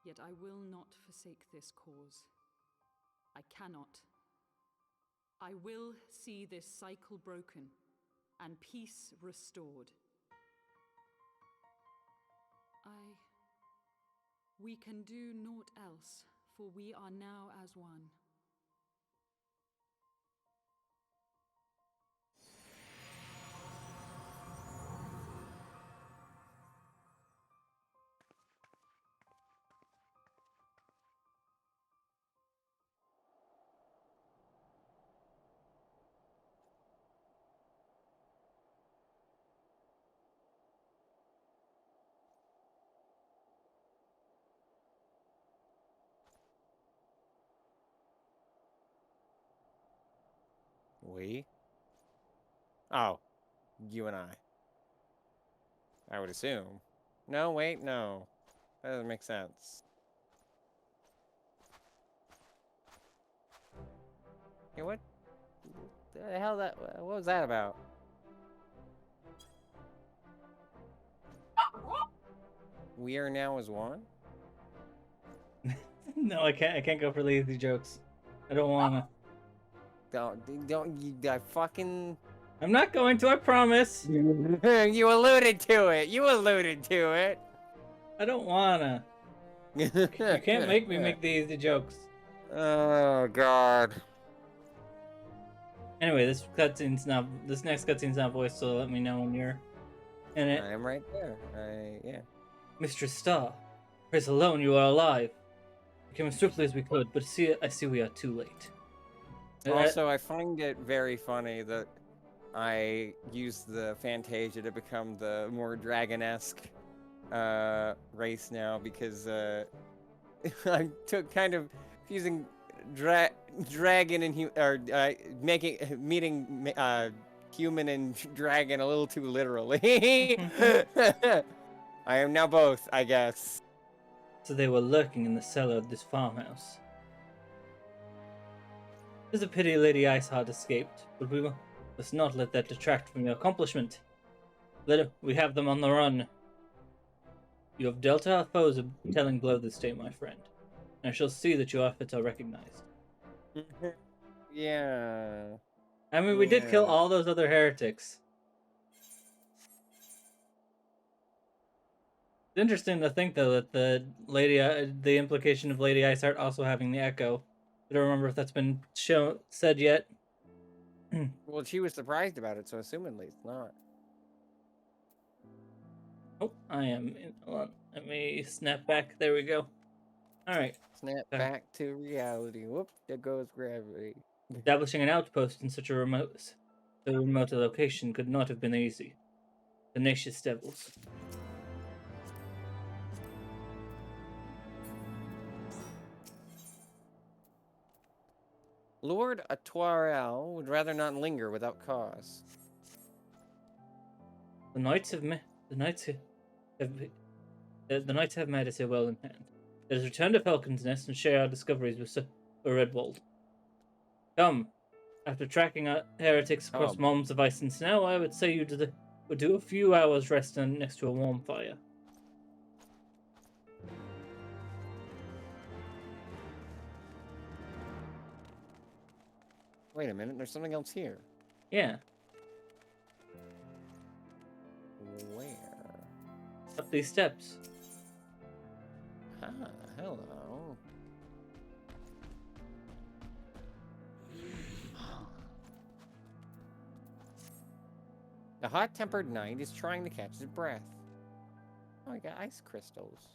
Yet I will not forsake this cause. I cannot. I will see this cycle broken and peace restored. We can do naught else, for we are now as one. We? Oh, you and I would assume. No, wait, no. That doesn't make sense. Hey, what the hell what was that about? We are now as one? No, I can't go for lazy jokes. I don't wanna. Don't you fucking... I'm not going to, I promise. You alluded to it. You alluded to it. I don't wanna. You can't make me make the easy jokes. Oh god. Anyway, this next cutscene's not voiced, so let me know when you're in it. I am right there. Yeah. Mistress Star, praise alone you are alive. We came as swiftly as we could, but I see we are too late. Also, I find it very funny that I used the Fantasia to become the more dragon-esque race now, because I took kind of using dragon and meeting human and dragon a little too literally. I am now both, I guess. So they were lurking in the cellar of this farmhouse. It's a pity Lady Iceheart escaped, but we must not let that detract from your accomplishment. We have them on the run. You have dealt our foes a telling blow this day, my friend. And I shall see that your efforts are recognized. Yeah. I mean, we did kill Yeah. all those other heretics. It's interesting to think, though, that the implication of Lady Iceheart also having the echo. I don't remember if that's been said yet. Well, she was surprised about it, so assumedly it's not. Oh, I am. Hold on. Let me snap back. There we go. All right. Snap Okay. back to reality. Whoop, there goes gravity. Establishing an outpost in such a remote location could not have been easy. Tenacious devils. Lord Atuarel would rather not linger without cause. The knights have met. The knights have Madison well in hand. Let us return to Falcon's Nest and share our discoveries with Sir Redwald. Come, after tracking our heretics across realms of ice and snow, I would say you would do a few hours resting next to a warm fire. Wait a minute, there's something else here. Yeah, Where? up these steps. Ah, hello. The hot-tempered knight is trying to catch his breath. Oh, I got ice crystals.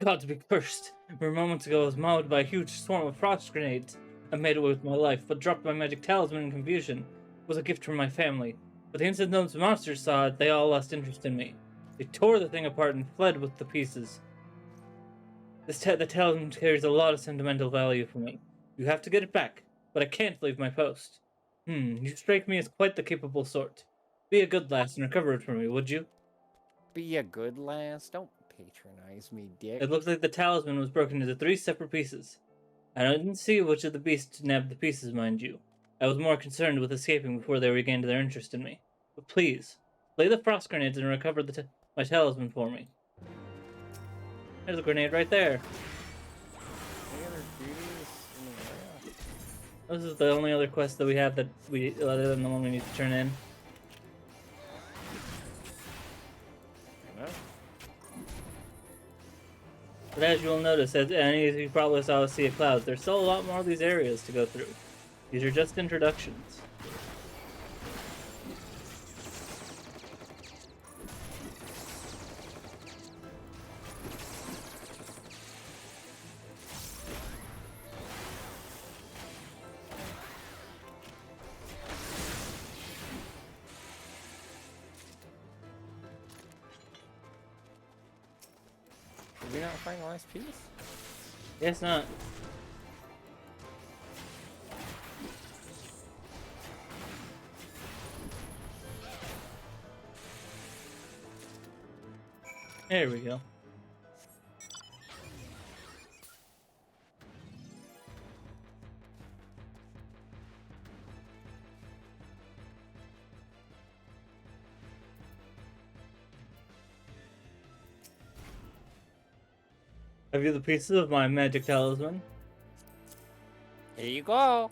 God to be cursed. Where moments ago I was mauled by a huge swarm of frost grenades. I made away with my life, but dropped my magic talisman in confusion. It was a gift from my family. But the instant those monsters saw it, they all lost interest in me. They tore the thing apart and fled with the pieces. The talisman carries a lot of sentimental value for me. You have to get it back, but I can't leave my post. You strike me as quite the capable sort. Be a good lass and recover it for me, would you? Be a good lass. Don't patronize me, dick. It looks like the talisman was broken into 3 separate pieces. I didn't see which of the beasts nabbed the pieces, mind you. I was more concerned with escaping before they regained their interest in me. But please, lay the frost grenades and recover my talisman for me. There's a grenade right there. Any other beauties in the area? This is the only other quest that we have other than the one we need to turn in. No? But as you will notice, as you probably saw with Sea of Clouds, there's still a lot more of these areas to go through. These are just introductions. Did we not find the last piece? Guess not. There we go. Have you the pieces of my magic talisman? Here you go.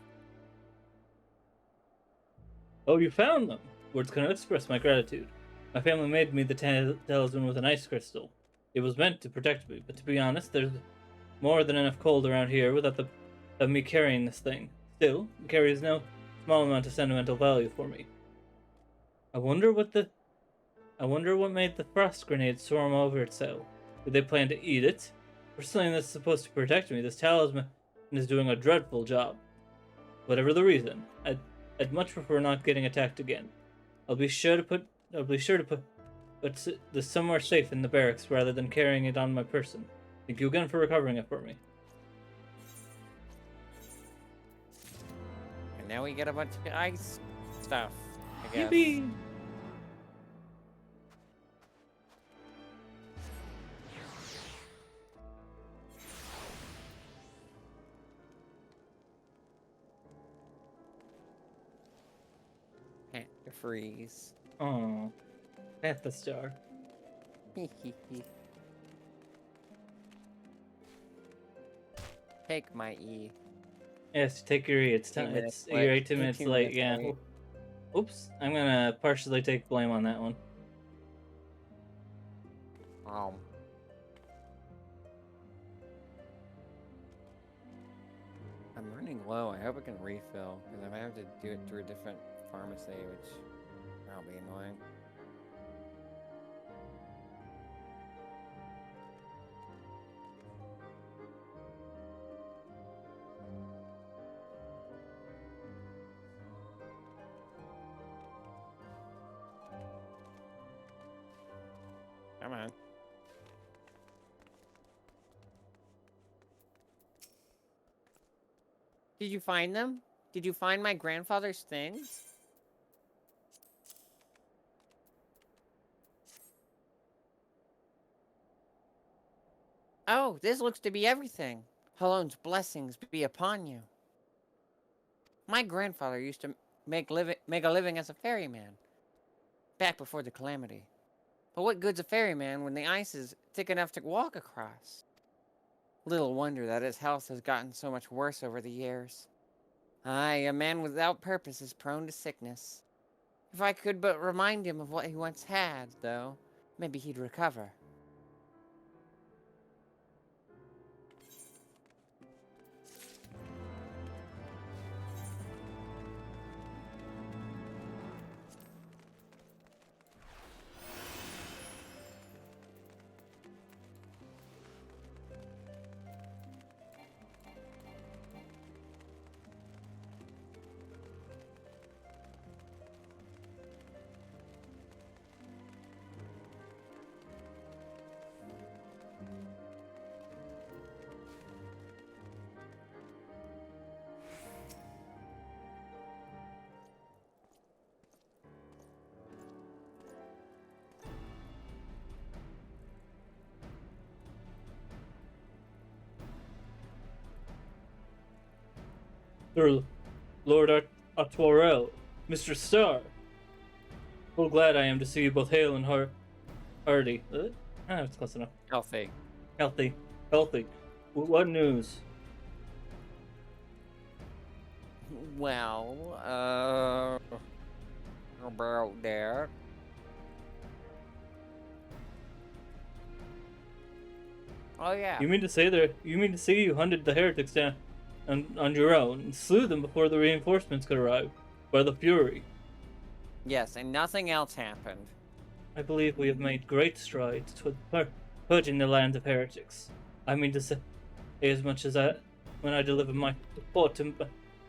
Oh, you found them! Words cannot express my gratitude. My family made me the talisman with an ice crystal. It was meant to protect me, but to be honest, there's more than enough cold around here without me carrying this thing. Still, it carries no small amount of sentimental value for me. I wonder what made the frost grenade swarm over it so. Did they plan to eat it? For something that's supposed to protect me, this talisman is doing a dreadful job. Whatever the reason, I'd much prefer not getting attacked again. I'll be sure to put this somewhere safe in the barracks rather than carrying it on my person. Thank you again for recovering it for me. And now we get a bunch of ice stuff, I guess. Yippee! To freeze. Oh, At the star. Take my E. Yes, take your E. It's 2 time. minutes It's late. you're 2 minutes 2 late. minutes Yeah. late. Oops. I'm gonna partially take blame on that one. I'm running low. I hope I can refill because I might have to do it through a different pharmacy, which that'll be annoying. Come on. Did you find them? Did you find my grandfather's things? Oh, this looks to be everything. Halone's blessings be upon you. My grandfather used to make a living as a ferryman, back before the calamity. But what good's a ferryman when the ice is thick enough to walk across? Little wonder that his health has gotten so much worse over the years. Aye, a man without purpose is prone to sickness. If I could but remind him of what he once had, though, maybe he'd recover. Lord Atwarel, Mr. Star. So glad I am to see you both hale and hearty. It's close enough. Healthy. Healthy. What news? Well, about that. Oh yeah. You mean to say you hunted the heretics down on your own and slew them before the reinforcements could arrive by the fury? Yes, and nothing else happened. I believe we have made great strides toward purging the land of heretics. I mean to say as much as when I delivered my report to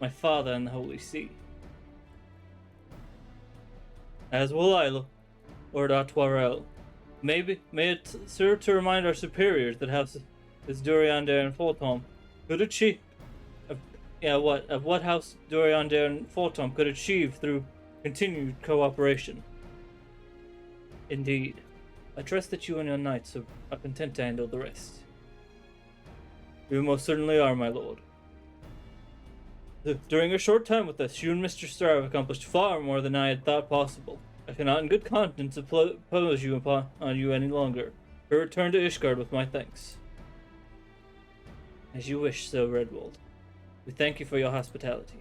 my father in the Holy See. As will I, Lord Atwarel. May it serve to remind our superiors that House is Duriander and Fortom could achieve what House Duriander and Fortom could achieve through continued cooperation. Indeed. I trust that you and your knights are content to handle the rest. You most certainly are, my lord. During a short time with us, you and Mr. Starr have accomplished far more than I had thought possible. I cannot in good conscience oppose you on you any longer. I return to Ishgard with my thanks. As you wish, Sir Redwold. We thank you for your hospitality.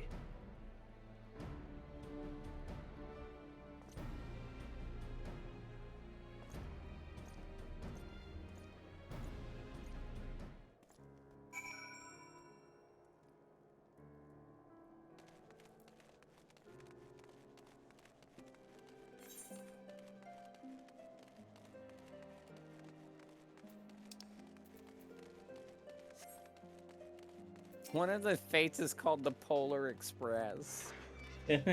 One of the fates is called the Polar Express. Oh,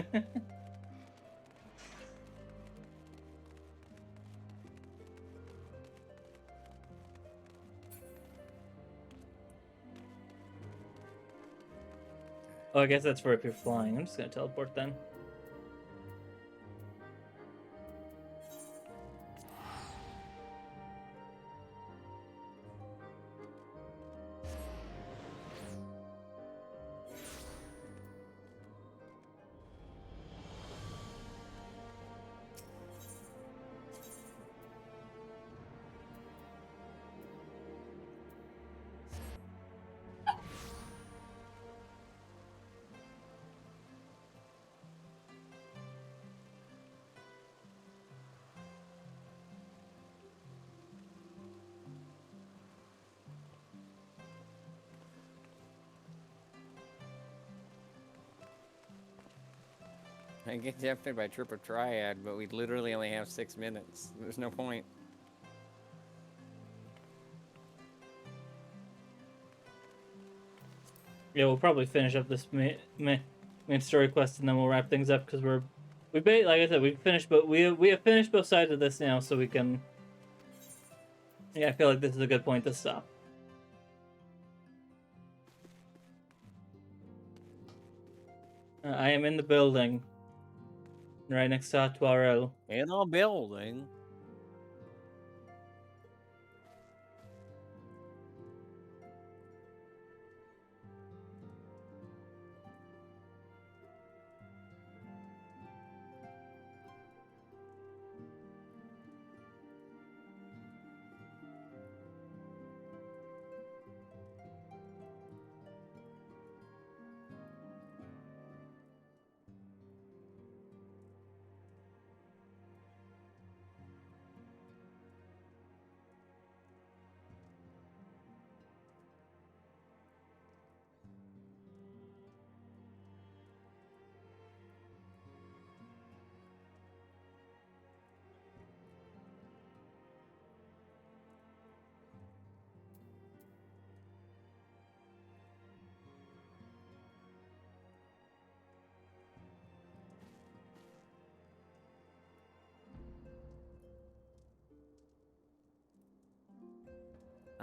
I guess that's for if you're flying. I'm just gonna teleport then. I get tempted by triple triad, but we literally only have 6 minutes. There's no point. Yeah, we'll probably finish up this main story quest and then we'll wrap things up because like I said, we finished, but we have finished both sides of this now, so we can. Yeah, I feel like this is a good point to stop. I am in the building, right next to Tuarel. In a building.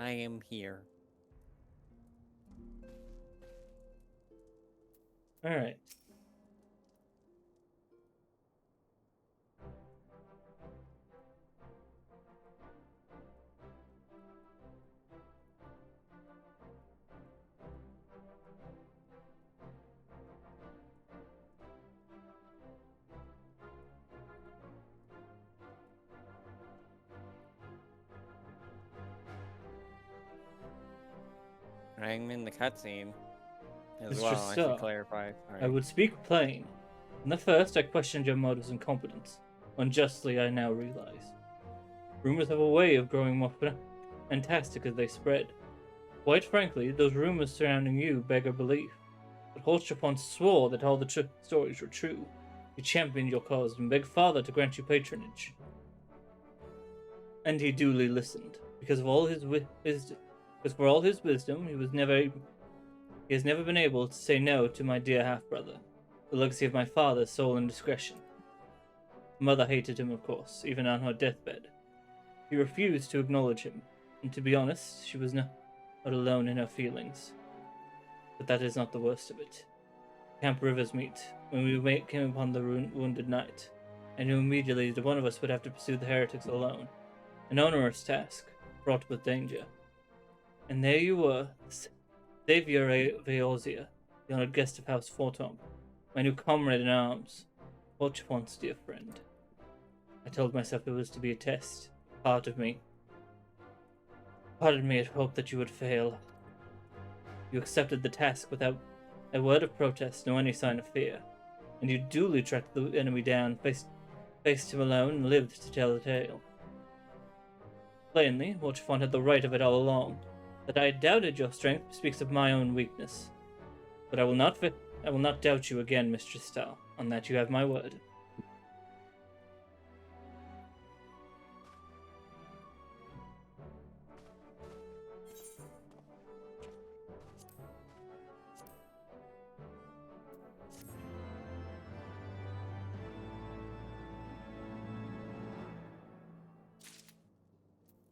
I am here. All right. I'm in the cutscene as Mr. well, I Starr, should clarify. Sorry. I would speak plain. In the first, I questioned your motives and competence. Unjustly, I now realize. Rumors have a way of growing more fantastic as they spread. Quite frankly, those rumors surrounding you beggar belief. But Holstrapon swore that all the stories were true. He championed your cause and begged Father to grant you patronage. And he duly listened, because of all his wisdom. Because for all his wisdom, he has never been able to say no to my dear half-brother, the legacy of my father's soul and discretion. Mother hated him, of course, even on her deathbed. He refused to acknowledge him, and to be honest, she was not alone in her feelings. But that is not the worst of it. Camp Rivers meet. When we came upon the wounded knight, I knew immediately that one of us would have to pursue the heretics alone. An onerous task, fraught with danger. And there you were, Xavier Veosia, the honored guest of House Fortomp, my new comrade in arms, Holtrapon's dear friend. I told myself it was to be a test. Part of me had hoped that you would fail. You accepted the task without a word of protest, nor any sign of fear, and you duly tracked the enemy down, faced him alone, and lived to tell the tale. Plainly, Holtrapon had the right of it all along. That I doubted your strength speaks of my own weakness. But I will not doubt you again, Mistress Starr. On that you have my word.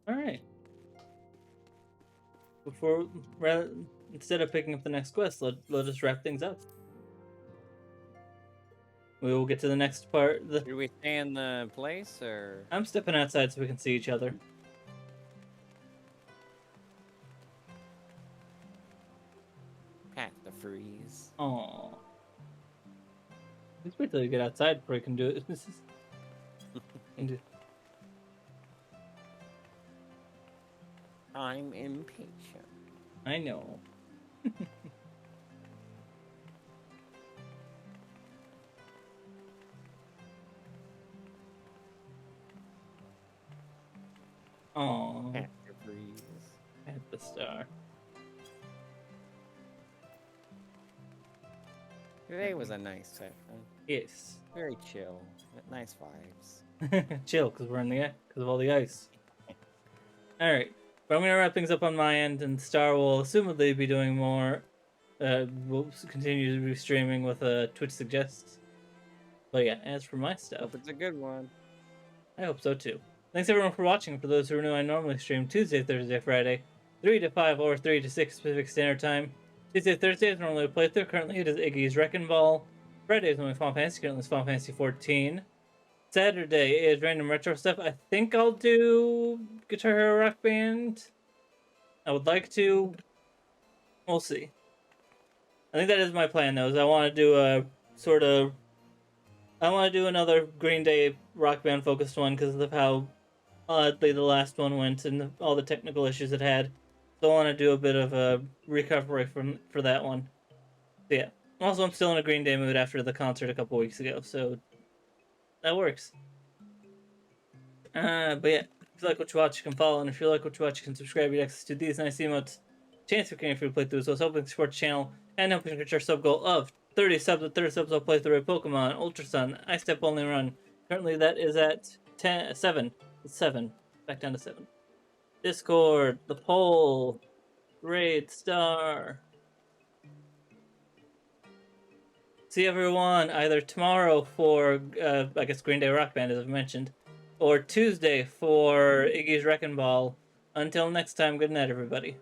Alright. Instead of picking up the next quest, let us wrap things up. We will get to the next part. Do we stay in the place, or...? I'm stepping outside so we can see each other. Pat the freeze. Aww. Let's wait till you get outside before you can do it. This is... I'm impatient. I know. Aww. Pat the freeze. At the star. Today was a nice session. Yes. Very chill. Nice vibes. Chill, because we're in the because of all the ice. All right, but I'm gonna wrap things up on my end, and Star will assumedly be doing more. We'll continue to be streaming with Twitch suggests. But yeah, as for my stuff, Hope it's a good one. I hope so too. Thanks everyone for watching. For those who are new, I normally stream Tuesday, Thursday, Friday, 3 to 5 or 3 to 6 Pacific Standard Time. Tuesday, Thursday is normally a playthrough. Currently it is Iggy's Wrecking Ball. Friday is only Final Fantasy. Currently it's Final Fantasy 14. Saturday is random retro stuff. I think I'll do Guitar Hero Rock Band. I would like to. We'll see. I think that is my plan though, is I want to do a sort of... I want to do another Green Day Rock Band focused one because of how oddly the last one went and all the technical issues it had. So I want to do a bit of a recovery for that one. So yeah. Also, I'm still in a Green Day mood after the concert a couple weeks ago, so that works. But yeah, if you like what you watch, you can follow, and if you like what you watch, you can subscribe. You get access to these nice emotes, chance for getting free playthroughs, so it's helping support the channel, and helping reach our sub goal of 30 subs. With 30 subs, I'll play through a Pokemon, Ultra Sun, Ice Step Only Run. Currently, that is at 7. It's 7. Back down to 7. Discord, the poll, raid, star. See everyone either tomorrow for, I guess, Green Day Rock Band, as I've mentioned, or Tuesday for Iggy's Wrecking Ball. Until next time, good night, everybody.